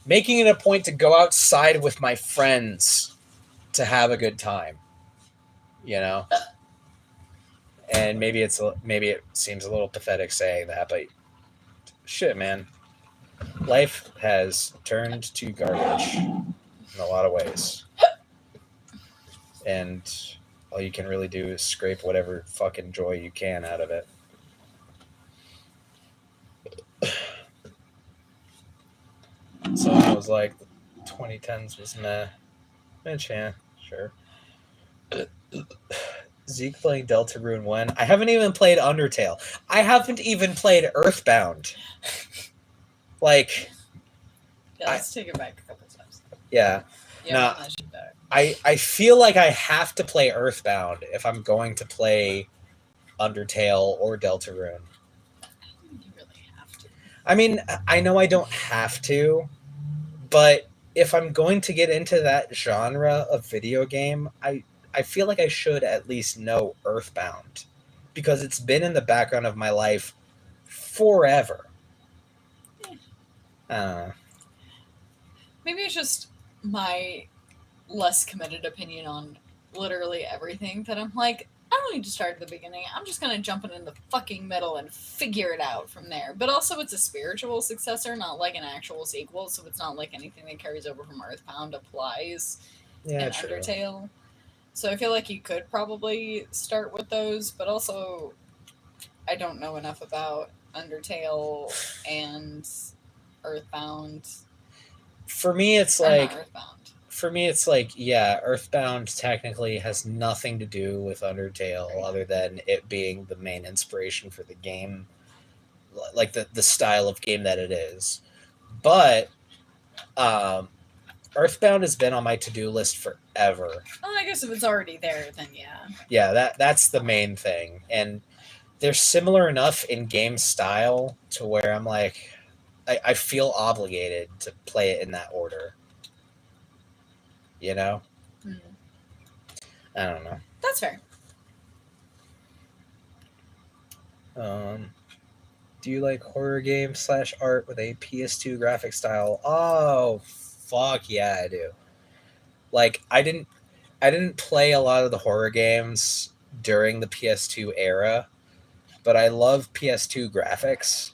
making it a point to go outside with my friends to have a good time. You know, and maybe it seems a little pathetic saying that, but shit, man, life has turned to garbage in a lot of ways, and all you can really do is scrape whatever fucking joy you can out of it. So I was like, 2010s was meh. Yeah, sure. Zeke playing Deltarune when? I haven't even played Undertale. I haven't even played Earthbound. Like, yeah, let's take it back a couple times. Yeah. Yeah, nah, I feel like I have to play Earthbound if I'm going to play Undertale or Deltarune. You really have to. I mean, I know I don't have to, but if I'm going to get into that genre of video game, I feel like I should at least know Earthbound because it's been in the background of my life forever. Maybe it's just my less committed opinion on literally everything that I'm like, I don't need to start at the beginning. I'm just going to jump in the fucking middle and figure it out from there. But also, it's a spiritual successor, not like an actual sequel. So it's not like anything that carries over from Earthbound applies in Undertale. So I feel like you could probably start with those. But also, I don't know enough about Undertale and Earthbound. For me, it's like yeah, Earthbound technically has nothing to do with Undertale other than it being the main inspiration for the game, like the style of game that it is. But Earthbound has been on my to-do list forever. Well, I guess if it's already there, then yeah. Yeah, that's the main thing. And they're similar enough in game style to where I'm like, I feel obligated to play it in that order. You know? I don't know. That's fair. Do you like horror games / art with a PS2 graphic style? Oh, fuck yeah, I do. Like, I didn't play a lot of the horror games during the PS2 era, but I love PS2 graphics,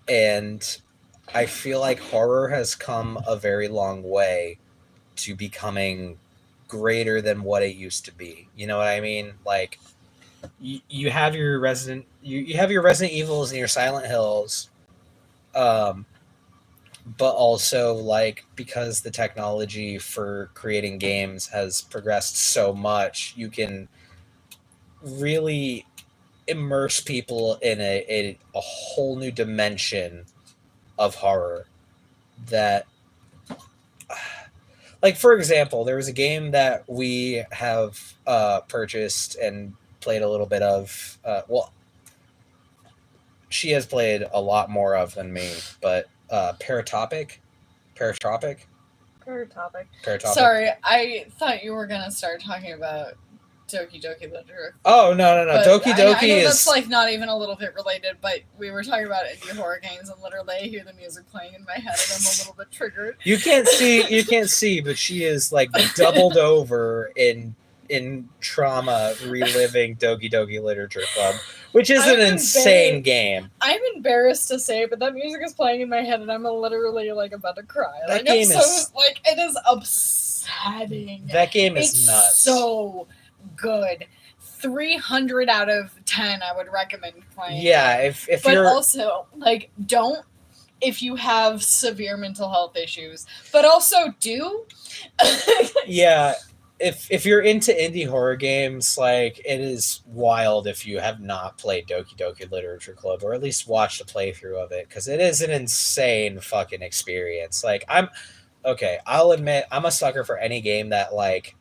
and I feel like horror has come a very long way to becoming greater than what it used to be. You know what I mean? Like, you have your Resident Evils and your Silent Hills, but also like because the technology for creating games has progressed so much, you can really immerse people in a whole new dimension of horror that, like, for example, there was a game that we have purchased and played a little bit of. Well, she has played a lot more of than me, but Paratopic. Sorry, I thought you were gonna start talking about Doki Doki Literature. Oh no! But Doki Doki I know is that's like not even a little bit related, but we were talking about indie horror games, and literally I hear the music playing in my head, and I'm a little bit triggered. You can't see, but she is like doubled over in trauma reliving Doki Doki Literature Club, which is an insane game. I'm embarrassed to say, but that music is playing in my head, and I'm literally like about to cry. That like, game is like it is upsetting. That game is nuts. So good. 300 out of 10 I would recommend playing. Yeah, if but you're also like don't if you have severe mental health issues, but also do. Yeah, if you're into indie horror games, like, it is wild if you have not played Doki Doki Literature Club, or at least watched a playthrough of it, because it is an insane fucking experience. Like, I'll admit I'm a sucker for any game that like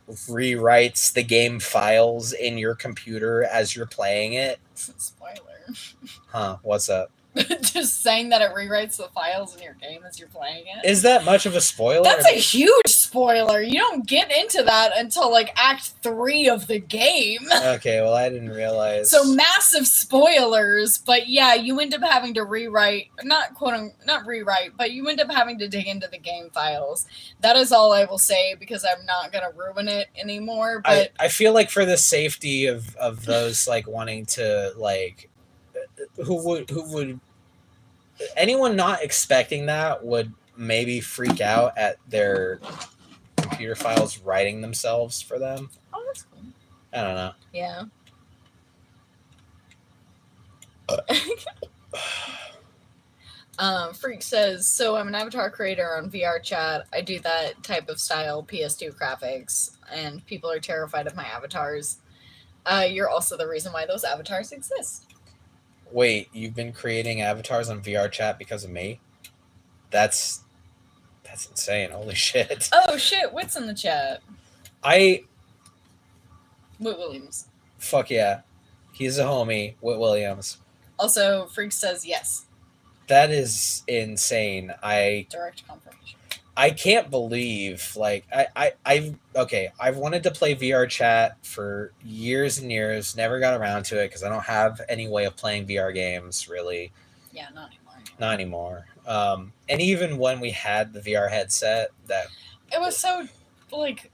rewrites the game files in your computer as you're playing it. Spoiler. Huh? What's up? Just saying that it rewrites the files in your game as you're playing it. Is that much of a spoiler? That's a huge spoiler. You don't get into that until like Act 3 of the game. Okay, well, I didn't realize. So massive spoilers, but yeah, you end up having to rewrite, not rewrite, but you end up having to dig into the game files. That is all I will say, because I'm not gonna ruin it anymore. But I feel like for the safety of those like wanting to like, who would anyone not expecting that would maybe freak out at their computer files writing themselves for them. Oh, that's cool. I don't know. Yeah. Freak says, so I'm an avatar creator on VR chat. I do that type of style PS2 graphics, and people are terrified of my avatars. You're also the reason why those avatars exist. Wait, you've been creating avatars on VR chat because of me? That's insane. Holy shit. Oh shit, Wit's in the chat. Whit Williams. Fuck yeah. He's a homie, Whit Williams. Also, Freak says yes. That is insane. Direct confirmation. I can't believe, like, I've wanted to play VR chat for years and years, never got around to it because I don't have any way of playing VR games, really. Yeah, not anymore. And even when we had the VR headset, it was so, like,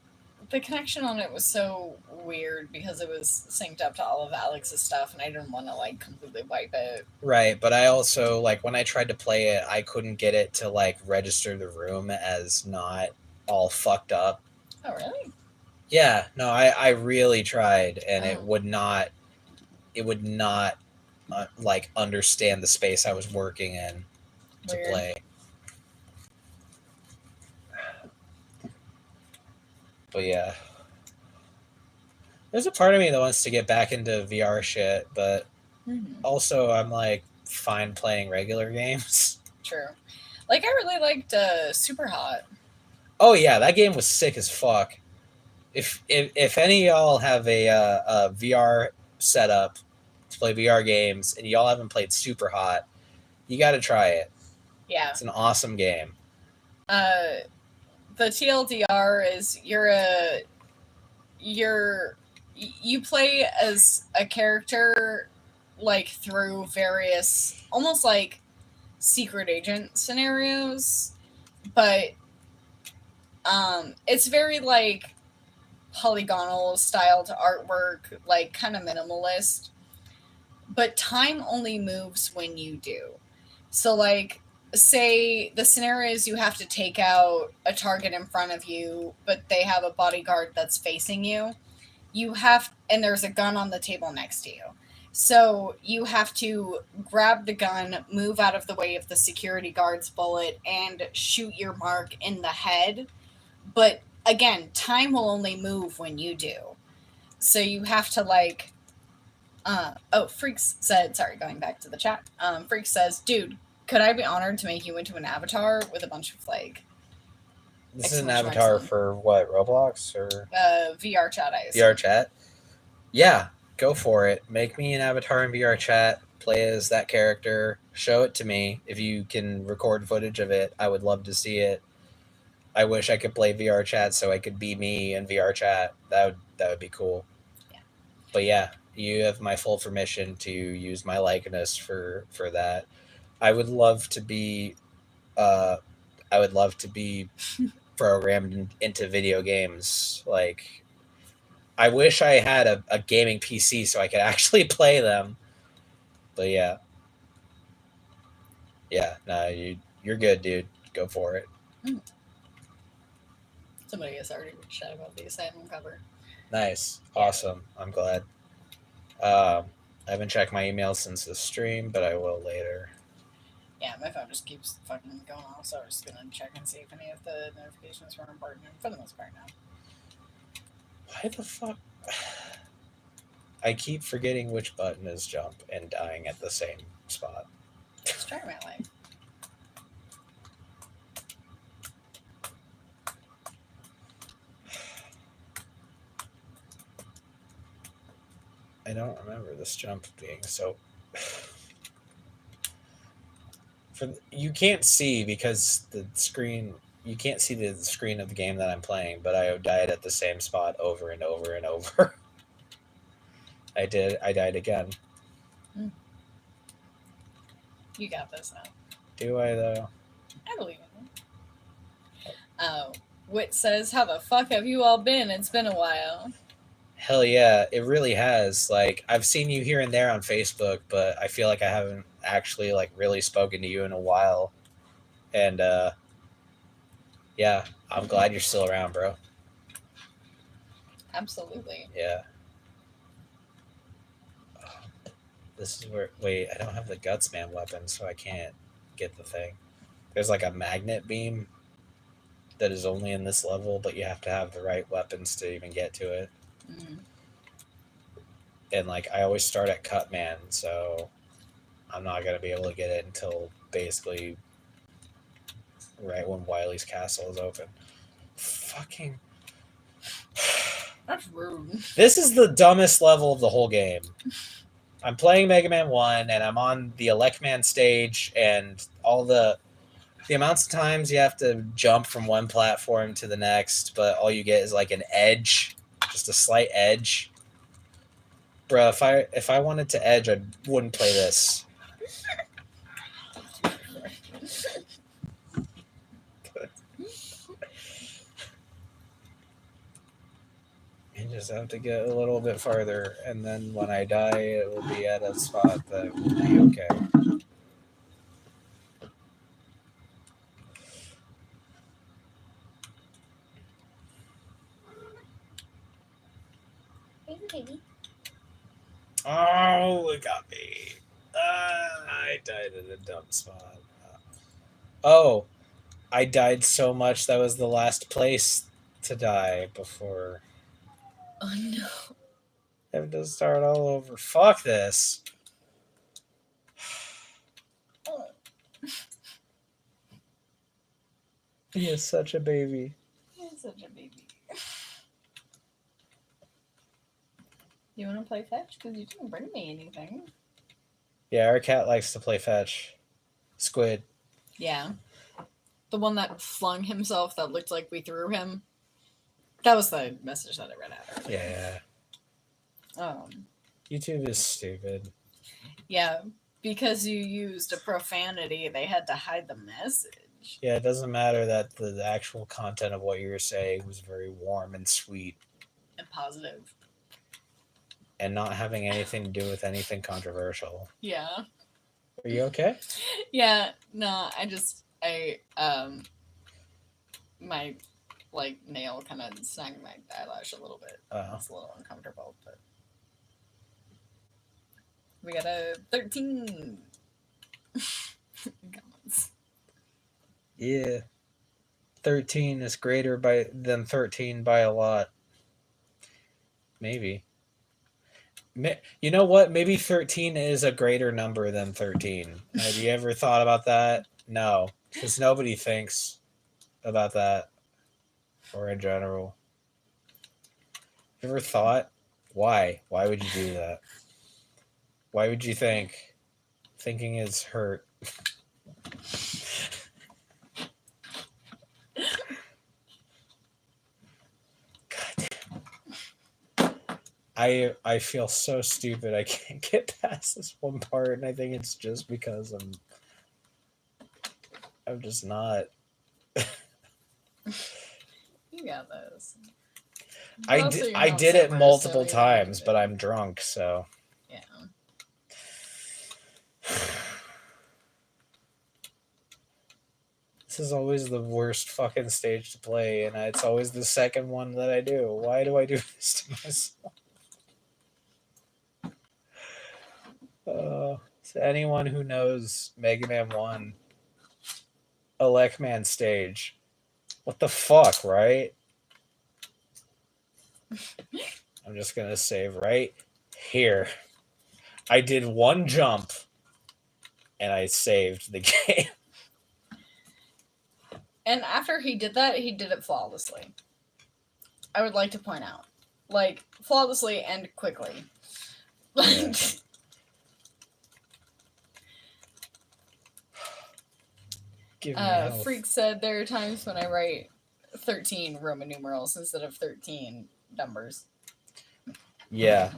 the connection on it was so weird because it was synced up to all of Alex's stuff, and I didn't want to, like, completely wipe it. Right, but I also, like, when I tried to play it, I couldn't get it to, like, register the room as not all fucked up. Oh, really? Yeah, no, I really tried, and it would not, like, understand the space I was working in to play. But yeah, there's a part of me that wants to get back into VR shit, but also I'm like fine playing regular games. True. Like, I really liked Super Hot. Oh yeah, that game was sick as fuck. If any of y'all have a VR setup to play VR games and y'all haven't played Super Hot, you got to try it. Yeah, it's an awesome game. The TLDR is you play as a character, like, through various almost like secret agent scenarios, but it's very like polygonal style to artwork, like kind of minimalist, but time only moves when you do. So, like, say the scenario is you have to take out a target in front of you, but they have a bodyguard that's facing you. And there's a gun on the table next to you. So you have to grab the gun, move out of the way of the security guard's bullet, and shoot your mark in the head. But again, time will only move when you do. So you have to, like, Freaks said, sorry, going back to the chat. Freaks says, dude, could I be honored to make you into an avatar with a bunch of like. This is an avatar for what, Roblox or VR chat? I assume. VR chat. Yeah, go for it. Make me an avatar in VR chat. Play as that character. Show it to me. If you can record footage of it, I would love to see it. I wish I could play VR chat so I could be me in VR chat. That would be cool. Yeah. But yeah, you have my full permission to use my likeness for that. I would love to be programmed into video games. Like, I wish I had a gaming PC so I could actually play them. But yeah. Yeah, no, you're good, dude. Go for it. Somebody has already reached out about the Asylum cover. Nice. Awesome. I'm glad. I haven't checked my email since the stream, but I will later. Yeah, my phone just keeps fucking going off, so I was just gonna check and see if any of the notifications were important. For the most part, now. Why the fuck? I keep forgetting which button is jump and dying at the same spot. Let's try my life. I don't remember this jump being so. You can't see because the screen. You can't see the screen of the game that I'm playing, but I died at the same spot over and over and over. I died again. You got this now. Do I though? I believe in you. Wit says, "How the fuck have you all been? It's been a while." Hell yeah, it really has. Like, I've seen you here and there on Facebook, but I feel like I haven't actually like really spoken to you in a while. And yeah, I'm glad you're still around, bro. Absolutely. Yeah. This is where. Wait, I don't have the Gutsman weapon, so I can't get the thing. There's like a magnet beam that is only in this level, but you have to have the right weapons to even get to it. Mm. And like, I always start at Cutman, so I'm not gonna be able to get it until basically right when Wily's castle is open. Fucking. That's rude. This is the dumbest level of the whole game. I'm playing Mega Man 1, and I'm on the Electman stage, and all the amounts of times you have to jump from one platform to the next, but all you get is like an edge, just a slight edge. Bruh, if I wanted to edge, I wouldn't play this. You just have to get a little bit farther, and then when I die, it will be at a spot that will be okay. Baby. Oh, it got me. I died at a dumb spot. Oh, I died so much that was the last place to die before. Oh no. I have to start all over. Fuck this. He is such a baby. He is such a baby. You want to play fetch? Because you didn't bring me anything. Yeah, our cat likes to play fetch. Squid. Yeah. The one that flung himself that looked like we threw him. That was the message that I read out. Yeah. YouTube is stupid. Yeah, because you used a profanity, they had to hide the message. Yeah, it doesn't matter that the actual content of what you were saying was very warm and sweet. And positive. And not having anything to do with anything controversial. Yeah. Are you okay? Yeah, no, my like nail kind of snagged my eyelash a little bit. It's a little uncomfortable, but we got a 13 comments. Yeah. 13 is greater than 13 by a lot. Maybe. You know what? Maybe 13 is a greater number than 13. Have you ever thought about that? No, because nobody thinks about that, or in general. Ever thought? Why? Why would you do that? Why would you think? Thinking is hurt. I feel so stupid. I can't get past this one part, and I think it's just because I'm just not. You got this. I did it multiple times, but I'm drunk, so yeah. This is always the worst fucking stage to play, and it's always the second one that I do. Why do I do this to myself? So anyone who knows Mega Man 1, Elecman stage, what the fuck, right? I'm just gonna save right here. I did one jump, and I saved the game. And after he did that, he did it flawlessly. I would like to point out. Like, flawlessly and quickly. Yeah. Freak said there are times when I write 13 Roman numerals instead of 13 numbers. Yeah.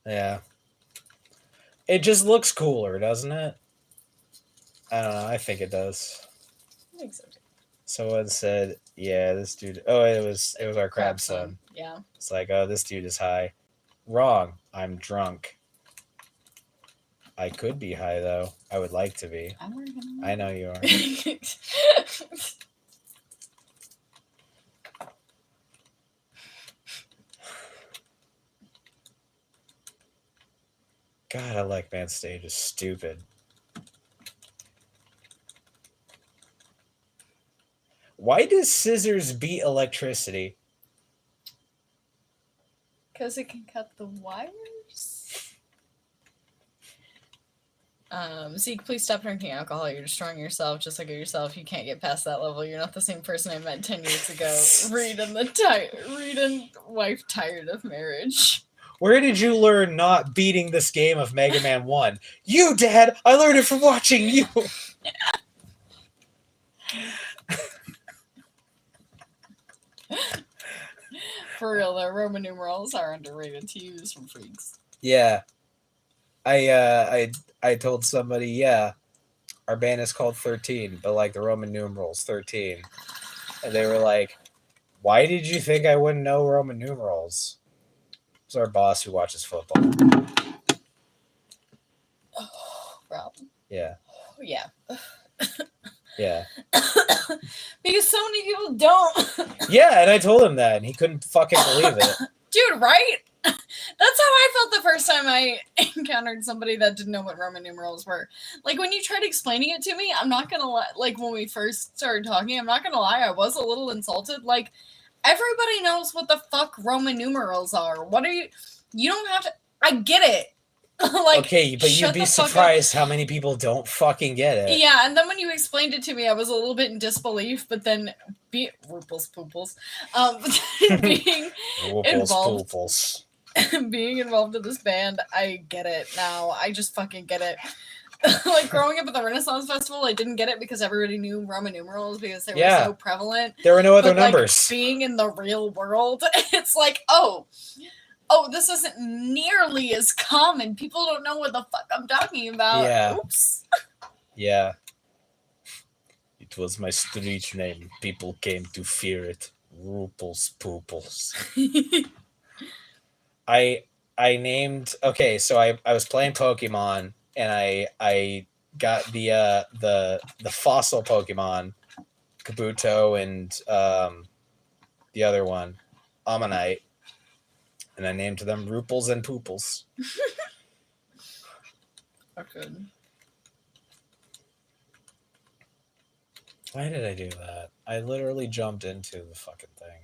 Yeah. It just looks cooler, doesn't it? I don't know. I think it does. I think so too. Someone said, "Yeah, this dude." Oh, it was our crab son. Yeah. It's like, oh, this dude is high. Wrong. I'm drunk. I could be high though. I would like to be. I know you are. God, I like Man Stage is stupid. Why does scissors beat electricity? Because it can cut the wires. Zeke, please stop drinking alcohol. You're destroying yourself. Just look at yourself. You can't get past that level. You're not the same person I met 10 years ago. Read and wife tired of marriage. Where did you learn not beating this game of Mega Man 1? You, Dad! I learned it from watching you! For real, though, Roman numerals are underrated to use from freaks. Yeah. I told somebody, yeah, our band is called 13, but like the Roman numerals, 13. And they were like, why did you think I wouldn't know Roman numerals? It's our boss who watches football. Oh, Rob. Yeah. Oh, yeah. Yeah. Because so many people don't. Yeah, and I told him that, and he couldn't fucking believe it. Dude, right? That's how I felt the first time I encountered somebody that didn't know what Roman numerals were. Like, when you tried explaining it to me, I'm not gonna lie. Like, when we first started talking, I'm not gonna lie, I was a little insulted. Like, everybody knows what the fuck Roman numerals are. What are you... You don't have to... I get it. Like, okay, but you'd be surprised how many people don't fucking get it. Yeah, and then when you explained it to me, I was a little bit in disbelief, but then being involved in this band, I get it now. I just fucking get it. Like, growing up at the Renaissance Festival, I didn't get it because everybody knew Roman numerals because they were so prevalent. There were no other numbers. Like, being in the real world, it's like, oh, this isn't nearly as common. People don't know what the fuck I'm talking about. Yeah. Oops. Yeah. It was my street name. People came to fear it. Ruples Pooples. I named... Okay, so I was playing Pokemon, and I got the fossil Pokemon, Kabuto, and the other one, Ammonite. And I named them Ruples and Pooples. Okay. Why did I do that? I literally jumped into the fucking thing.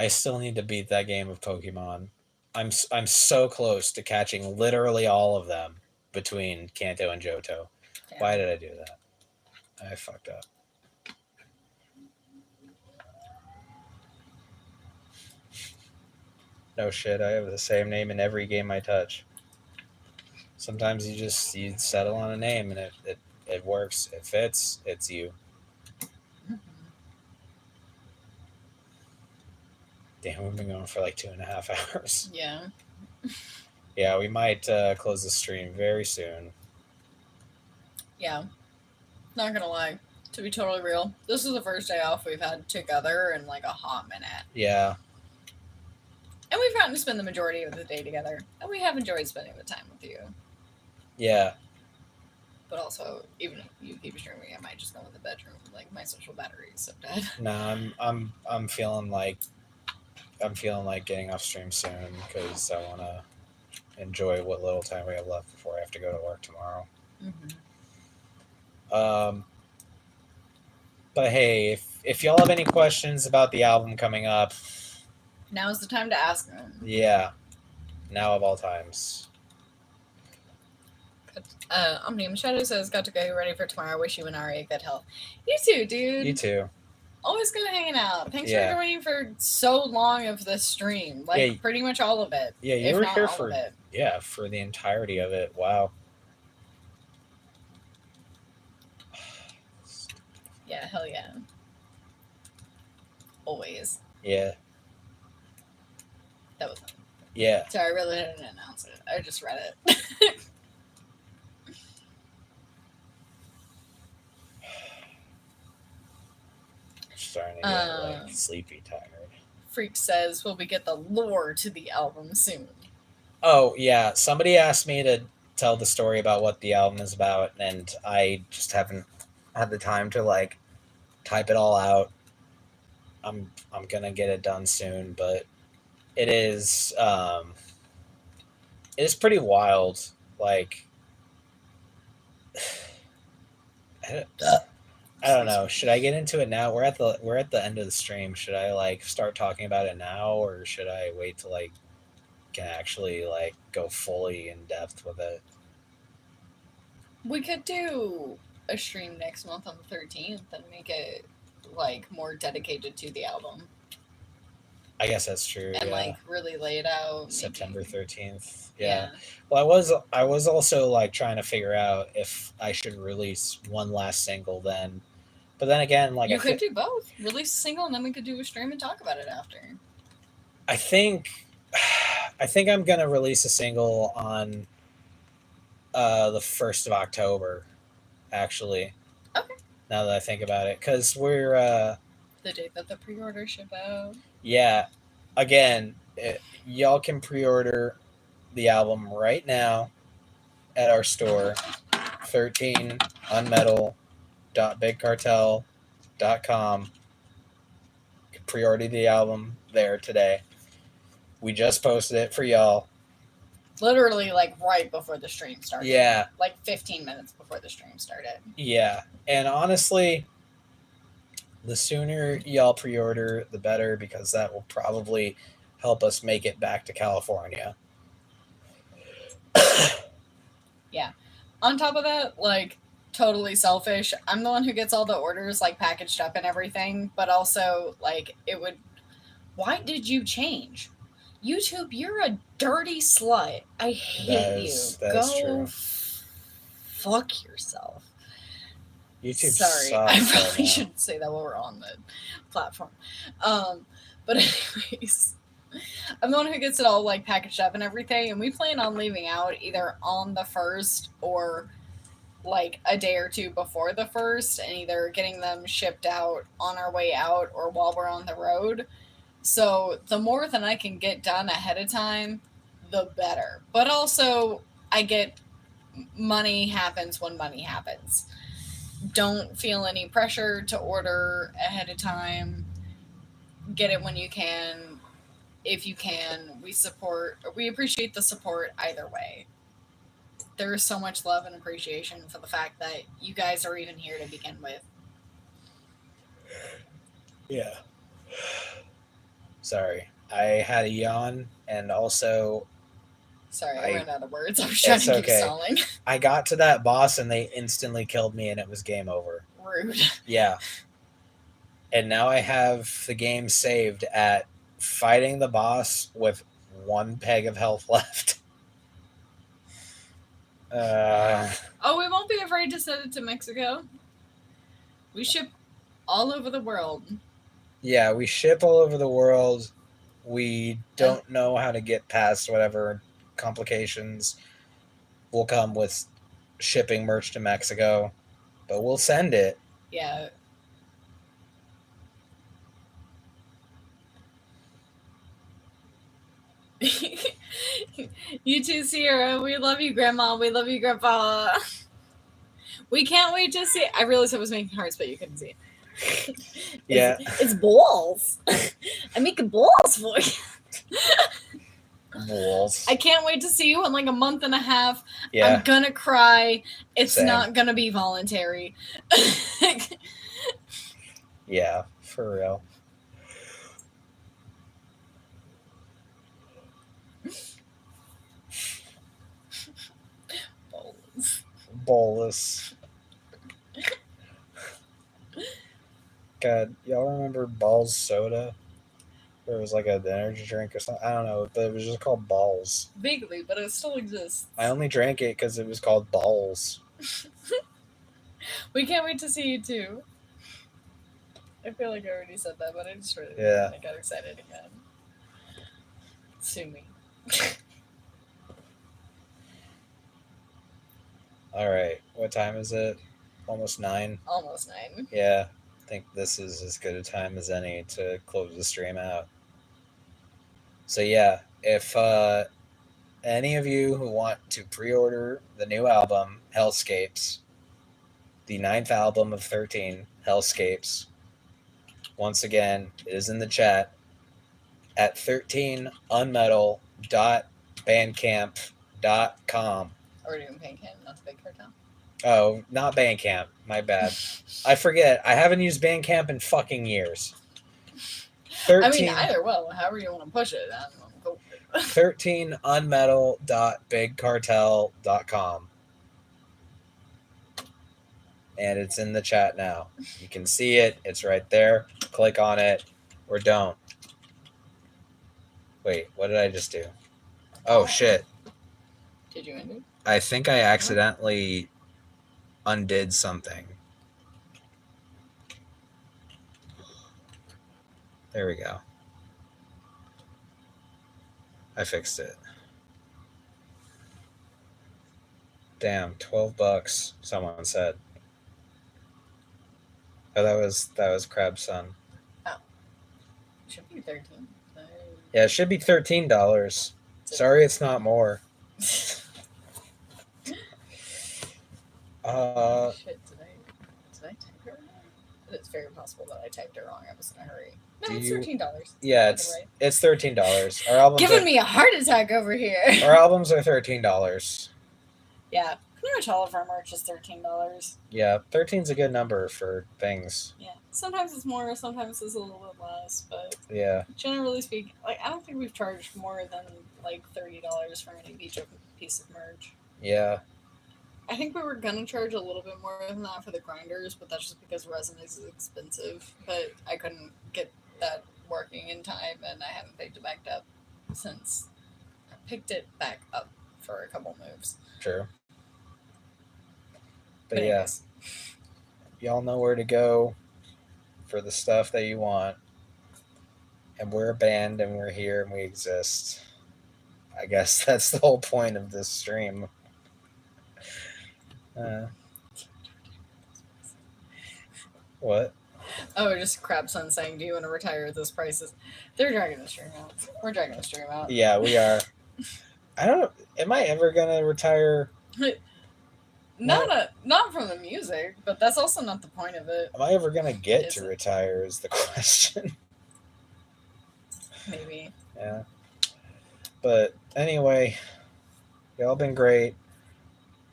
I still need to beat that game of Pokemon. I'm so close to catching literally all of them between Kanto and Johto. Damn. Why did I do that? I fucked up. No shit, I have the same name in every game I touch. Sometimes you settle on a name and it works. It fits. It's you. Damn, we've been going for like 2.5 hours. Yeah. Yeah, we might close the stream very soon. Yeah. Not gonna lie. To be totally real, this is the first day off we've had together in like a hot minute. Yeah. And we've gotten to spend the majority of the day together. And we have enjoyed spending the time with you. Yeah. But also, even if you keep streaming, I might just go in the bedroom. Like my social battery is so dead. No, I'm feeling like getting off stream soon because I want to enjoy what little time we have left before I have to go to work tomorrow. But hey, if y'all have any questions about the album coming up, now's the time to ask them. Yeah, now of all times. Omnium Shadow says, got to go ready for tomorrow. Wish you and Ari good health. You too, dude. You too. Always good hanging out. Thanks for joining for so long of the stream. Like, pretty much all of it. Yeah, you were here for the entirety of it. Wow. Yeah, hell yeah. Always. Yeah. That was Yeah. Sorry, I really didn't announce it. I just read it. Starting to get sleepy, tired. Freak says, will we get the lore to the album soon? Oh, yeah. Somebody asked me to tell the story about what the album is about, and I just haven't had the time to type it all out. I'm gonna get it done soon, but it is pretty wild. Like, I don't know. Should I get into it now? We're at the end of the stream. Should I start talking about it now, or should I wait till can actually go fully in depth with it? We could do a stream next month on the 13th and make it more dedicated to the album. I guess that's true. And really lay it out. September 13th. Yeah. Well, I was also trying to figure out if I should release one last single then. But then again, you could do both. Release a single and then we could do a stream and talk about it after. I think I'm gonna release a single on the 1st of October, actually. Okay. Now that I think about it, because we're the date that the pre-order ship out. Yeah. Again, y'all can pre-order the album right now at our store, 13 unmetal.bigcartel.com. You can pre-order the album there today. We just posted it for y'all. Literally, right before the stream started. Yeah. 15 minutes before the stream started. Yeah. And honestly, the sooner y'all pre-order, the better, because that will probably help us make it back to California. Yeah. On top of that, totally selfish. I'm the one who gets all the orders, packaged up and everything, but also, why did you change? YouTube, you're a dirty slut. I hate you. That's Go true. Fuck yourself. YouTube Sorry, sucks I probably right shouldn't say that while we're on the platform. But anyways, I'm the one who gets it all packaged up and everything, and we plan on leaving out either on the 1st or a day or two before the 1st, and either getting them shipped out on our way out or while we're on the road. So the more that I can get done ahead of time, the better. But also, I get money happens when money happens. Don't feel any pressure to order ahead of time. Get it when you can. If you can, we appreciate the support either way. There is so much love and appreciation for the fact that you guys are even here to begin with. Yeah. Sorry. I had a yawn, and also Sorry, I ran out of words. I was It's trying to keep okay. stalling. I got to that boss, and they instantly killed me, and it was game over. Rude. Yeah. And now I have the game saved at fighting the boss with 1 peg of health left. Oh, we won't be afraid to send it to Mexico. We ship all over the world. Yeah, we ship all over the world. We don't know how to get past whatever complications will come with shipping merch to Mexico, but we'll send it. Yeah. You too, Sierra. We love you, Grandma. We love you, Grandpa. We can't wait to see. I realized I was making hearts, but you couldn't see it. Yeah. It's balls. I'm making balls for you. Balls. I can't wait to see you in like a month and a half. Yeah. I'm gonna cry. It's Same. not gonna be voluntary. Yeah, for real. Bolus. God, y'all remember Balls Soda? Or it was like an energy drink or something. I don't know, but it was just called Balls. Vaguely, but it still exists. I only drank it because it was called Balls. We can't wait to see you too. I feel like I already said that, but I just really I got excited again. Sue me. All right, what time is it? Almost 9. Almost 9. Yeah, I think this is as good a time as any to close the stream out. So yeah, if any of you who want to pre-order the new album, Hellscapes, the 9th album of 13, Hellscapes, once again, it is in the chat at 13unmetal.bandcamp.com. Or doing Bandcamp, not the Big Cartel? Oh, not Bandcamp. My bad. I forget. I haven't used Bandcamp in fucking years. 13, I mean, either will. However you want to push it. I don't know. Go for it. 13unmetal.bigcartel.com. And it's in the chat now. You can see it. It's right there. Click on it or don't. Wait, what did I just do? Oh, shit. Did you undo? I think I accidentally undid something. There we go. I fixed it. Damn, $12, someone said. Oh, that was Crab's son. Oh. Should be 13. Yeah, it should be $13. Sorry it's not more. Shit, did I type it wrong? It's very possible that I typed it wrong. I was in a hurry. No, it's $13. Yeah, it's $13. Our albums giving me a heart attack over here. Our albums are $13. Yeah, pretty much all of our merch is $13. Yeah, 13's a good number for things. Yeah, sometimes it's more, sometimes it's a little bit less, but yeah, generally speaking, like I don't think we've charged more than like $30 for any piece of merch. Yeah. I think we were gonna charge a little bit more than that for the grinders, but that's just because resin is expensive. But I couldn't get that working in time, and I haven't picked it back up since I picked it back up for a couple moves. True. But yeah, y'all know where to go for the stuff that you want. And we're a band, and we're here, and we exist. I guess that's the whole point of this stream. What? Oh, just Crabson saying, "Do you want to retire at those prices?" They're dragging the stream out. We're dragging the stream out. Yeah, we are. I don't. Am I ever gonna retire? Not from the music, but that's also not the point of it. Am I ever gonna get to retire? Is the question. Maybe. Yeah. But anyway, y'all been great.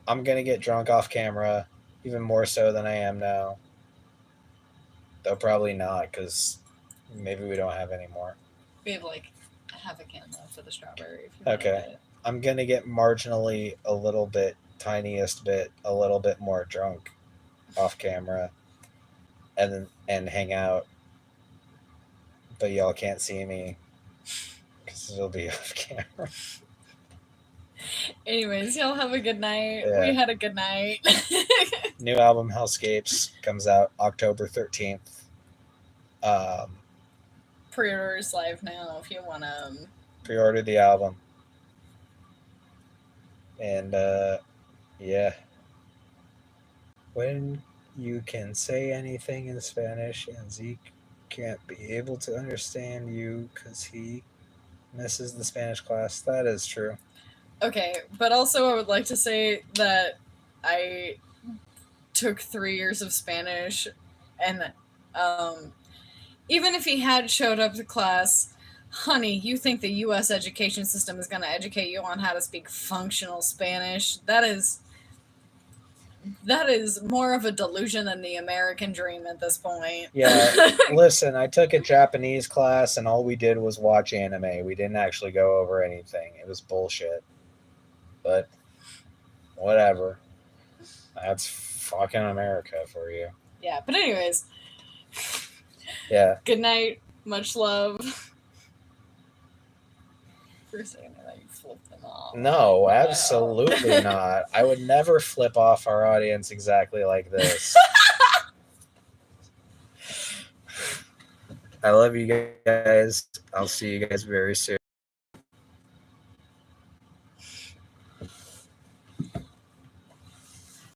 I'm gonna get drunk off camera, even more so than I am now. Though probably not, because maybe we don't have any more. We have like half a can left of the strawberry. If you Okay. want it. I'm gonna get marginally a little bit, tiniest bit, a little bit more drunk off camera and hang out. But y'all can't see me because it'll be off camera. Anyways, y'all have a good night. Yeah. We had a good night. New album Hellscapes comes out October 13th. Pre-orders live now if you want them. Pre-order the album. And yeah. When you can say anything in Spanish and Zeke can't be able to understand you because he misses the Spanish class, that is true. Okay, but also I would like to say that I took 3 years of Spanish, and even if he had showed up to class, honey, you think the U.S. education system is going to educate you on how to speak functional Spanish? That is more of a delusion than the American dream at this point. Yeah, listen, I took a Japanese class and all we did was watch anime. We didn't actually go over anything. It was bullshit. But whatever. That's fucking America for you. Yeah, but anyways. Yeah. Good night. Much love. For a second, I thought you flipped them off. No, absolutely not. I would never flip off our audience exactly like this. I love you guys. I'll see you guys very soon.